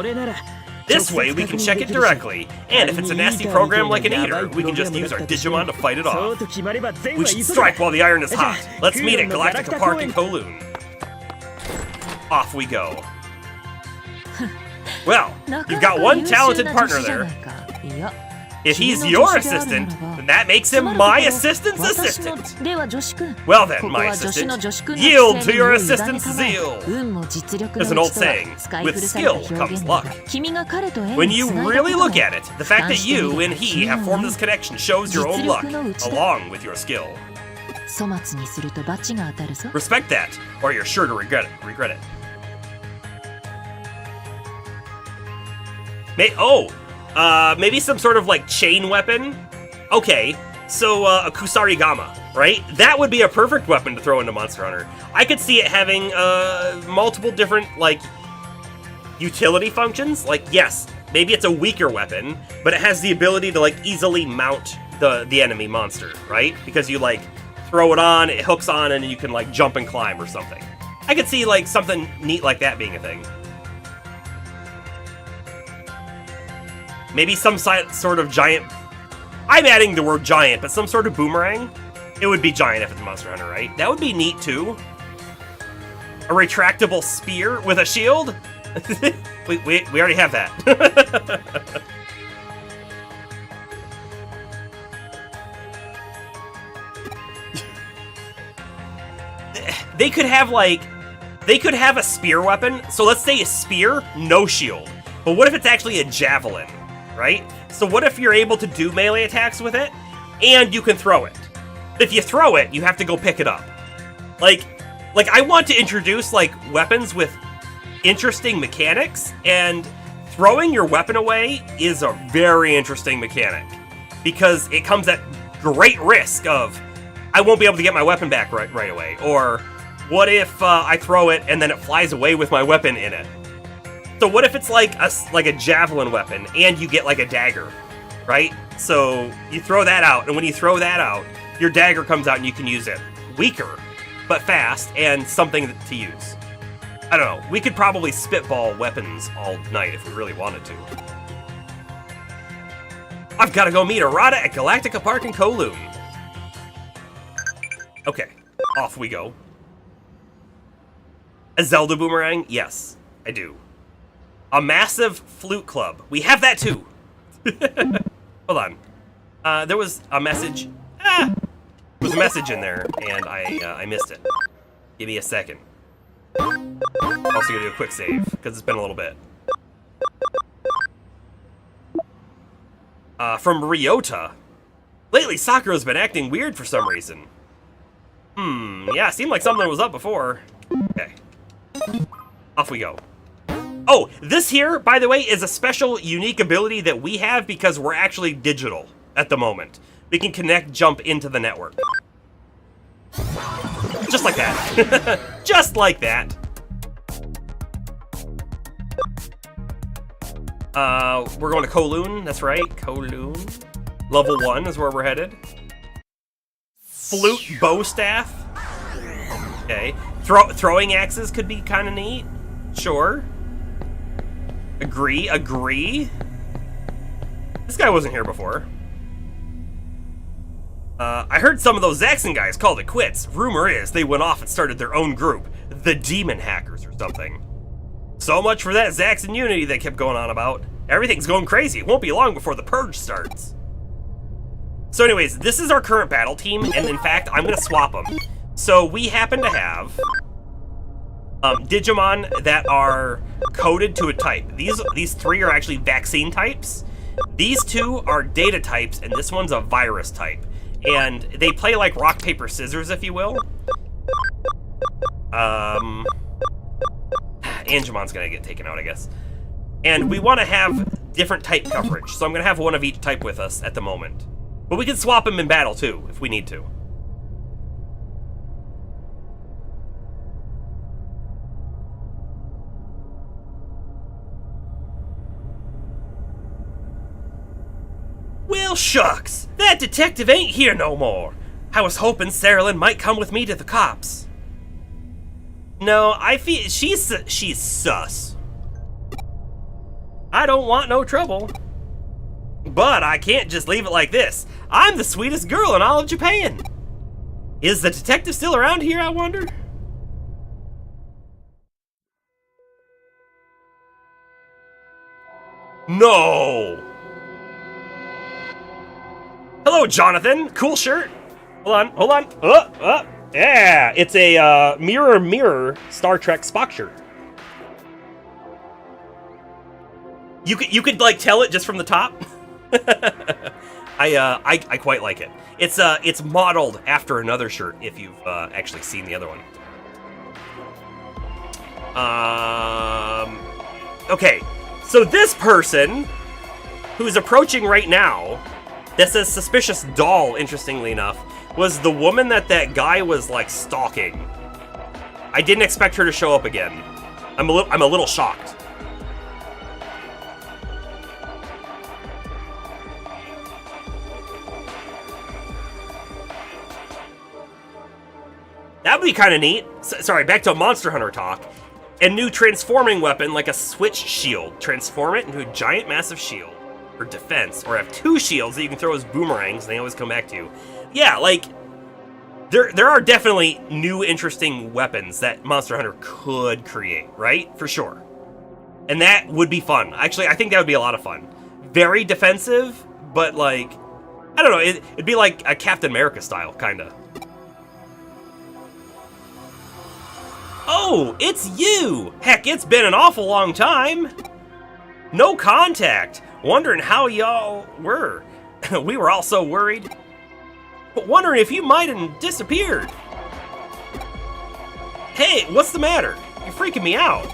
This way, we can check it directly, and if it's a nasty program like an eater, we can just use our Digimon to fight it off. We should strike while the iron is hot. Let's meet at Galactica Park in Kowloon. Off we go. Well, you've got one talented partner there. If he's your assistant, then that makes him my assistant's assistant. Well then, my assistant, yield to your assistant's zeal. There's an old saying, with skill comes luck. When you really look at it, the fact that you and he have formed this connection shows your own luck, along with your skill. Respect that, or you're sure to regret it. Maybe some sort of, like, chain weapon? Okay, so, a Kusarigama, right? That would be a perfect weapon to throw into Monster Hunter. I could see it having, multiple different, like, utility functions. Like, yes, maybe it's a weaker weapon, but it has the ability to, like, easily mount the enemy monster, right? Because you, like, throw it on, it hooks on, and you can, like, jump and climb or something. I could see, like, something neat like that being a thing. Maybe some sort of giant... I'm adding the word giant, but some sort of boomerang? It would be giant if it's Monster Hunter, right? That would be neat, too. A retractable spear with a shield? we already have that. They could have, like... They could have a spear weapon. So let's say a spear, no shield. But what if it's actually a javelin? Right? So what if you're able to do melee attacks with it, and you can throw it? If you throw it, you have to go pick it up. Like I want to introduce, like, weapons with interesting mechanics, and throwing your weapon away is a very interesting mechanic, because it comes at great risk of, I won't be able to get my weapon back right away, or what if I throw it and then it flies away with my weapon in it? So what if it's like a javelin weapon and you get like a dagger, right? So you throw that out, and when you throw that out, your dagger comes out and you can use it. Weaker, but fast, and something to use. I don't know. We could probably spitball weapons all night if we really wanted to. I've got to go meet Arata at Galactica Park in Kowloon. Okay, off we go. A Zelda boomerang? Yes, I do. A massive flute club. We have that too. Hold on. There was a message. There was a message in there, and I missed it. Give me a second. Also gonna do a quick save, because it's been a little bit. From Ryota. Lately, Sakura's been acting weird for some reason. Yeah, seemed like something was up before. Okay. Off we go. Oh, this here, by the way, is a special, unique ability that we have because we're actually digital at the moment. We can connect, jump into the network. Just like that. Just like that. We're going to Kowloon, that's right, Kowloon. Level 1 is where we're headed. Flute bow staff. Okay. Throwing axes could be kind of neat. Sure. Agree. This guy wasn't here before. I heard some of those Zaxxon guys called it quits. Rumor is they went off and started their own group, the Demon Hackers or something. So much for that Zaxxon unity they kept going on about. Everything's going crazy. It won't be long before the purge starts. So anyways, this is our current battle team, and in fact, I'm gonna swap them. So we happen to have Digimon that are coded to a type. These three are actually vaccine types. These two are data types, and this one's a virus type. And they play like rock, paper, scissors, if you will. Angemon's gonna get taken out, I guess. And we want to have different type coverage, so I'm gonna have one of each type with us at the moment. But we can swap them in battle too, if we need to. Well, shucks! That detective ain't here no more. I was hoping Sarah might come with me to the cops. No, I feel she's sus. I don't want no trouble. But I can't just leave it like this. I'm the sweetest girl in all of Japan. Is the detective still around here, I wonder? No! Hello, Jonathan. Cool shirt. Hold on. Yeah, it's a mirror Star Trek Spock shirt. You could like tell it just from the top. I quite like it. It's modeled after another shirt if you've actually seen the other one. Okay, so this person who's approaching right now, that says suspicious doll, interestingly enough, was the woman that guy was like stalking. I didn't expect her to show up again. I'm a little shocked. That would be kind of neat. Sorry, back to Monster Hunter talk. A new transforming weapon like a switch shield. Transform it into a giant massive shield for defense, or have two shields that you can throw as boomerangs and they always come back to you. Yeah, like, there are definitely new interesting weapons that Monster Hunter could create, right? For sure. And that would be fun. Actually, I think that would be a lot of fun. Very defensive, but like, I don't know, it'd be like a Captain America style, kinda. Oh, it's you! Heck, it's been an awful long time! No contact! Wondering how y'all were. We were all so worried. But wondering if you might have disappeared. Hey, what's the matter? You're freaking me out.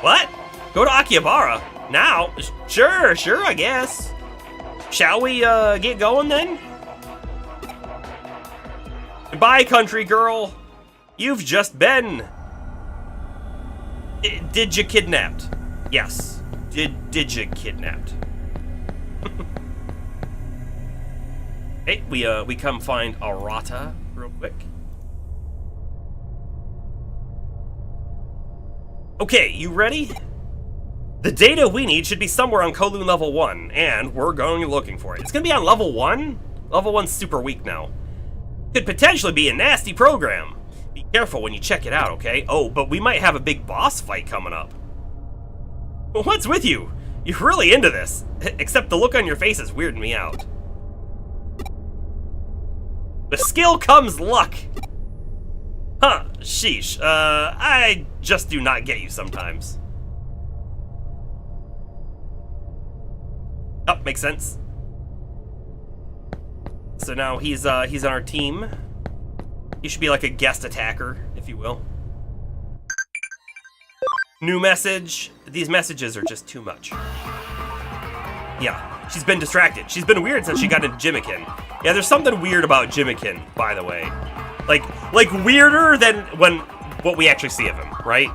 What? Go to Akihabara? Now? Sure, I guess. Shall we, get going then? Goodbye, country girl. You've just been... Did you kidnapped? Yes. Did you kidnapped? Hey, we come find Arata real quick. Okay, you ready? The data we need should be somewhere on Kowloon level 1, and we're going looking for it. It's gonna be on level 1? Level 1's super weak now. Could potentially be a nasty program. Be careful when you check it out, okay? Oh, but we might have a big boss fight coming up. What's with you? You're really into this. Except the look on your face is weirding me out. With skill comes luck. Huh, sheesh. I just do not get you sometimes. Oh, makes sense. So now he's on our team. He should be like a guest attacker, if you will. New message. These messages are just too much. Yeah, she's been distracted. She's been weird since she got into Jimikin. Yeah, there's something weird about Jimikin, by the way. Like weirder than what we actually see of him, right?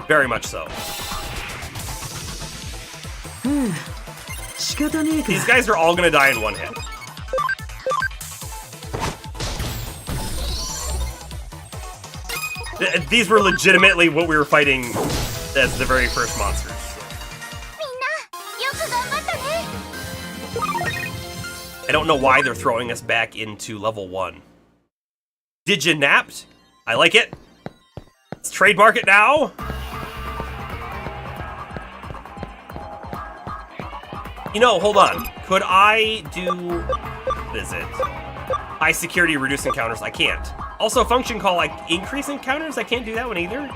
Very much so. These guys are all gonna die in one hit. These were legitimately what we were fighting as the very first monsters. I don't know why they're throwing us back into level 1. Diginapped? I like it. Let's trademark it now. You know, hold on. Could I do... What is it? High security, reduce encounters. I can't. Also, function call, like, increase encounters? I can't do that one either.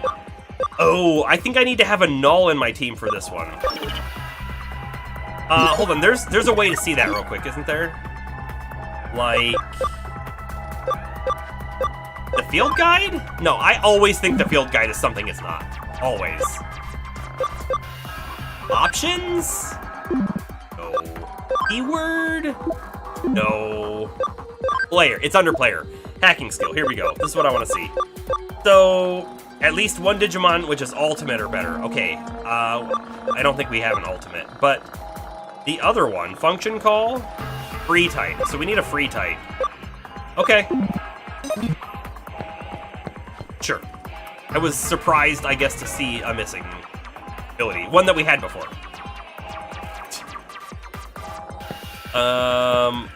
Oh, I think I need to have a null in my team for this one. Hold on. There's a way to see that real quick, isn't there? Like... The field guide? No, I always think the field guide is something it's not. Always. Options? No. Keyword? No. Player. It's under player. Hacking skill. Here we go. This is what I want to see. So, at least one Digimon, which is ultimate or better. Okay. I don't think we have an ultimate. But the other one, function call, free type. So we need a free type. Okay. Sure. I was surprised, I guess, to see a missing ability. One that we had before.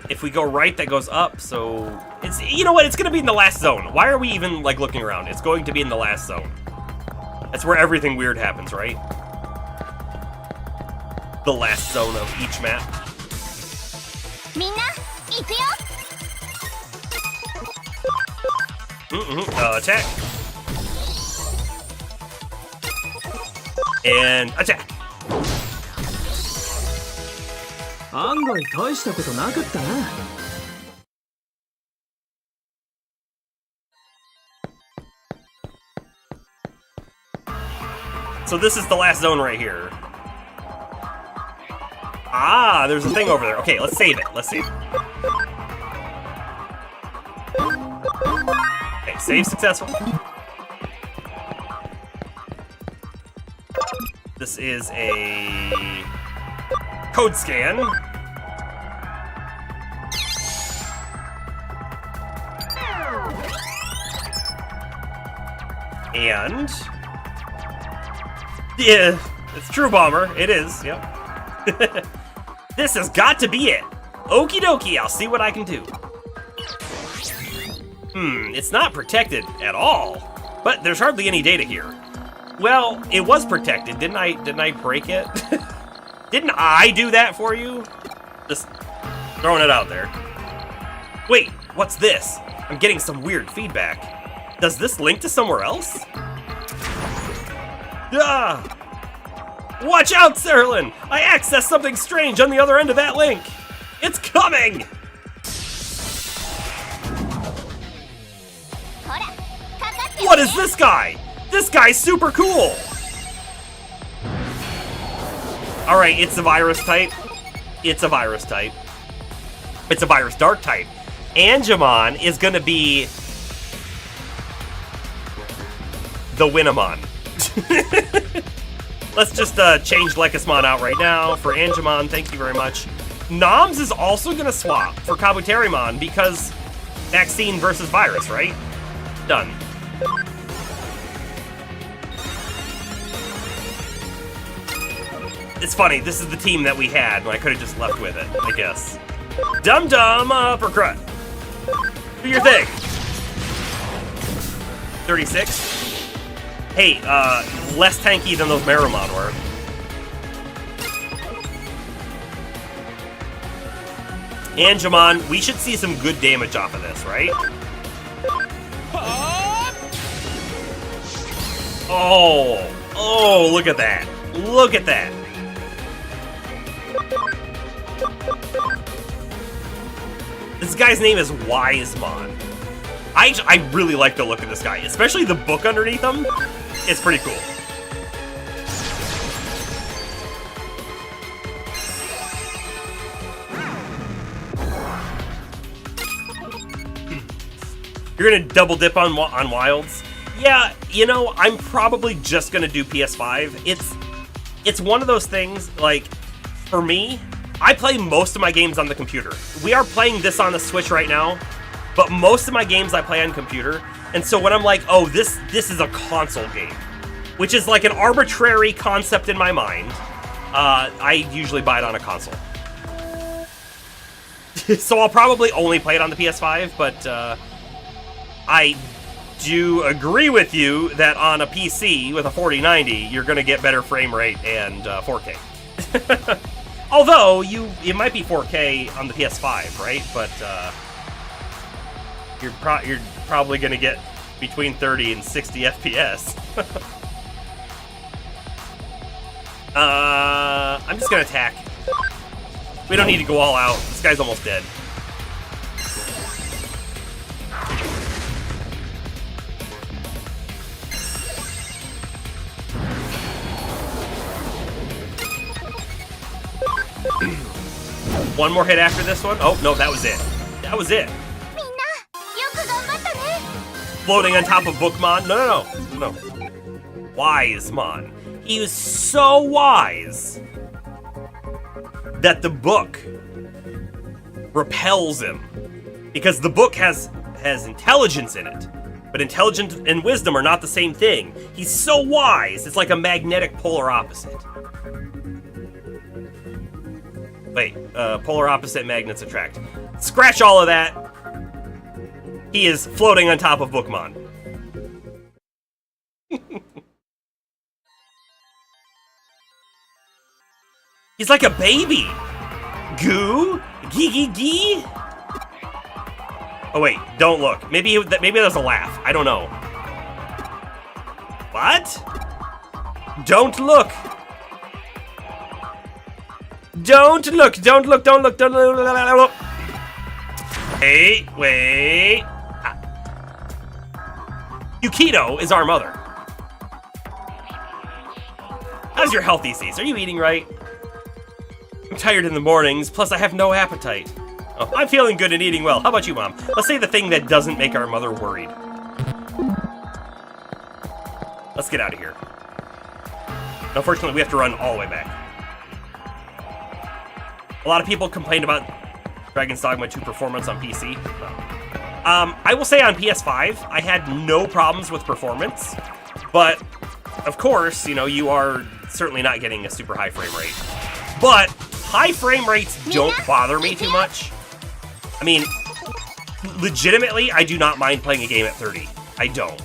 If we go right, that goes up, so... It's, you know what, it's gonna be in the last zone. Why are we even, like, looking around? It's going to be in the last zone. That's where everything weird happens, right? The last zone of each map. Attack. And attack. So this is the last zone right here. Ah, there's a thing over there. Okay, let's save it. Let's save it. Okay, save successful. This is a code scan. And yeah, it's True Bomber. It is, yep. This has got to be it. Okie dokie, I'll see what I can do. It's not protected at all. But there's hardly any data here. Well, it was protected. Didn't I break it? Didn't I do that for you? Just throwing it out there. Wait, what's this? I'm getting some weird feedback. Does this link to somewhere else? Ah! Watch out, Serlin! I accessed something strange on the other end of that link! It's coming! What is this guy? This guy's super cool! Alright, it's a virus type. It's a virus type. It's a virus dark type. Angemon is gonna be the Winamon. Let's just change Lekismon out right now for Angemon. Thank you very much. Noms is also gonna swap for Kabuterimon because vaccine versus virus, right? Done. It's funny, this is the team that we had, and I could have just left with it, I guess. Dum-dum uppercut. Do your thing. 36. Hey, less tanky than those Meramon were. Angemon, we should see some good damage off of this, right? Oh, look at that. Look at that. This guy's name is Wisemon. I really like the look of this guy, especially the book underneath him. It's pretty cool. You're gonna double dip on Wilds? Yeah, you know, I'm probably just gonna do PS5. It's one of those things, like, for me, I play most of my games on the computer. We are playing this on the Switch right now, but most of my games I play on computer, and so when I'm like, oh, this is a console game, which is like an arbitrary concept in my mind, I usually buy it on a console. So I'll probably only play it on the PS5, but I do agree with you that on a PC with a 4090, you're going to get better frame rate and 4K. Although, it might be 4K on the PS5, right? But you're probably going to get between 30 and 60 FPS. I'm just going to attack. We don't need to go all out. This guy's almost dead. One more hit after this one. Oh, no, that was it. That was it. Floating on top of Bookmon. No. Wisemon. He was so wise that the book repels him. Because the book has intelligence in it. But intelligence and wisdom are not the same thing. He's so wise, it's like a magnetic polar opposite. Wait, polar opposite magnets attract. Scratch all of that. He is floating on top of Bookmon. He's like a baby. Goo? Gee. Oh wait, don't look. Maybe that was a laugh. I don't know. What? Don't look. Don't look. Hey, wait. Yukito is our mother. How's your health these days? Are you eating right? I'm tired in the mornings, plus I have no appetite. Oh, I'm feeling good and eating well. How about you, Mom? Let's say the thing that doesn't make our mother worried. Let's get out of here. Unfortunately, we have to run all the way back. A lot of people complained about Dragon's Dogma 2 performance on PC. I will say on PS5, I had no problems with performance, but of course, you know, you are certainly not getting a super high frame rate. But high frame rates don't bother me too much. I mean, legitimately, I do not mind playing a game at 30. I don't.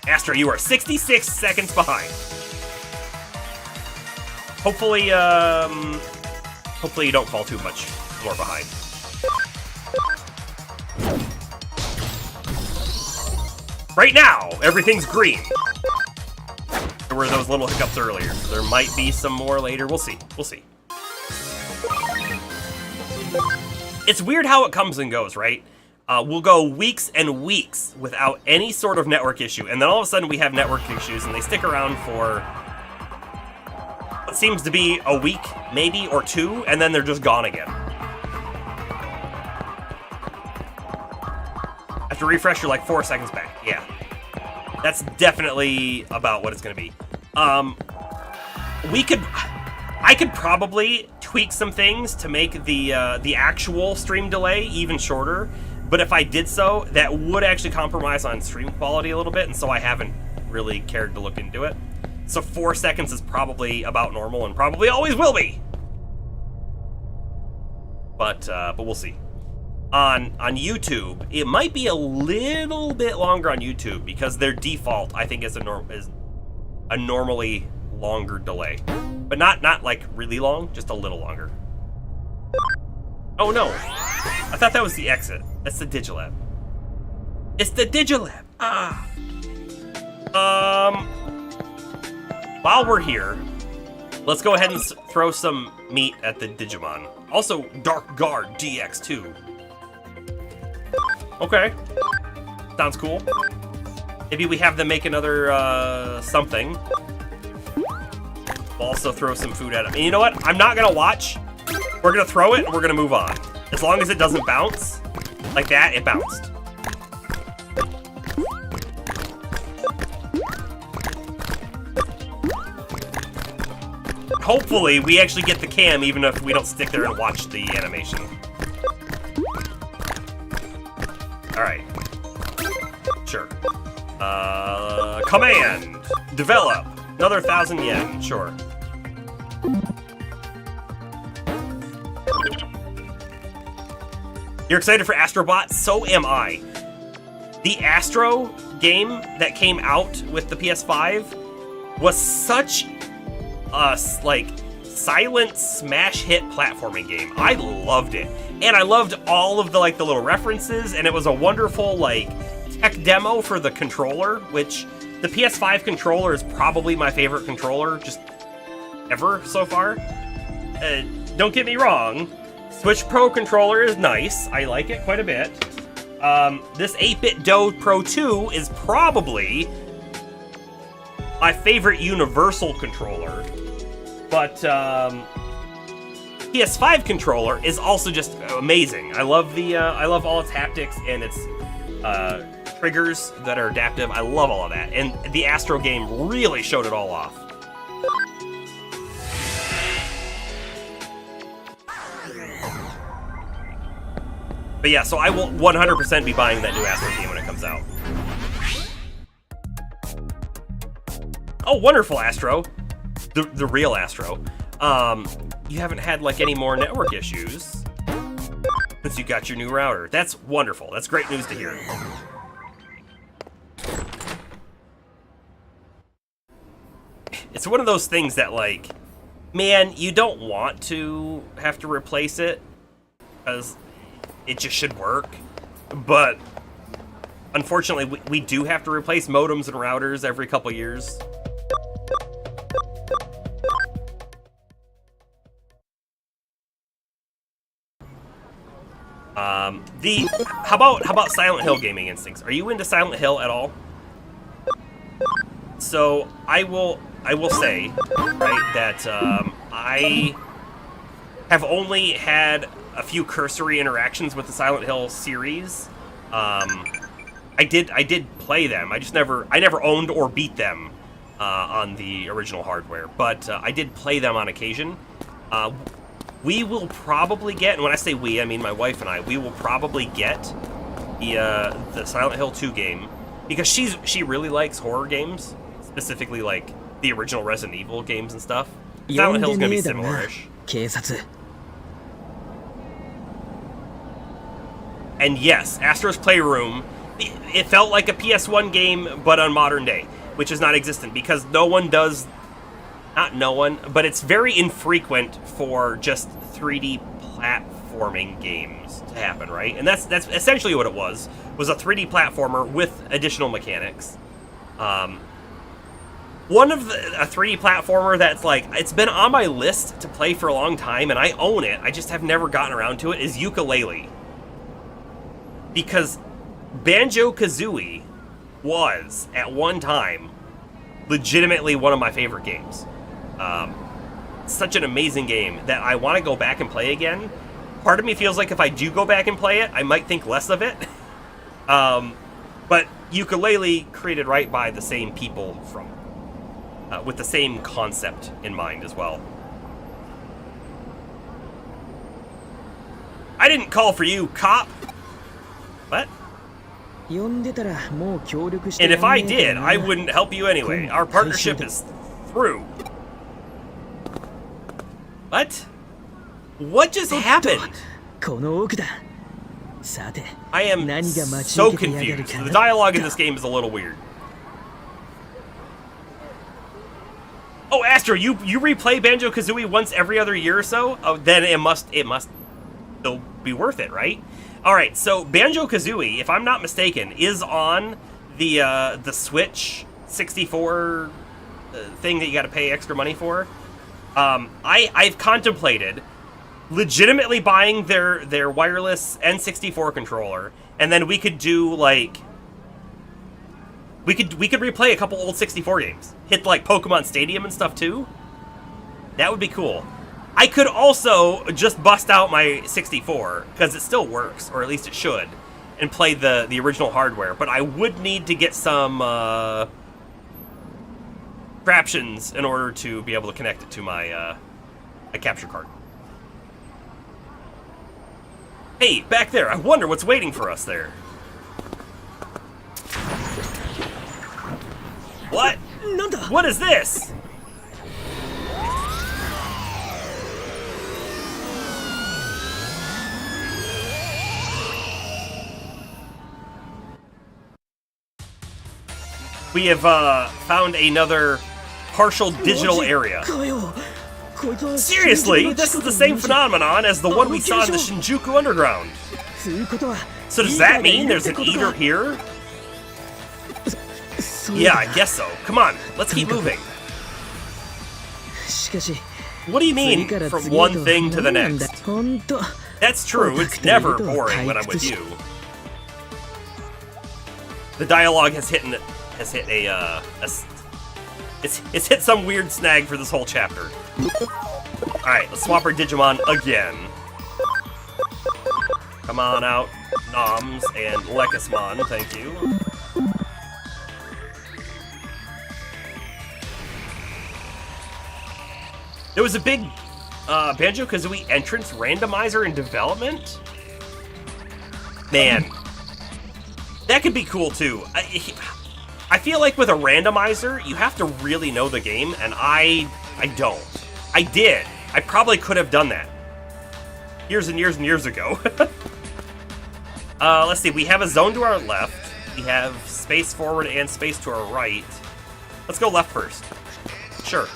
Astra, you are 66 seconds behind. Hopefully, hopefully you don't fall too much more behind. Right now, everything's green. There were those little hiccups earlier. There might be some more later. We'll see. We'll see. It's weird how it comes and goes, right? We'll go weeks and weeks without any sort of network issue, and then all of a sudden we have network issues, and they stick around for what seems to be a week, maybe, or two, and then they're just gone again. After refresh, you're like 4 seconds back. Yeah. That's definitely about what it's going to be. We could... I could probably tweak some things to make the actual stream delay even shorter, but if I did so, that would actually compromise on stream quality a little bit, and so I haven't really cared to look into it. So 4 seconds is probably about normal, and probably always will be. But we'll see. On YouTube, it might be a little bit longer on YouTube because their default, I think, is a normally longer delay, but not like really long, just a little longer. Oh no, I thought that was the exit. That's the Digilab. It's the Digilab. While we're here, let's go ahead and throw some meat at the Digimon. Also, Dark Guard DX2. Okay, sounds cool. Maybe we have them make another something. We'll also throw some food at them. And you know what? I'm not gonna watch. We're gonna throw it and we're gonna move on. As long as it doesn't bounce like that, it bounced. Hopefully, we actually get the cam even if we don't stick there and watch the animation. Alright. Sure. Command! Develop! Another 1,000 yen, sure. You're excited for Astrobot? So am I. The Astro game that came out with the PS5 was such a, like, silent smash hit platforming game. I loved it. And I loved all of the, like, the little references, and it was a wonderful, like, tech demo for the controller, which the PS5 controller is probably my favorite controller just ever so far. Don't get me wrong, Switch Pro controller is nice. I like it quite a bit. This 8-bit Do Pro 2 is probably my favorite universal controller, but PS5 controller is also just amazing. I love I love all its haptics and its triggers that are adaptive. I love all of that, and the Astro game really showed it all off. But yeah, so I will 100% be buying that new Astro game when it comes out. Oh, wonderful, Astro. The real Astro. You haven't had, like, any more network issues since you got your new router. That's wonderful. That's great news to hear. It's one of those things that, like, man, you don't want to have to replace it because it just should work. But unfortunately, we do have to replace modems and routers every couple years. How about Silent Hill gaming instincts? Are you into Silent Hill at all? So I will say, right, that I have only had a few cursory interactions with the Silent Hill series. I did play them. I never owned or beat them on the original hardware, but I did play them on occasion. We will probably get, and when I say we, I mean my wife and I, we will probably get the Silent Hill 2 game, because she really likes horror games, specifically like the original Resident Evil games and stuff. Silent Hill's gonna be similar-ish. And yes, Astro's Playroom, it felt like a PS1 game, but on modern day, which is not existent, because but it's very infrequent for just 3D platforming games to happen, right? And that's essentially what it was a 3D platformer with additional mechanics. One of a 3D platformer that's like, it's been on my list to play for a long time, and I own it, I just have never gotten around to it, is Yooka-Laylee. Because Banjo-Kazooie was, at one time, legitimately one of my favorite games. Such an amazing game that I want to go back and play again. Part of me feels like if I do go back and play it, I might think less of it. But Yooka-Laylee, created right by the same people with the same concept in mind as well. I didn't call for you, cop. What? And And if I did, I wouldn't help you anyway. Our partnership is through. What? What just happened? I am so confused. The dialogue in this game is a little weird. Oh, Astro, you replay Banjo-Kazooie once every other year or so? Oh, then it must still be worth it, right? All right, so Banjo-Kazooie, if I'm not mistaken, is on the Switch 64 thing that you got to pay extra money for. I've contemplated legitimately buying their wireless N64 controller, and then we could do like we could replay a couple old 64 games. Hit like Pokemon Stadium and stuff too. That would be cool. I could also just bust out my 64 because it still works, or at least it should, and play the original hardware. But I would need to get some contraptions in order to be able to connect it to my a capture card. Hey, back there! I wonder what's waiting for us there. What? What is this? We have found another partial digital area. Seriously, this is the same phenomenon as the one we saw in the Shinjuku Underground. So does that mean there's an eater here? Yeah, I guess so. Come on, let's keep moving. What do you mean, from one thing to the next? That's true, it's never boring when I'm with you. The dialogue has hit it's hit some weird snag for this whole chapter. Alright, let's swap our Digimon again. Come on out, Noms and Lekismon, thank you. There was a big Banjo-Kazooie entrance randomizer in development? Man, that could be cool too. I feel like with a randomizer, you have to really know the game, and I don't. I did. I probably could have done that years and years and years ago. Let's see. We have a zone to our left. We have space forward and space to our right. Let's go left first. Sure.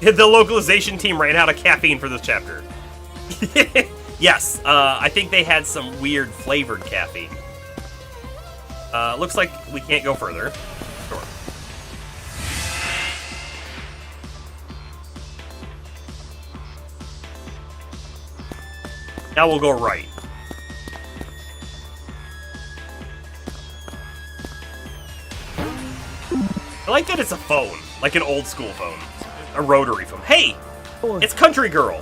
The localization team ran out of caffeine for this chapter. Yes, I think they had some weird flavored caffeine. Looks like we can't go further. Sure. Now we'll go right. I like that it's a phone, like an old school phone. A rotary phone. Hey! It's Country Girl!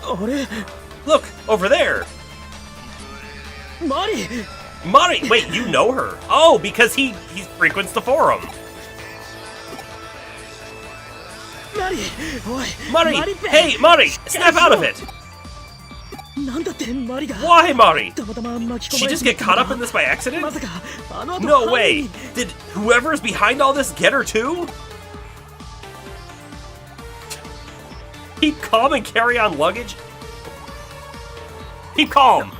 Look, over there! Mari! Wait, you know her? Oh, because he frequents the forum. Mari! Hey, Mari! Snap out of it! Why, Mari? Did she just get caught up in this by accident? No way! Did whoever's behind all this get her too? Keep calm and carry on luggage? Keep calm!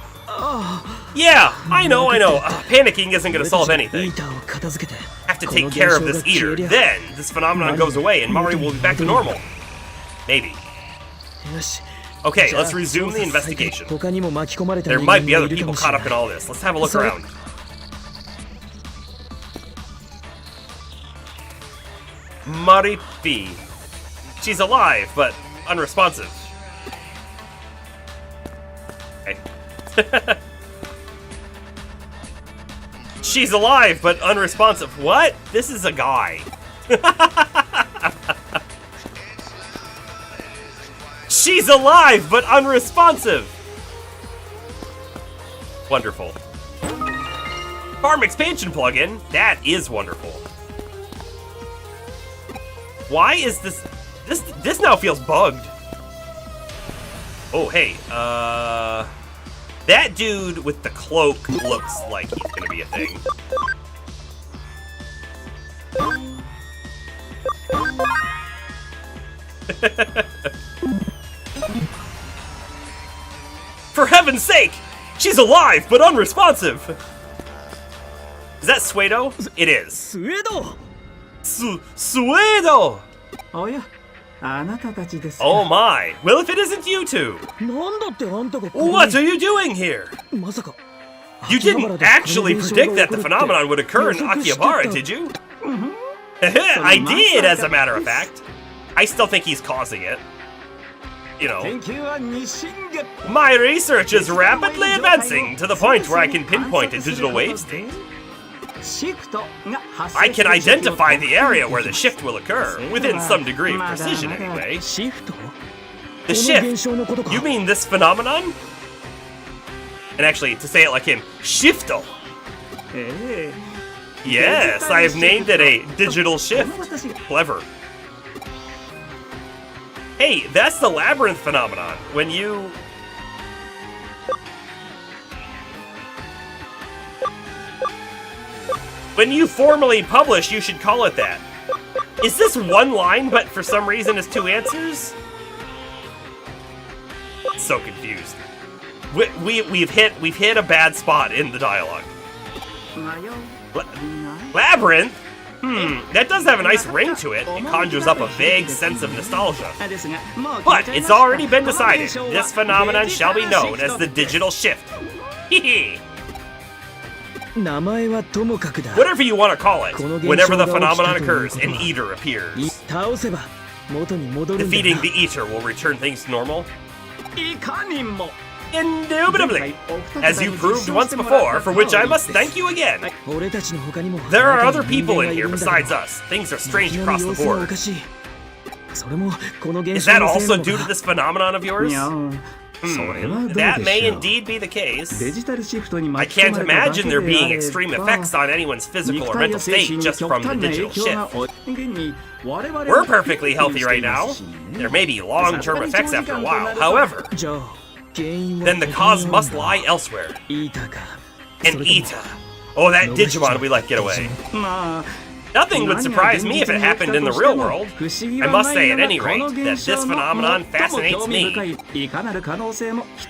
Yeah, I know. Panicking isn't gonna solve anything. Have to take care of this eater. Then, this phenomenon goes away and Mari will be back to normal. Maybe. Okay, let's resume the investigation. There might be other people caught up in all this. Let's have a look around. Maripi. She's alive, but unresponsive. Okay. She's alive, but unresponsive. What? This is a guy. She's alive, but unresponsive. Wonderful. Farm expansion plugin? That is wonderful. Why is this This now feels bugged. Oh, hey, that dude with the cloak looks like he's gonna be a thing. For heaven's sake! She's alive, but unresponsive! Is that Suedo? It is. Suedo! Suedo! Oh yeah. あなたたちですか。 Oh my. Well, if it isn't you two. なんだってあんたがここに。 What are you doing here? まさか。 You didn't actually predict that the phenomenon would occur in Akihabara, did you? I did, as a matter of fact. I still think he's causing it. You know. 研究は日進月歩。 My research is rapidly advancing to the point where I can pinpoint a digital wave state. シフトが発生 I can する時期を identify the area where the shift will occur, within some degree of precision anyway. シフト The この現 shift? 象のことか。 You mean this phenomenon? And actually, to say it like him, shifto. ええ Yes, I have named it a digital shift. Clever. Hey, that's the labyrinth phenomenon. When you... When you formally publish, you should call it that. Is this one line, but for some reason it's two answers? So confused. We've hit a bad spot in the dialogue. Labyrinth? That does have a nice ring to it. It conjures up a vague sense of nostalgia. But it's already been decided. This phenomenon shall be known as the digital shift. Hehe. 名前はともかくだ。 Whatever you want to call it. Whenever the phenomenon occurs, an eater appears. 倒せば元に戻るんだな。 Defeating the eater will return things to normal. いかにも。 Indubitably. As you proved once before, for which I must thank you again. 俺たちの他にも There are other people in here besides us. Things are strange こ across の様 the 子がお board. かしい。それもこの現 Is 象 that のせい also なの due to か。 this phenomenon of yours? いや、それはどうでしょう。 That may indeed be the case. デジタルシフトに I 巻き込 can't まれただけ imagine で there being あれ extreme ば effects on anyone's physical 肉 or 体 mental や精 state 神に just 極 from 端 the な影 digital 響が shift. 現に我々 We're perfectly healthy right now. していますしね There may be long-term effects after a while. However, じゃあ原因は then the cause must lie elsewhere. イーターか。 And Ita. Oh, that Digimon we let get away. まあ Nothing would surprise me if it happened in the real world. I must say, at any rate, that this phenomenon fascinates me.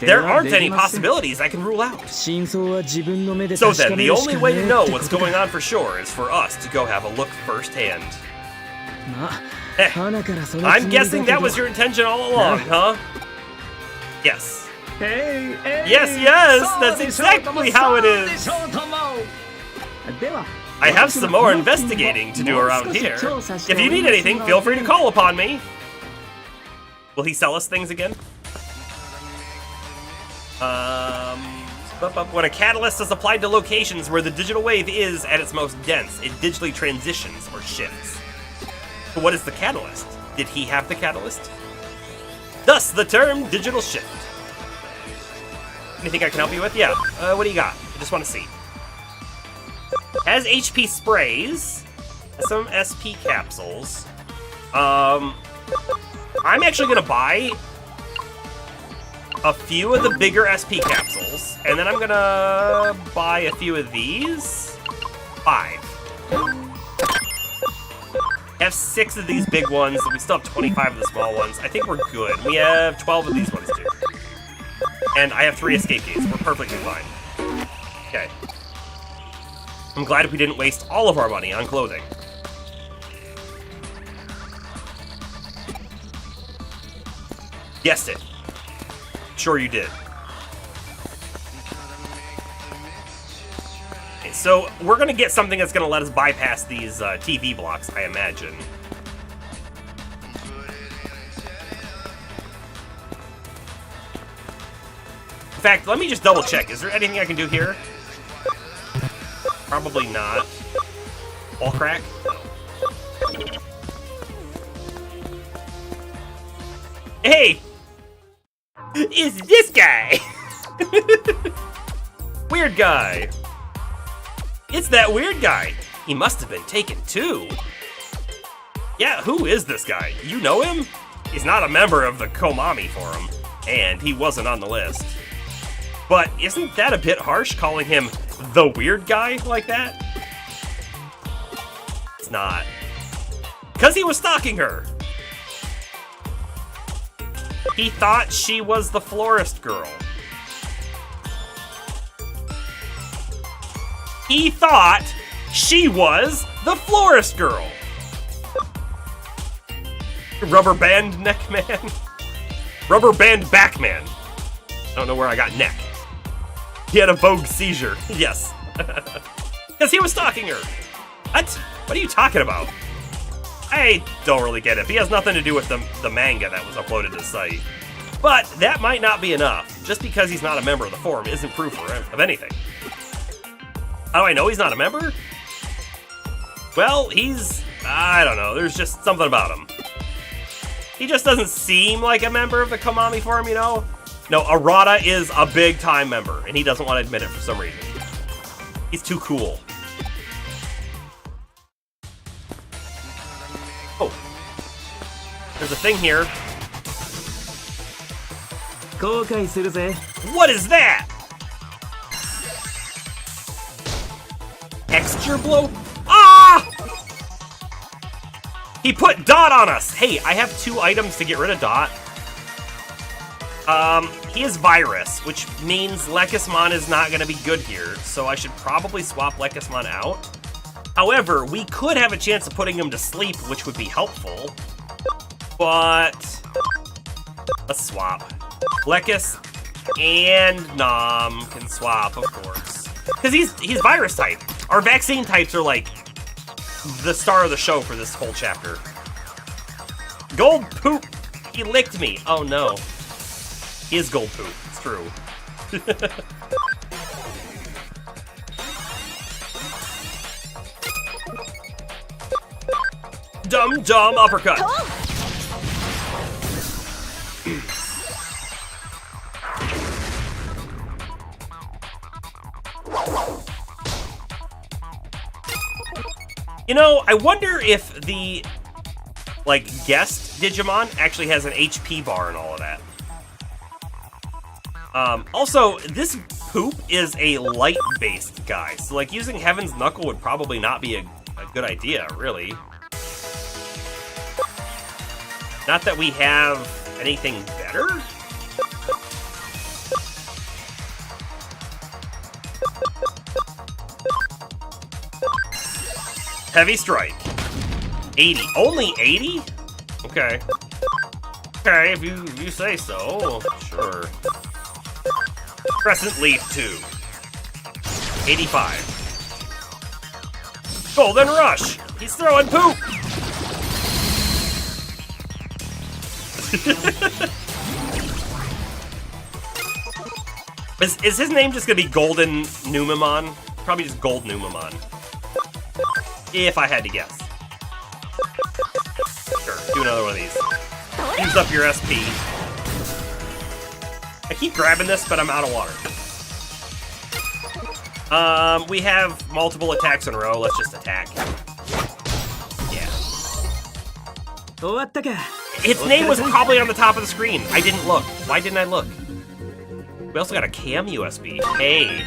There aren't any possibilities I can rule out. 真相は自分の目で So 確か then, め the るし only か way ね to え know って what's こと going か。 on for sure is for us to go have a look firsthand. まあ Eh, 花からそのつも I'm りだ guessing け that ど was your intention all along, huh? Yes. えいえい Yes, yes, そう that's でしょうとも exactly how it そうで is. しょうともでは I have some more investigating to do around here. If you need anything, feel free to call upon me. Will he sell us things again? When a catalyst is applied to locations where the digital wave is at its most dense, it digitally transitions or shifts. But what is the catalyst? Did he have the catalyst? Thus, the term digital shift. Anything I can help you with? Yeah. What do you got? I just want to see. Has HP sprays, has some SP capsules. I'm actually gonna buy a few of the bigger SP capsules, and then I'm gonna buy a few of these. 5. I have 6 of these big ones, and we still have 25 of the small ones. I think we're good. We have 12 of these ones too. And I have 3 escape gates. We're perfectly fine. Okay. I'm glad we didn't waste all of our money on clothing. Guessed it. Sure you did. Okay, so we're gonna get something that's gonna let us bypass these TV blocks, I imagine. In fact, let me just double check. Is there anything I can do here? Probably not. Wall crack? Hey! Is this guy? Weird guy. It's that weird guy. He must have been taken too. Yeah, who is this guy? You know him? He's not a member of the Komami Forum, and he wasn't on the list. But isn't that a bit harsh, calling him the weird guy like that? It's not. Because he was stalking her. He thought she was the florist girl. He thought she was the florist girl. Rubber band neck man? Rubber band back man. I don't know where I got neck. He had a Vogue seizure. Yes. Because he was stalking her. What? What are you talking about? I don't really get it. He has nothing to do with the manga that was uploaded to the site. But that might not be enough. Just because he's not a member of the forum isn't proof of anything. How do I know he's not a member? Well, I don't know. There's just something about him. He just doesn't seem like a member of the Komami Forum, you know? No, Arata is a big-time member, and he doesn't want to admit it for some reason. He's too cool. Oh. There's a thing here. What is that? Texture blow? Ah! He put Dot on us! Hey, I have 2 items to get rid of Dot. He is Virus, which means Lekismon is not going to be good here, so I should probably swap Lekismon out. However, we could have a chance of putting him to sleep, which would be helpful. But let's swap. Lekis and Nom can swap, of course. Because he's Virus type. Our vaccine types are like the star of the show for this whole chapter. Gold poop! He licked me. Oh no. He is gold poop. It's true. Dumb uppercut. You know, I wonder if the, guest Digimon actually has an HP bar and all of that. Also, this poop is a light-based guy, so, using Heaven's Knuckle would probably not be a good idea, really. Not that we have anything better? Heavy Strike. 80. Only 80? Okay. Okay, if you say so. Sure. Crescent Leaf 2. 85. Golden Rush! He's throwing poop! Is his name just gonna be Golden Numemon? Probably just Gold Numemon. If I had to guess. Sure, do another one of these. Use up your SP. I keep grabbing this, but I'm out of water. We have multiple attacks in a row. Let's just attack. Yeah. Its name was probably on the top of the screen. I didn't look. Why didn't I look? We also got a cam USB. Hey.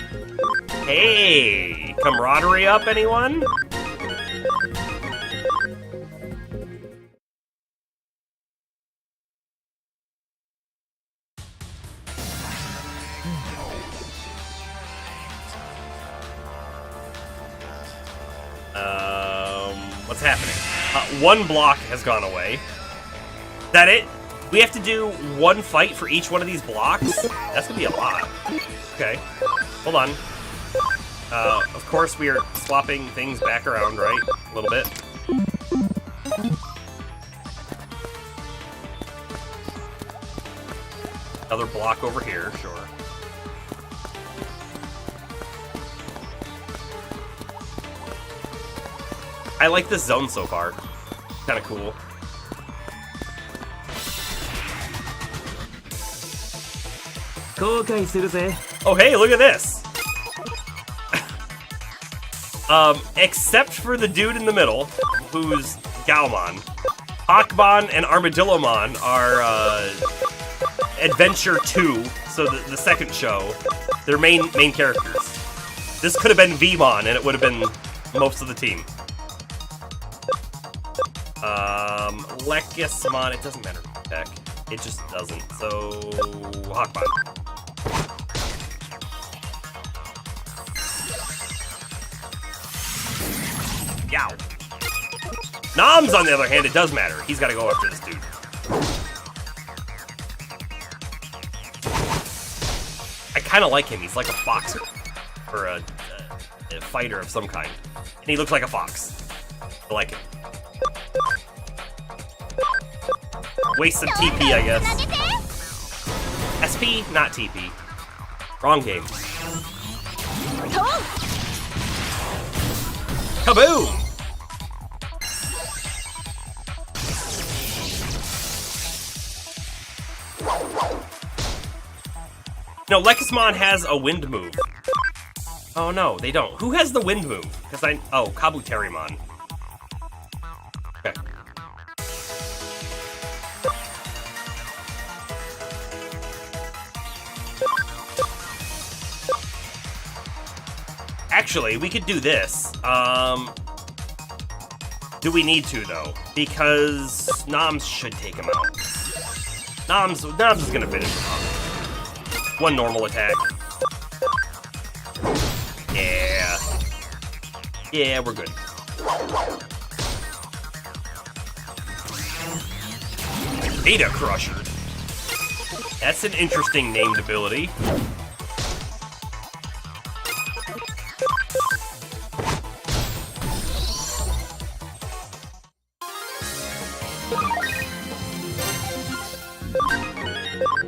Hey. Camaraderie up, anyone? What's happening? One block has gone away. Is that it? We have to do one fight for each one of these blocks? That's gonna be a lot. Okay. Hold on. Of course we are swapping things back around, right? A little bit. Another block over here, sure. I like this zone so far. Kind of cool. Oh, hey, look at this. Except for the dude in the middle, who's Gaomon. Hawkmon and Armadillomon are Adventure 2, so the second show. They're main characters. This could have been Vmon, and it would have been most of the team. Lekismon, it doesn't matter. Heck, it just doesn't. So Hawkmon. Yow. Noms, on the other hand, it does matter. He's got to go after this dude. I kind of like him. He's like a boxer. Or a fighter of some kind. And he looks like a fox. I like him. Waste some TP, I guess. SP, not TP. Wrong game. Kaboom! No, Lekismon has a wind move. Oh no, they don't. Who has the wind move? Because oh, Kabuterimon. Okay. Actually, we could do this. Do we need to, though? Because Noms should take him out. Noms is gonna finish him off. One normal attack. Yeah. Yeah, we're good. Beta Crusher. That's an interesting named ability.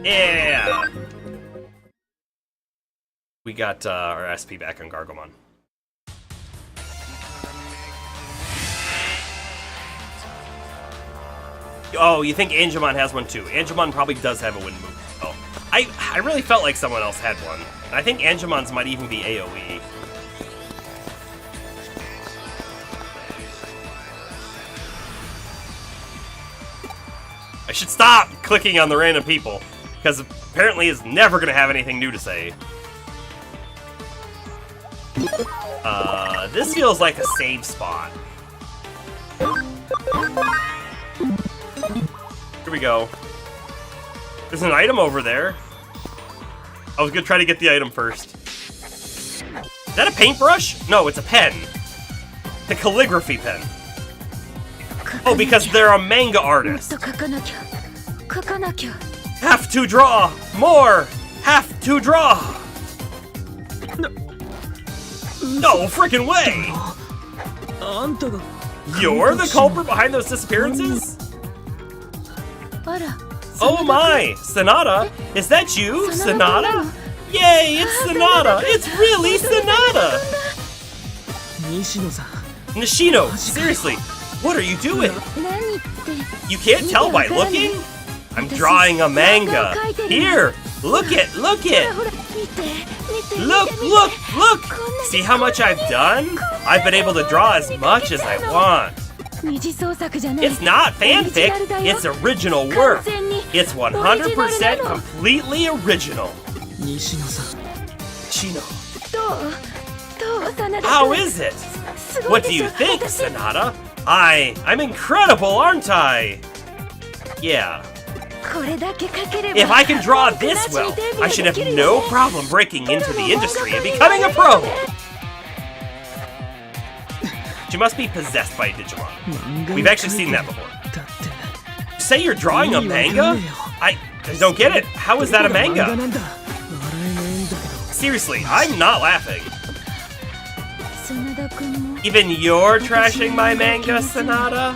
Yeah! We got our SP back on Gargomon. Oh, you think Angemon has one too? Angemon probably does have a wind move. Oh, I really felt like someone else had one. I think Angemon's might even be AoE. I should stop clicking on the random people, because apparently it's never going to have anything new to say. This feels like a save spot. Here we go. There's an item over there. I was going to try to get the item first. Is that a paintbrush? No, it's a pen. The calligraphy pen. Oh, because they're a manga artist. Have to draw! More! Have to draw! No freaking way! You're the culprit behind those disappearances? Oh my! Sonata? Is that you, Sonata? Yay, it's Sonata! It's really Sonata! Nishino, seriously, what are you doing? You can't tell by looking? I'm drawing a manga. Here, look it, look it. Look. See how much I've done? I've been able to draw as much as I want. It's not fanfic, it's original work. It's 100% completely original. Nishino. How is it? What do you think, Sonata? I'm incredible, aren't I? Yeah. If I can draw this well, I should have no problem breaking into the industry and becoming a pro. She must be possessed by a Digimon. We've actually seen that before. You say you're drawing a manga? I don't get it. How is that a manga? Seriously, I'm not laughing. Even you're trashing my manga, Sonata?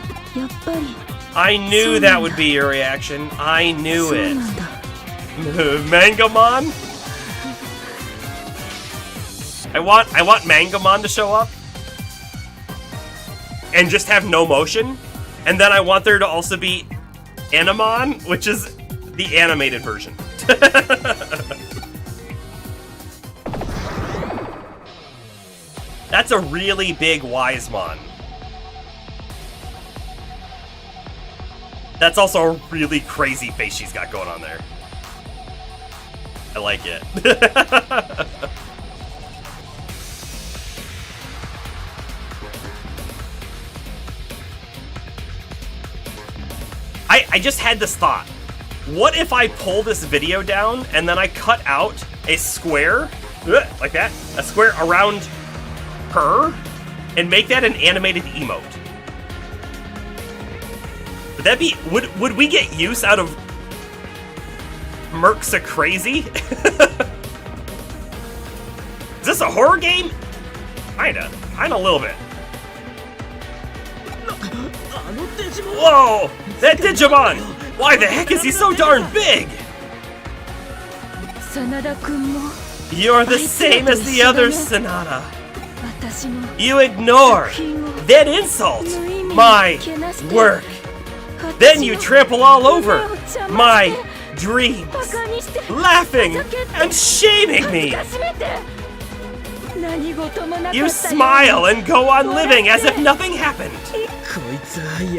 I knew that would be your reaction. I knew it. Mangamon? I want Mangamon to show up and just have no motion, and then I want there to also be Animon, which is the animated version. That's a really big Wisemon. That's also a really crazy face she's got going on there. I like it. I just had this thought. What if I pull this video down and then I cut out a square, like that, a square around her, and make that an animated emote? Would that be, would we get use out of Mercs are crazy? Is this a horror game? Kinda a little bit. Whoa! That Digimon! Why the heck is he so darn big? You're the same as the other Sonata. You ignore, then insult my work. Then you trample all over my dreams, laughing and shaming me. You smile and go on living as if nothing happened.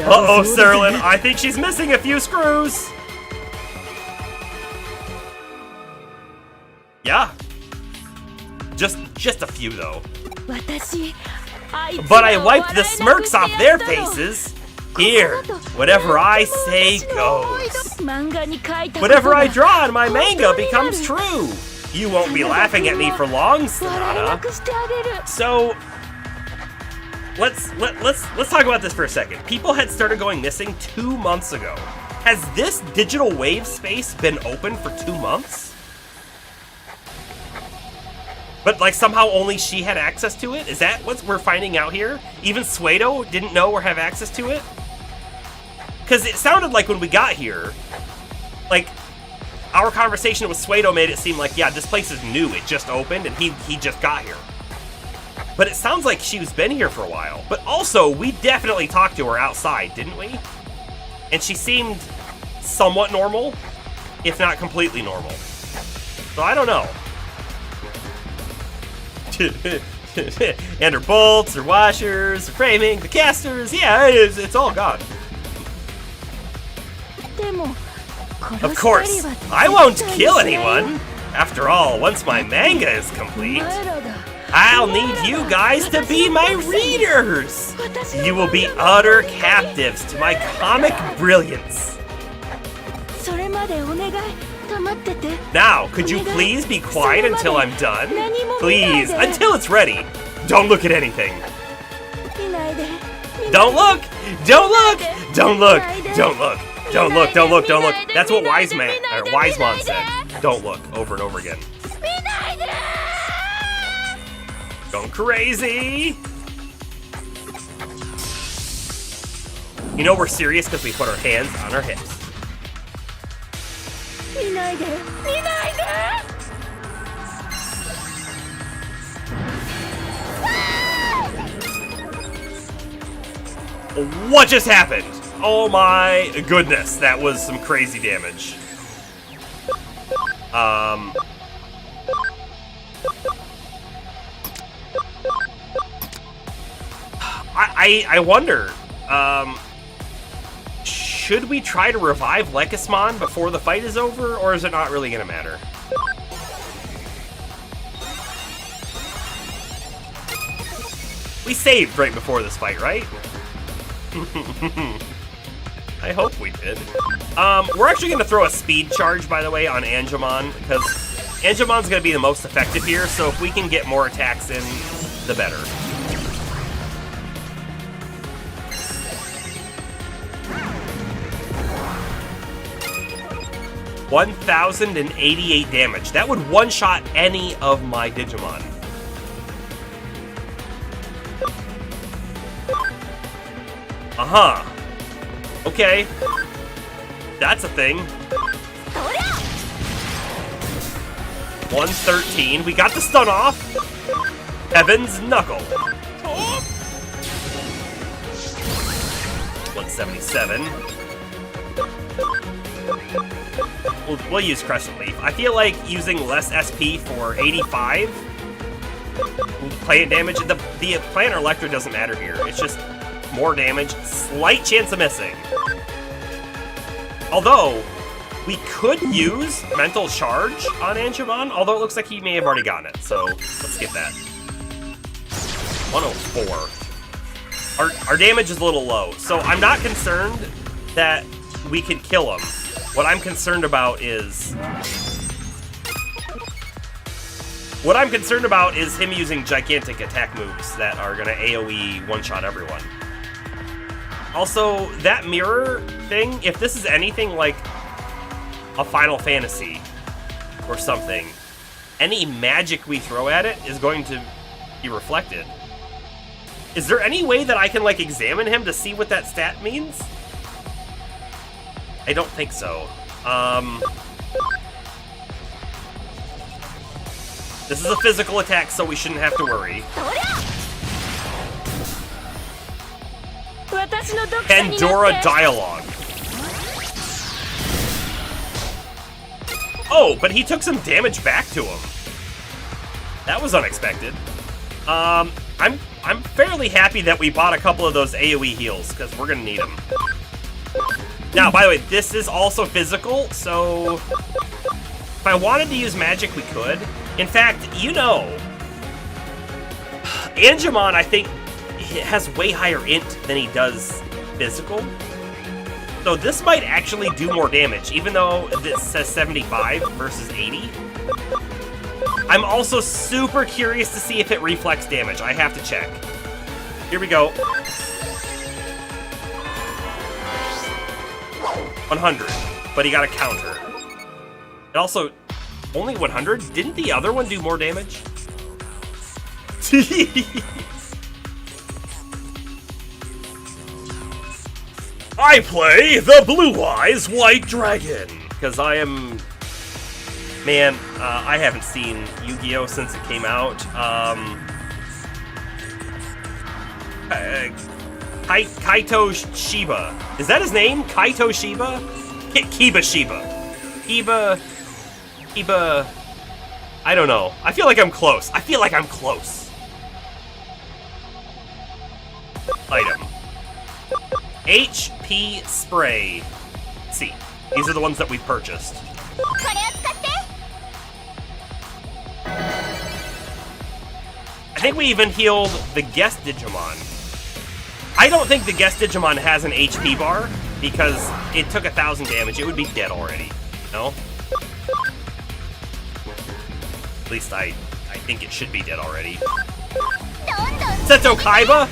Uh-oh, Serlin, I think she's missing a few screws. Yeah. Just a few, though. But I wiped the smirks off their faces. Here, whatever I say goes. Whatever I draw in my manga becomes true. You won't be laughing at me for long, Sonata. So, let's talk about this for a second. People had started going missing 2 months ago. Has this digital wave space been open for 2 months? But like somehow only she had access to it? Is that what we're finding out here? Even Suedo didn't know or have access to it? Because it sounded like when we got here, like, our conversation with Suedo made it seem like, yeah, this place is new. It just opened and he just got here. But it sounds like she's been here for a while. But also, we definitely talked to her outside, didn't we? And she seemed somewhat normal, if not completely normal. So I don't know. And her bolts, her washers, her framing, the casters, yeah, it's all gone. Of course, I won't kill anyone. After all, once my manga is complete, I'll need you guys to be my readers. You will be utter captives to my comic brilliance. Now, could you please be quiet until I'm done? Please, until it's ready. Don't look at anything. Don't look! Don't look! Don't look! Don't look! Don't look, don't look, don't look. That's what Wisemon said. Don't look, over and over again. Going crazy! You know we're serious because we put our hands on our hips. What just happened? Oh my goodness, that was some crazy damage. I wonder, should we try to revive Lekismon before the fight is over, or is it not really gonna matter? We saved right before this fight, right? I hope we did. We're actually gonna throw a speed charge, by the way, on Angemon, because Angemon's gonna be the most effective here, so if we can get more attacks in, the better. $1,088 damage. That would one-shot any of my Digimon. Uh-huh. Okay. That's a thing. 113. We got the stun off. Heaven's Knuckle. 177. We'll use Crescent Leaf. I feel like using less SP for 85 plant damage. The plant or Electro doesn't matter here. It's just more damage. Slight chance of missing. Although, we could use Mental Charge on Angemon, although it looks like he may have already gotten it, so let's skip that. 104. Our damage is a little low, so I'm not concerned that we can kill him. What I'm concerned about is... him using gigantic attack moves that are gonna AoE one-shot everyone. Also, that mirror thing, if this is anything like a Final Fantasy or something, any magic we throw at it is going to be reflected. Is there any way that I can, like, examine him to see what that stat means? I don't think so. This is a physical attack, so we shouldn't have to worry. Pandora Dialogue. Oh, but he took some damage back to him. That was unexpected. I'm fairly happy that we bought a couple of those AoE heals, because we're gonna need them. Now, by the way, this is also physical, so if I wanted to use magic, we could. In fact, you know, Angemon, I think, has way higher int than he does physical. So this might actually do more damage, even though this says 75 versus 80. I'm also super curious to see if it reflects damage. I have to check. Here we go. 100, but he got a counter. And also, only 100? Didn't the other one do more damage? I play the Blue Eyes White Dragon, because I am... Man, I haven't seen Yu-Gi-Oh! Since it came out. Kaito Shiba. Is that his name? Kaito Shiba? Kiba Shiba. Kiba... I don't know. I feel like I'm close. Item. HP Spray. See, these are the ones that we purchased. I think we even healed the guest Digimon. I don't think the guest Digimon has an HP bar because it took 1,000 damage. It would be dead already. No? At least I think it should be dead already. Seto Kaiba?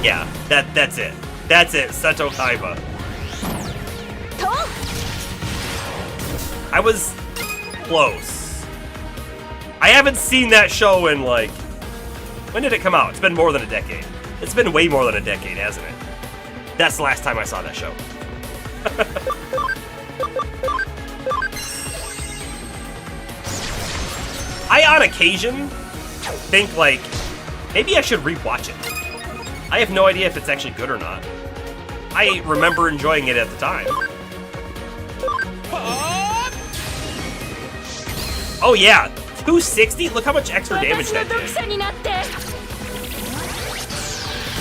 Yeah, that's it. That's it, Seto Kaiba. I was close. I haven't seen that show in, like... When did it come out? It's been more than a decade. It's been way more than a decade, hasn't it? That's the last time I saw that show. I, on occasion, think, like, maybe I should rewatch it. I have no idea if it's actually good or not. I remember enjoying it at the time. Oh yeah, 260? Look how much extra damage that did.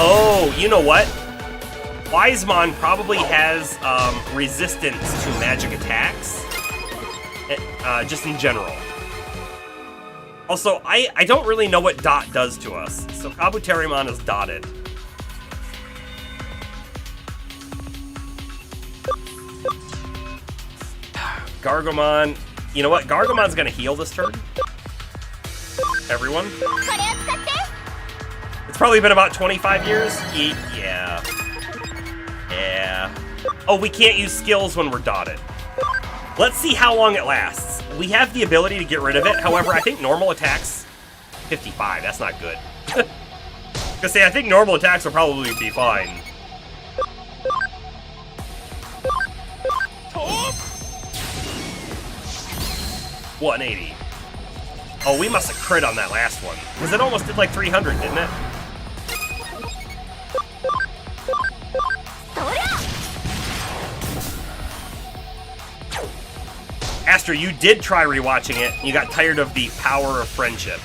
Oh, you know what? Wisemon probably has resistance to magic attacks, just in general. Also, I don't really know what dot does to us, so Kabuterimon is dotted. Gargomon, you know what? Gargomon's gonna heal this turn. Everyone. It's probably been about 25 years. Yeah. Yeah. Oh, we can't use skills when we're dotted. Let's see how long it lasts. We have the ability to get rid of it. However, I think normal attacks... 55, that's not good. Because I think normal attacks will probably be fine. 180. Oh, we must have crit on that last one. Because it almost did like 300, didn't it? Astra, you did try rewatching it. You got tired of the power of friendship.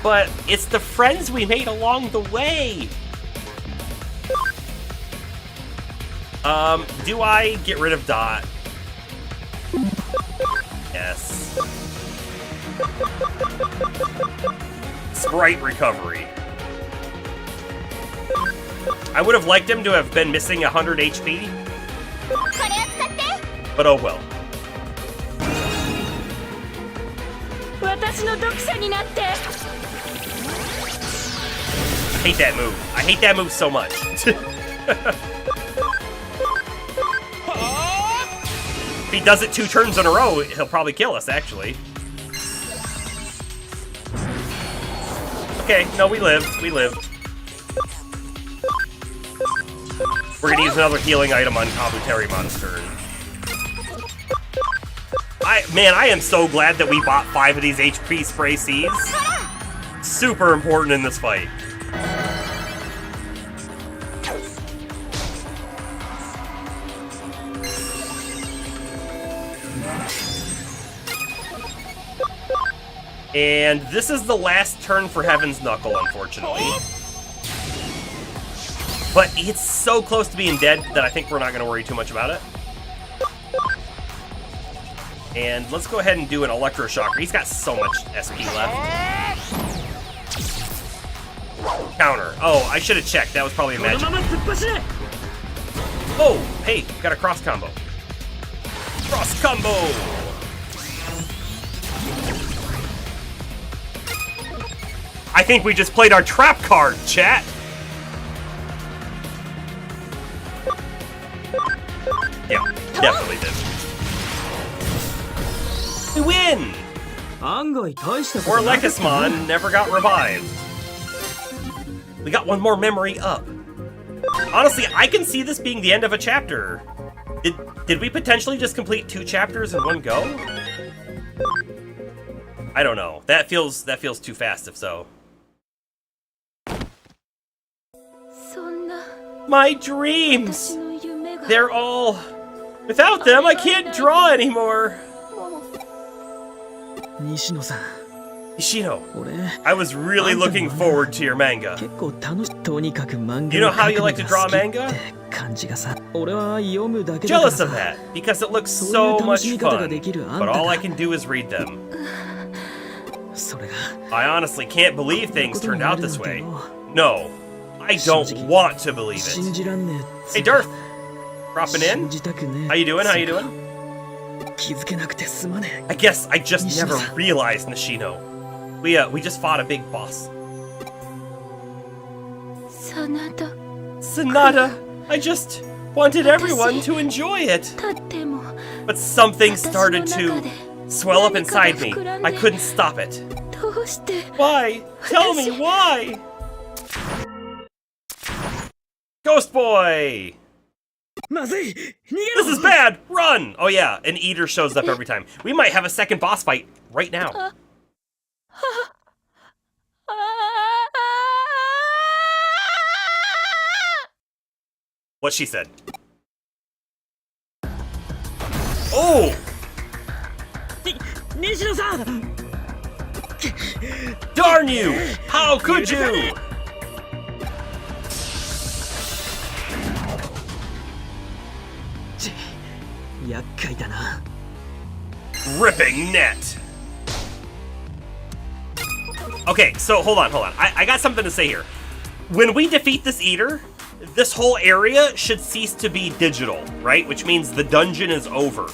But it's the friends we made along the way. Do I get rid of Dot? Yes. Sprite recovery. I would have liked him to have been missing 100 HP. But oh well. I hate that move. I hate that move so much. If he does it 2 turns in a row, he'll probably kill us, actually. Okay, no, we lived. We lived. We're gonna use another healing item on Kabuterimon turn. Man, I am so glad that we bought 5 of these HP spray seeds. Super important in this fight. And this is the last turn for Heaven's Knuckle, unfortunately. But it's so close to being dead that I think we're not going to worry too much about it. And let's go ahead and do an Electroshocker. He's got so much SP left. Counter. Oh, I should have checked. That was probably a magic. Oh, hey, got a cross combo. Cross combo! I think we just played our trap card, chat. Yeah, definitely did. We win! Or Lekismon never got revived. We got one more memory up. Honestly, I can see this being the end of a chapter. Did we potentially just complete 2 chapters in one go? I don't know. That feels too fast if so. My dreams! They're all... Without them, I can't draw anymore! Nishino, I was really looking forward to your manga. You know how you like to draw manga? Jealous of that, because it looks so much fun, but all I can do is read them. I honestly can't believe things turned out this way. No, I don't want to believe it. Hey, Durf! Dropping in? How you doing? How you doing? I guess I just never realized, Nishino. We just fought a big boss. Sonata! I just wanted everyone to enjoy it. But something started to swell up inside me. I couldn't stop it. Why? Tell me, why? Ghost Boy! This is bad! Run! Oh yeah, an eater shows up every time. We might have a second boss fight right now. What she said. Oh! Nishino-san! Darn you! How could you? Ripping net. Okay, so hold on. I got something to say here. When we defeat this eater, this whole area should cease to be digital, right? Which means the dungeon is over.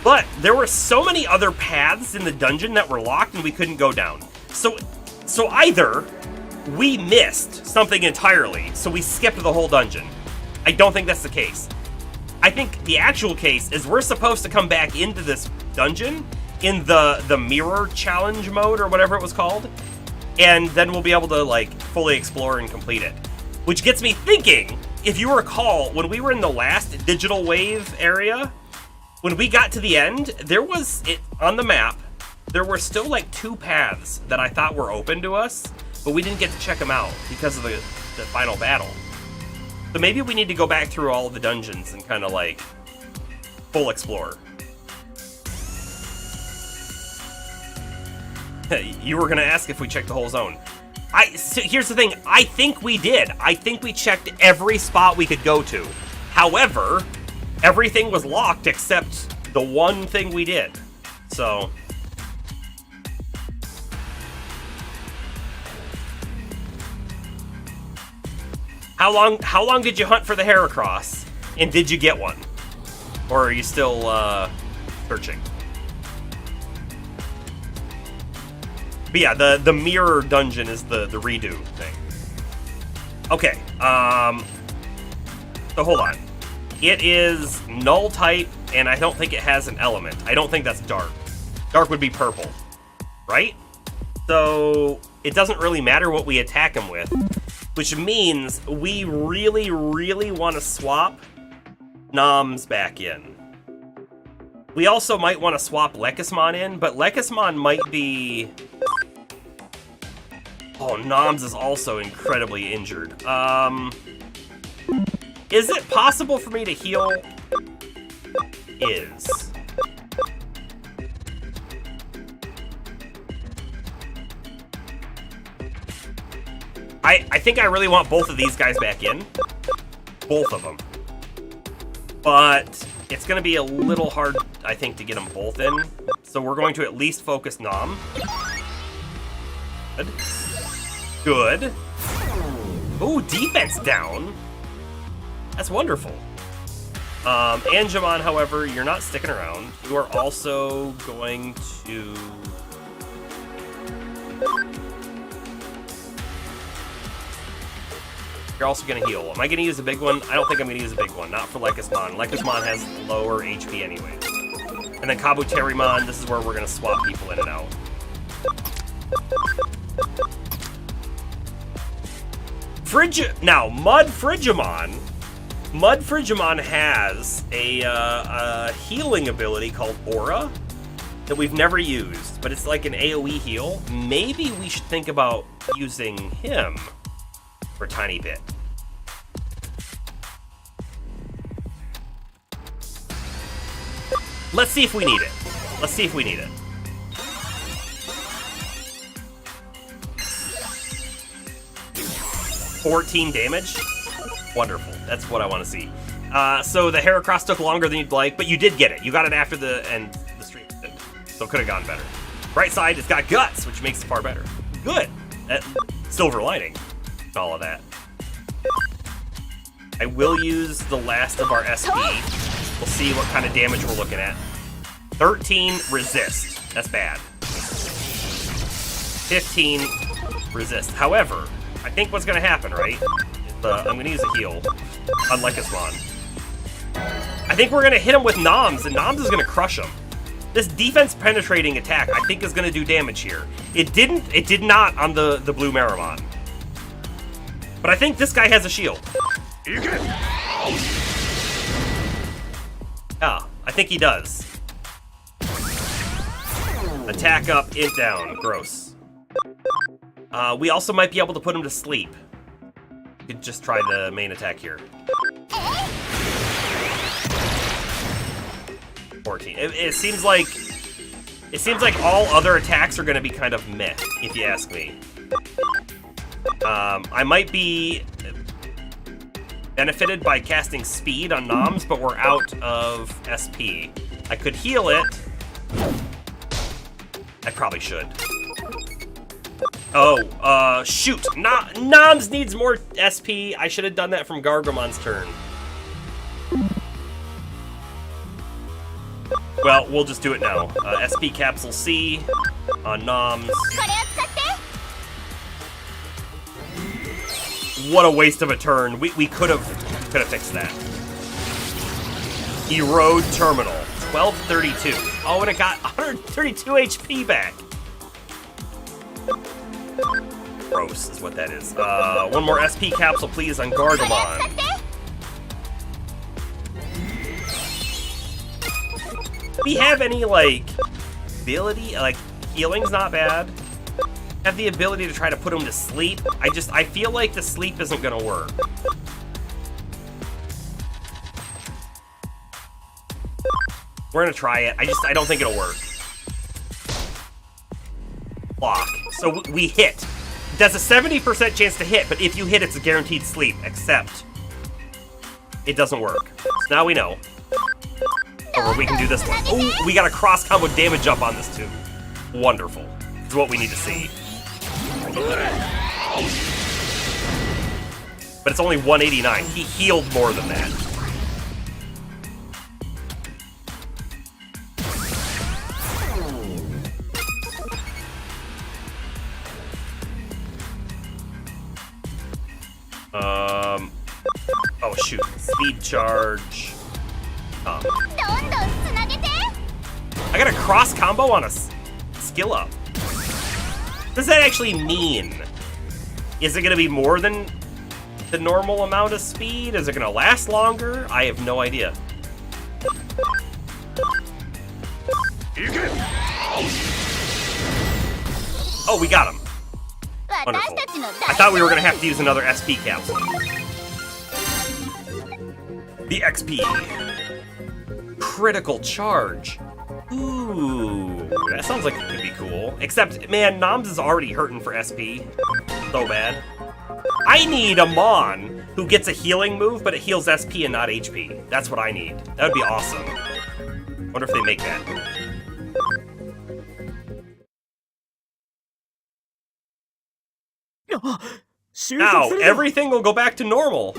But there were so many other paths in the dungeon that were locked and we couldn't go down. So either we missed something entirely, so we skipped the whole dungeon. I don't think that's the case. I think the actual case is we're supposed to come back into this dungeon in the mirror challenge mode or whatever it was called, and then we'll be able to like fully explore and complete it. Which gets me thinking, if you recall, when we were in the last digital wave area, when we got to the end, there was, on the map, there were still like 2 paths that I thought were open to us, but we didn't get to check them out because of the final battle. So maybe we need to go back through all of the dungeons and kind of like full explore. You were gonna ask if we checked the whole zone. So here's the thing, I think we did. I think we checked every spot we could go to. However, everything was locked except the one thing we did. So... How long did you hunt for the Heracross? And did you get one? Or are you still searching? But yeah, the mirror dungeon is the redo thing. Okay, so hold on. It is null type, and I don't think it has an element. I don't think that's dark. Dark would be purple, right? So it doesn't really matter what we attack him with, which means we really, really want to swap Noms back in. We also might want to swap Lekismon in, but Lekismon might be... Oh, Noms is also incredibly injured. Is it possible for me to heal? Is. I think I really want both of these guys back in. Both of them. But it's going to be a little hard, I think, to get them both in. So we're going to at least focus Nom. Good. Good. Ooh, defense down. That's wonderful. Angemon, however, you're not sticking around. You are also going to... You're also going to heal. Am I going to use a big one? I don't think I'm going to use a big one. Not for Lekismon. Lekismon has lower HP anyways. And then Kabuterimon, this is where we're going to swap people in and out. Now, Mud Frigimon has a healing ability called Aura that we've never used, but it's like an AoE heal. Maybe we should think about using him for a tiny bit. Let's see if we need it. Let's see if we need it. $14 damage? Wonderful. That's what I want to see. So the Heracross took longer than you'd like, but you did get it. You got it after the end the stream ended, so it could have gone better. Right side, it's got guts, which makes it far better. Good. Silver lining. All of that. I will use the last of our SP. We'll see what kind of damage we're looking at. 13 resist. That's bad. 15 resist. However, I think what's going to happen, right, is I'm going to use a heal on Lekismon. I think we're going to hit him with Noms, and Noms is going to crush him. This defense penetrating attack, I think, is going to do damage here. It did not on the blue Marimon. But I think this guy has a shield. Yeah, I think he does. Attack up, int down. Gross. We also might be able to put him to sleep. You could just try the main attack here. 14. It seems like all other attacks are going to be kind of meh, if you ask me. I might be benefited by casting speed on Noms, but we're out of SP. I could heal it. I probably should. Oh, shoot. Noms needs more SP. I should have done that from Gargamon's turn. Well, we'll just do it now. SP Capsule C on Noms. What a waste of a turn. We could have fixed that. Erode Terminal. 1232. Oh, and it got 132 HP back. Gross is what that is. One more SP capsule, please, on Gargamon. Do we have any, like, ability? Like, healing's not bad. Have the ability to try to put him to sleep. I feel like the sleep isn't gonna work. We're gonna try it. I don't think it'll work. Block. So we hit. That's a 70% chance to hit, but if you hit, it's a guaranteed sleep, except it doesn't work. So now we know. Or we can do this one. Oh, we got a cross combo damage up on this too. Wonderful. This is what we need to see. But it's only 189. He healed more than that. Oh shoot. Speed charge. I got a cross combo on a skill up. What does that actually mean? Is it going to be more than the normal amount of speed? Is it going to last longer? I have no idea. Oh, we got him. Wonderful. I thought we were going to have to use another SP capsule. The XP. Critical charge. Ooh, that sounds like it could be cool. Except, man, Noms is already hurting for SP. So bad. I need a Mon who gets a healing move, but it heals SP and not HP. That's what I need. That would be awesome. Wonder if they make that. Now, everything will go back to normal.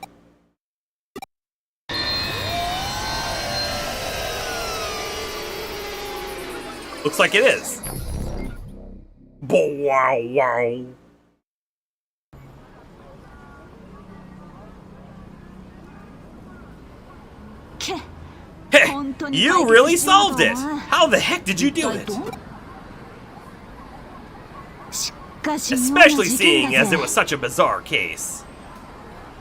Looks like it is. Wow, wow. Hey, you really solved it! How the heck did you do it? Especially seeing as it was such a bizarre case.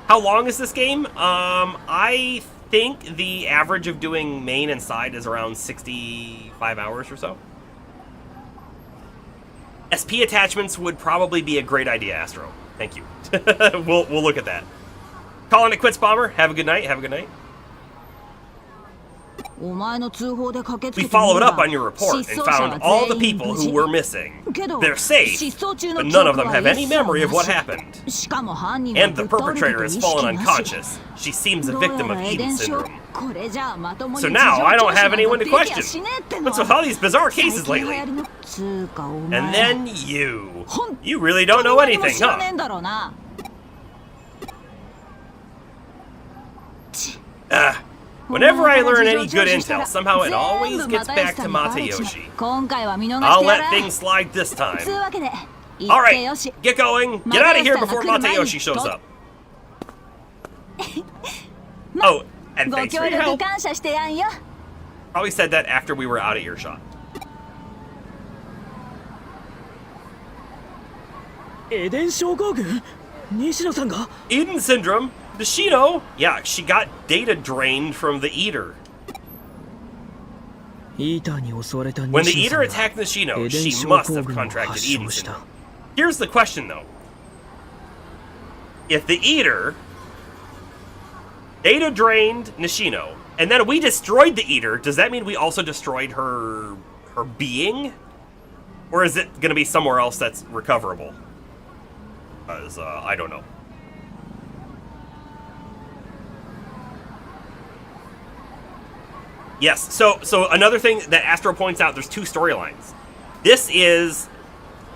How long is this game? I think the average of doing main and side is around 65 hours or so. SP attachments would probably be a great idea, Astro. Thank you. We'll look at that. Calling it quits, Bomber. Have a good night. Have a good night. We followed up on your report and found all the people who were missing. They're safe, but none of them have any memory of what happened. And the perpetrator has fallen unconscious. She seems a victim of Eden syndrome. So now I don't have anyone to question. What's with all these bizarre cases lately? And then you. You really don't know anything, huh? Whenever I learn any good intel, somehow it always gets back to Matayoshi. I'll let things slide this time. Alright, get going. Get out of here before Matayoshi shows up. Oh, and thanks for your help. Probably said that after we were out of earshot. Eden syndrome? Nishino? Yeah, she got data drained from the Eater. When the Eater attacked Nishino, she must have contracted Eden syndrome. Here's the question, though. If the Eater data drained Nishino, and then we destroyed the Eater, does that mean we also destroyed her being? Or is it going to be somewhere else that's recoverable? Because, I don't know. Yes, so another thing that Astro points out, there's two storylines. This is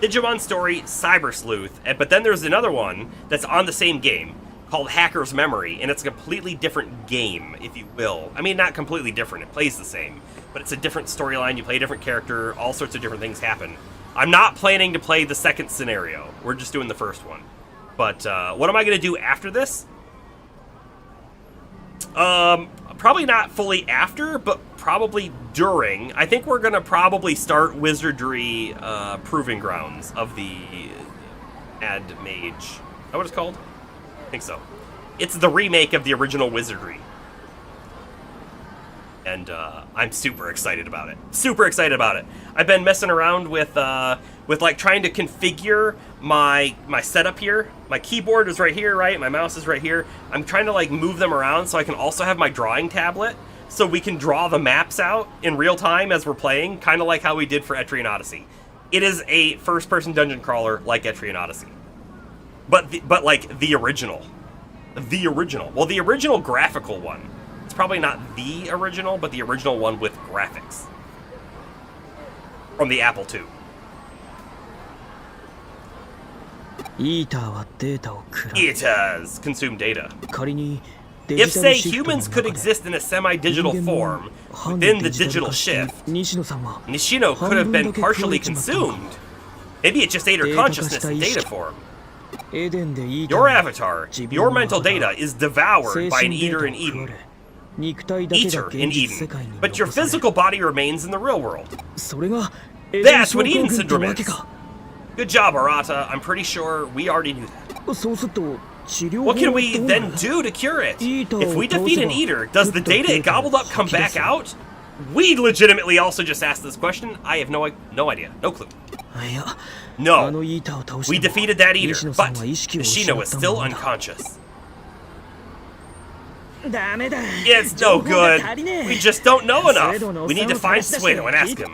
Digimon Story Cyber Sleuth, but then there's another one that's on the same game called Hacker's Memory, and it's a completely different game, if you will. I mean, not completely different, it plays the same, but it's a different storyline, you play a different character, all sorts of different things happen. I'm not planning to play the second scenario, we're just doing the first one. But what am I going to do after this? Probably not fully after, but probably during. I think we're going to probably start Wizardry Proving Grounds of the Ad Mage. Is that what it's called? I think so. It's the remake of the original Wizardry. And I'm super excited about it. Super excited about it. I've been messing around with like trying to configure my setup here. My keyboard is right here, right? My mouse is right here. I'm trying to like move them around so I can also have my drawing tablet so we can draw the maps out in real time as we're playing, kind of like how we did for Etrian Odyssey. It is a first-person dungeon crawler like Etrian Odyssey. But like the original. the original. Well, the original graphical one. It's probably not the original, but the original one with graphics. From the Apple II. Eaters consume data. If, say, humans could exist in a semi-digital form within the digital shift, Nishino could have been partially consumed. Maybe it just ate her consciousness in data form. Your avatar, your mental data, is devoured by an eater in Eden. But your physical body remains in the real world. That's what Eden Syndrome is. Good job, Arata. I'm pretty sure we already knew that. What can we then do to cure it? If we defeat an eater, does the data it gobbled up come back out? We legitimately also just asked this question. I have no idea. No clue. No. We defeated that eater, but Nishino is still unconscious. It's no good. We just don't know enough. We need to find Suedo and ask him.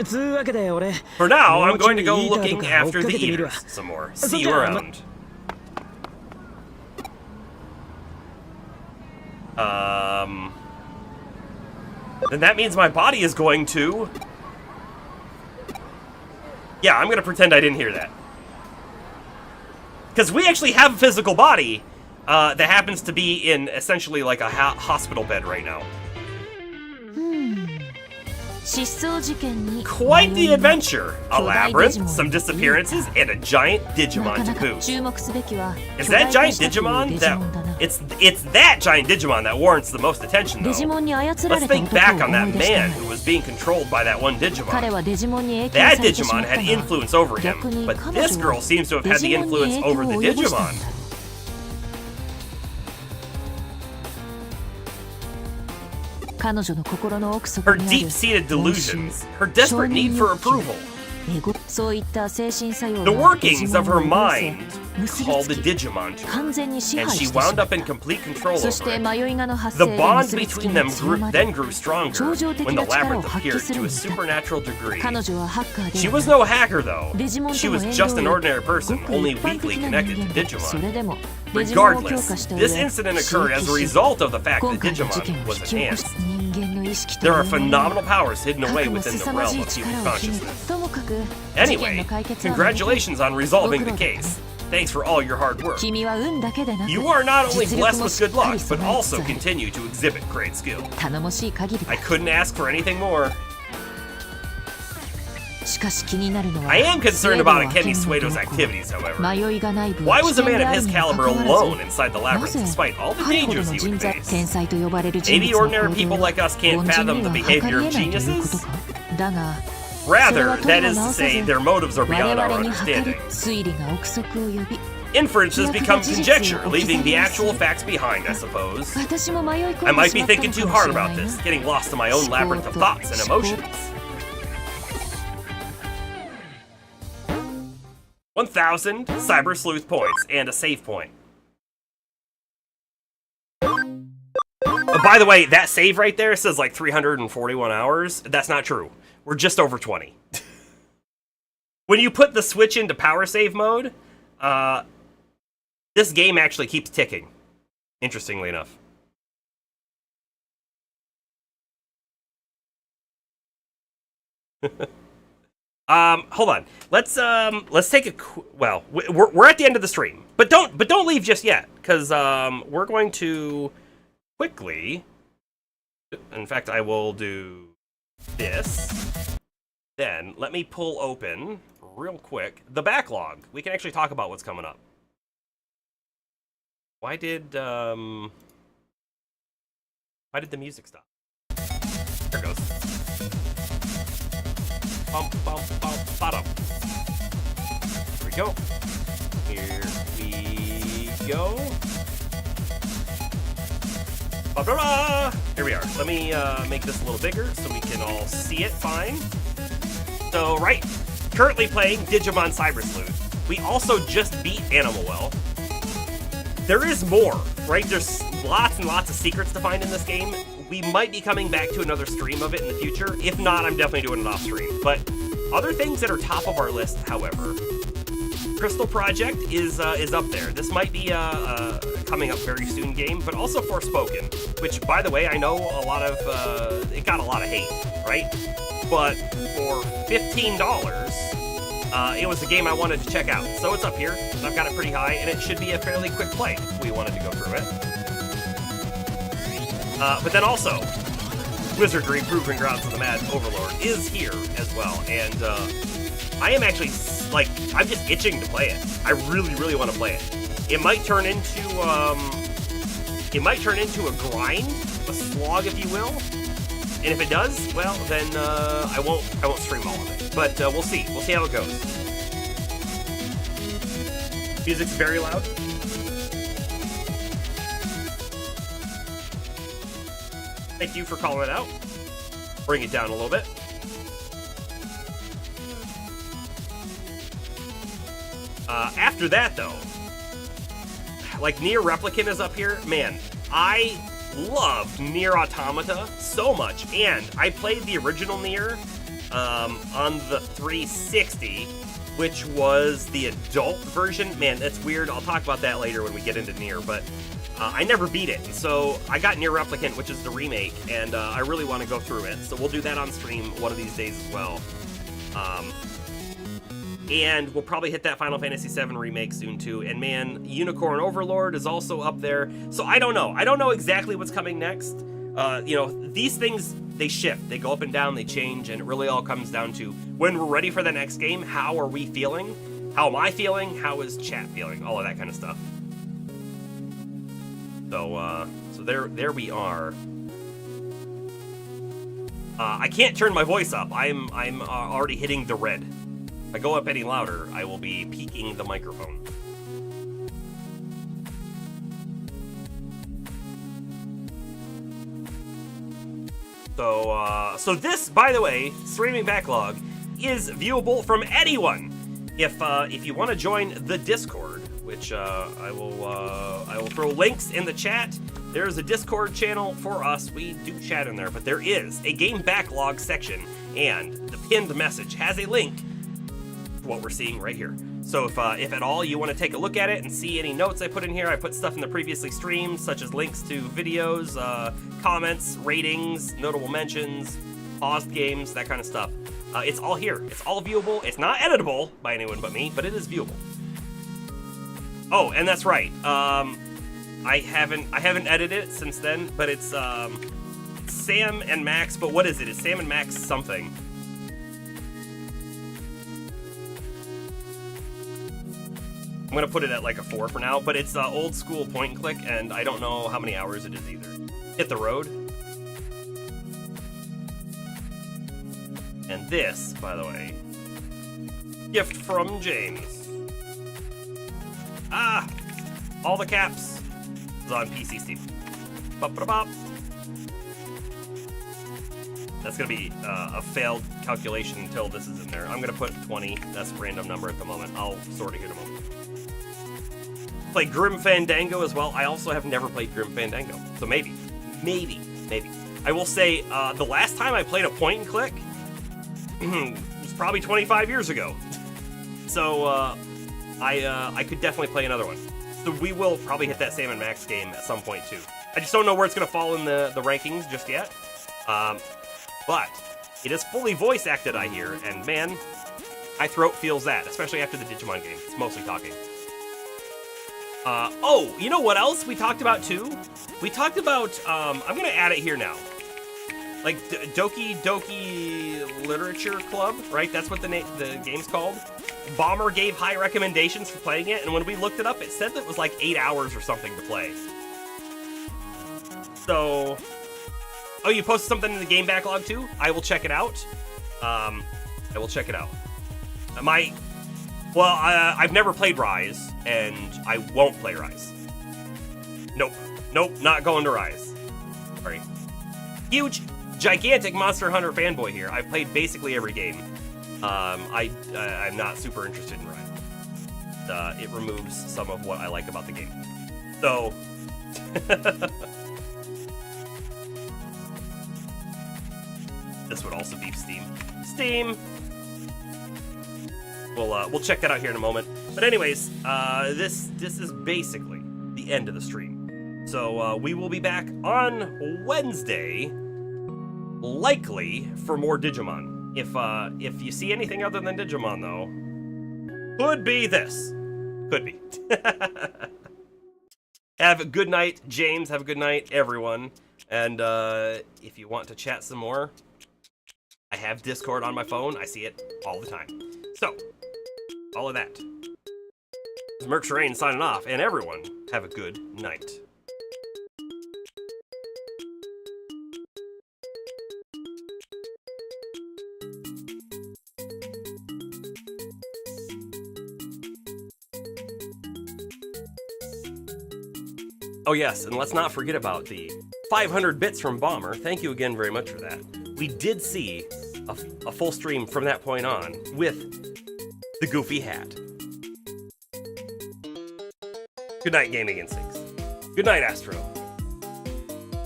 For now, I'm going to go looking after the eaters some more. See you around. Then that means my body is going to... Yeah, I'm going to pretend I didn't hear that. Because we actually have a physical body that happens to be in essentially like a hospital bed right now. Quite the adventure! A labyrinth, some disappearances, and a giant Digimon to boot. Is that giant Digimon it's that giant Digimon that warrants the most attention, though. Let's think back on that man who was being controlled by that one Digimon. That Digimon had influence over him, but this girl seems to have had the influence over the Digimon. Her deep-seated delusions, her desperate need for approval, the workings of her mind called the Digimon to her, and she wound up in complete control over it. The bond between them then grew stronger when the labyrinth appeared to a supernatural degree. She was no hacker, though. She was just an ordinary person, only weakly connected to Digimon. Regardless, this incident occurred as a result of the fact that Digimon was enhanced. There are phenomenal powers hidden away within the realm of human consciousness. Anyway, congratulations on resolving the case. Thanks for all your hard work. You are not only blessed with good luck, but also continue to exhibit great skill. I couldn't ask for anything more. I am concerned about Akemi Suedo's activities, however. Why was a man of his caliber alone inside the labyrinth despite all the dangers he would face? Maybe ordinary people like us can't fathom the behavior of geniuses? Rather, that is to say, their motives are beyond our understanding. Inferences become conjecture, leaving the actual facts behind, I suppose. I might be thinking too hard about this, getting lost in my own labyrinth of thoughts and emotions. 1,000 Cyber Sleuth points and a save point. By the way, that save right there says like 341 hours. That's not true. We're just over 20. When you put the switch into power save mode, this game actually keeps ticking, interestingly enough. Hold on. Let's take a well, we're at the end of the stream, but don't leave just yet, because we're going to quickly. In fact, I will do this. Then let me pull open real quick the backlog. We can actually talk about what's coming up. Why did the music stop? There it goes. Bum, bum, bum, bottom. Here we go. Here we go. Ba-ba-ba! Here we are. Let me make this a little bigger so we can all see it fine. So, right, currently playing Digimon Cyber Sleuth. We also just beat Animal Well. There is more, right? There's lots and lots of secrets to find in this game. We might be coming back to another stream of it in the future. If not, I'm definitely doing it off stream. But other things that are top of our list, however, Crystal Project is up there. This might be a coming up very soon game, but also Forspoken, which, by the way, I know a lot of it got a lot of hate, right? But for $15, it was a game I wanted to check out. So it's up here. I've got it pretty high, and it should be a fairly quick play if we wanted to go through it. But then also, Wizardry Proving Grounds of the Mad Overlord is here as well, and I am actually, like, I'm just itching to play it. I really, really want to play it. It might turn into a grind, a slog, if you will. And if it does, well, then I won't stream all of it. But we'll see. We'll see how it goes. Music's very loud. Thank you for calling it out. Bring it down a little bit. After that, though, like Nier Replicant is up here. Man, I loved Nier Automata so much, and I played the original Nier on the 360, which was the adult version. Man, that's weird. I'll talk about that later when we get into Nier, but I never beat it. So I got Nier Replicant, which is the remake, and I really want to go through it. So we'll do that on stream one of these days as well. And we'll probably hit that Final Fantasy VII remake soon too. And man, Unicorn Overlord is also up there. So I don't know. I don't know exactly what's coming next. You know, these things, they shift. They go up and down, they change, and it really all comes down to when we're ready for the next game, how are we feeling? How am I feeling? How is chat feeling? All of that kind of stuff. So, there we are. I can't turn my voice up. I'm already hitting the red. If I go up any louder, I will be peaking the microphone. So this, by the way, streaming backlog is viewable from anyone. If you want to join the Discord, which I will throw links in the chat. There's a Discord channel for us. We do chat in there, but there is a game backlog section, and the pinned message has a link to what we're seeing right here. So if at all you want to take a look at it and see any notes I put in here, I put stuff in the previously streamed, such as links to videos, comments, ratings, notable mentions, paused games, that kind of stuff. It's all here. It's all viewable. It's not editable by anyone but me, but it is viewable. Oh, and that's right. I haven't edited it since then, but it's Sam and Max. But what is it? It's Sam and Max something. I'm gonna put it at like a 4 for now, but it's old school point and click, and I don't know how many hours it is either. Hit the road. And this, by the way, gift from James. Ah, all the caps is on PC Steam. Bop. That's gonna be a failed calculation until this is in there. I'm gonna put 20. That's a random number at the moment. I'll sort it here in a moment. Play Grim Fandango as well. I also have never played Grim Fandango, so maybe. I will say the last time I played a point and click was probably 25 years ago. So I could definitely play another one. So we will probably hit that Sam and Max game at some point too. I just don't know where it's gonna fall in the rankings just yet. But it is fully voice acted, I hear, and man, my throat feels that, especially after the Digimon game. It's mostly talking. Oh, you know what else we talked about too? We talked about, I'm gonna add it here now. Like Doki Doki Literature Club, right? That's what the game's called. Bomber gave high recommendations for playing it, and when we looked it up, it said that it was like 8 hours or something to play. So, oh, you posted something in the game backlog too? I will check it out. I will check it out. I've never played Rise, and I won't play Rise. Nope, not going to Rise. Sorry. Huge, gigantic Monster Hunter fanboy here. I've played basically every game. I'm not super interested in Rise. It removes some of what I like about the game. So, this would also be Steam. We'll check that out here in a moment. But anyways, this is basically the end of the stream. So we will be back on Wednesday, likely for more Digimon. If you see anything other than Digimon, though, could be this. Could be. Have a good night, James. Have a good night, everyone. And if you want to chat some more, I have Discord on my phone. I see it all the time. So, all of that. This is Merc Rain signing off, and everyone, have a good night. Oh yes, and let's not forget about the 500 bits from Bomber. Thank you again very much for that. We did see a full stream from that point on with the Goofy hat. Good night, Gaming Instincts. Good night, Astro.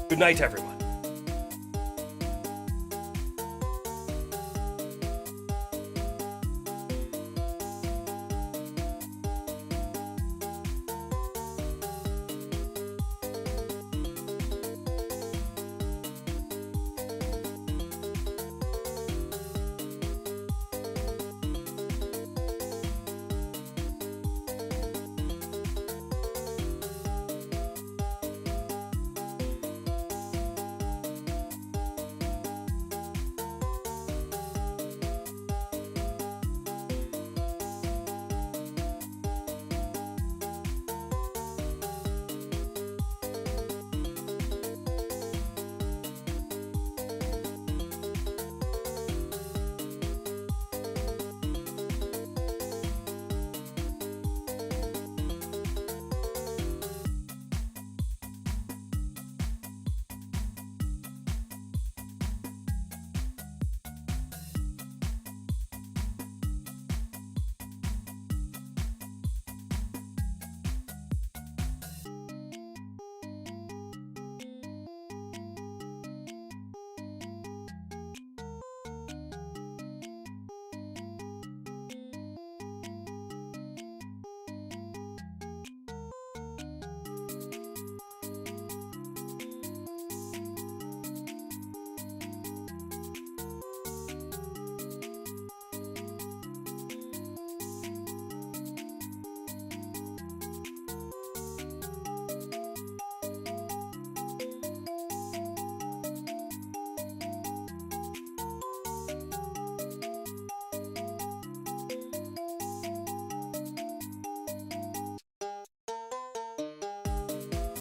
Good night, everyone.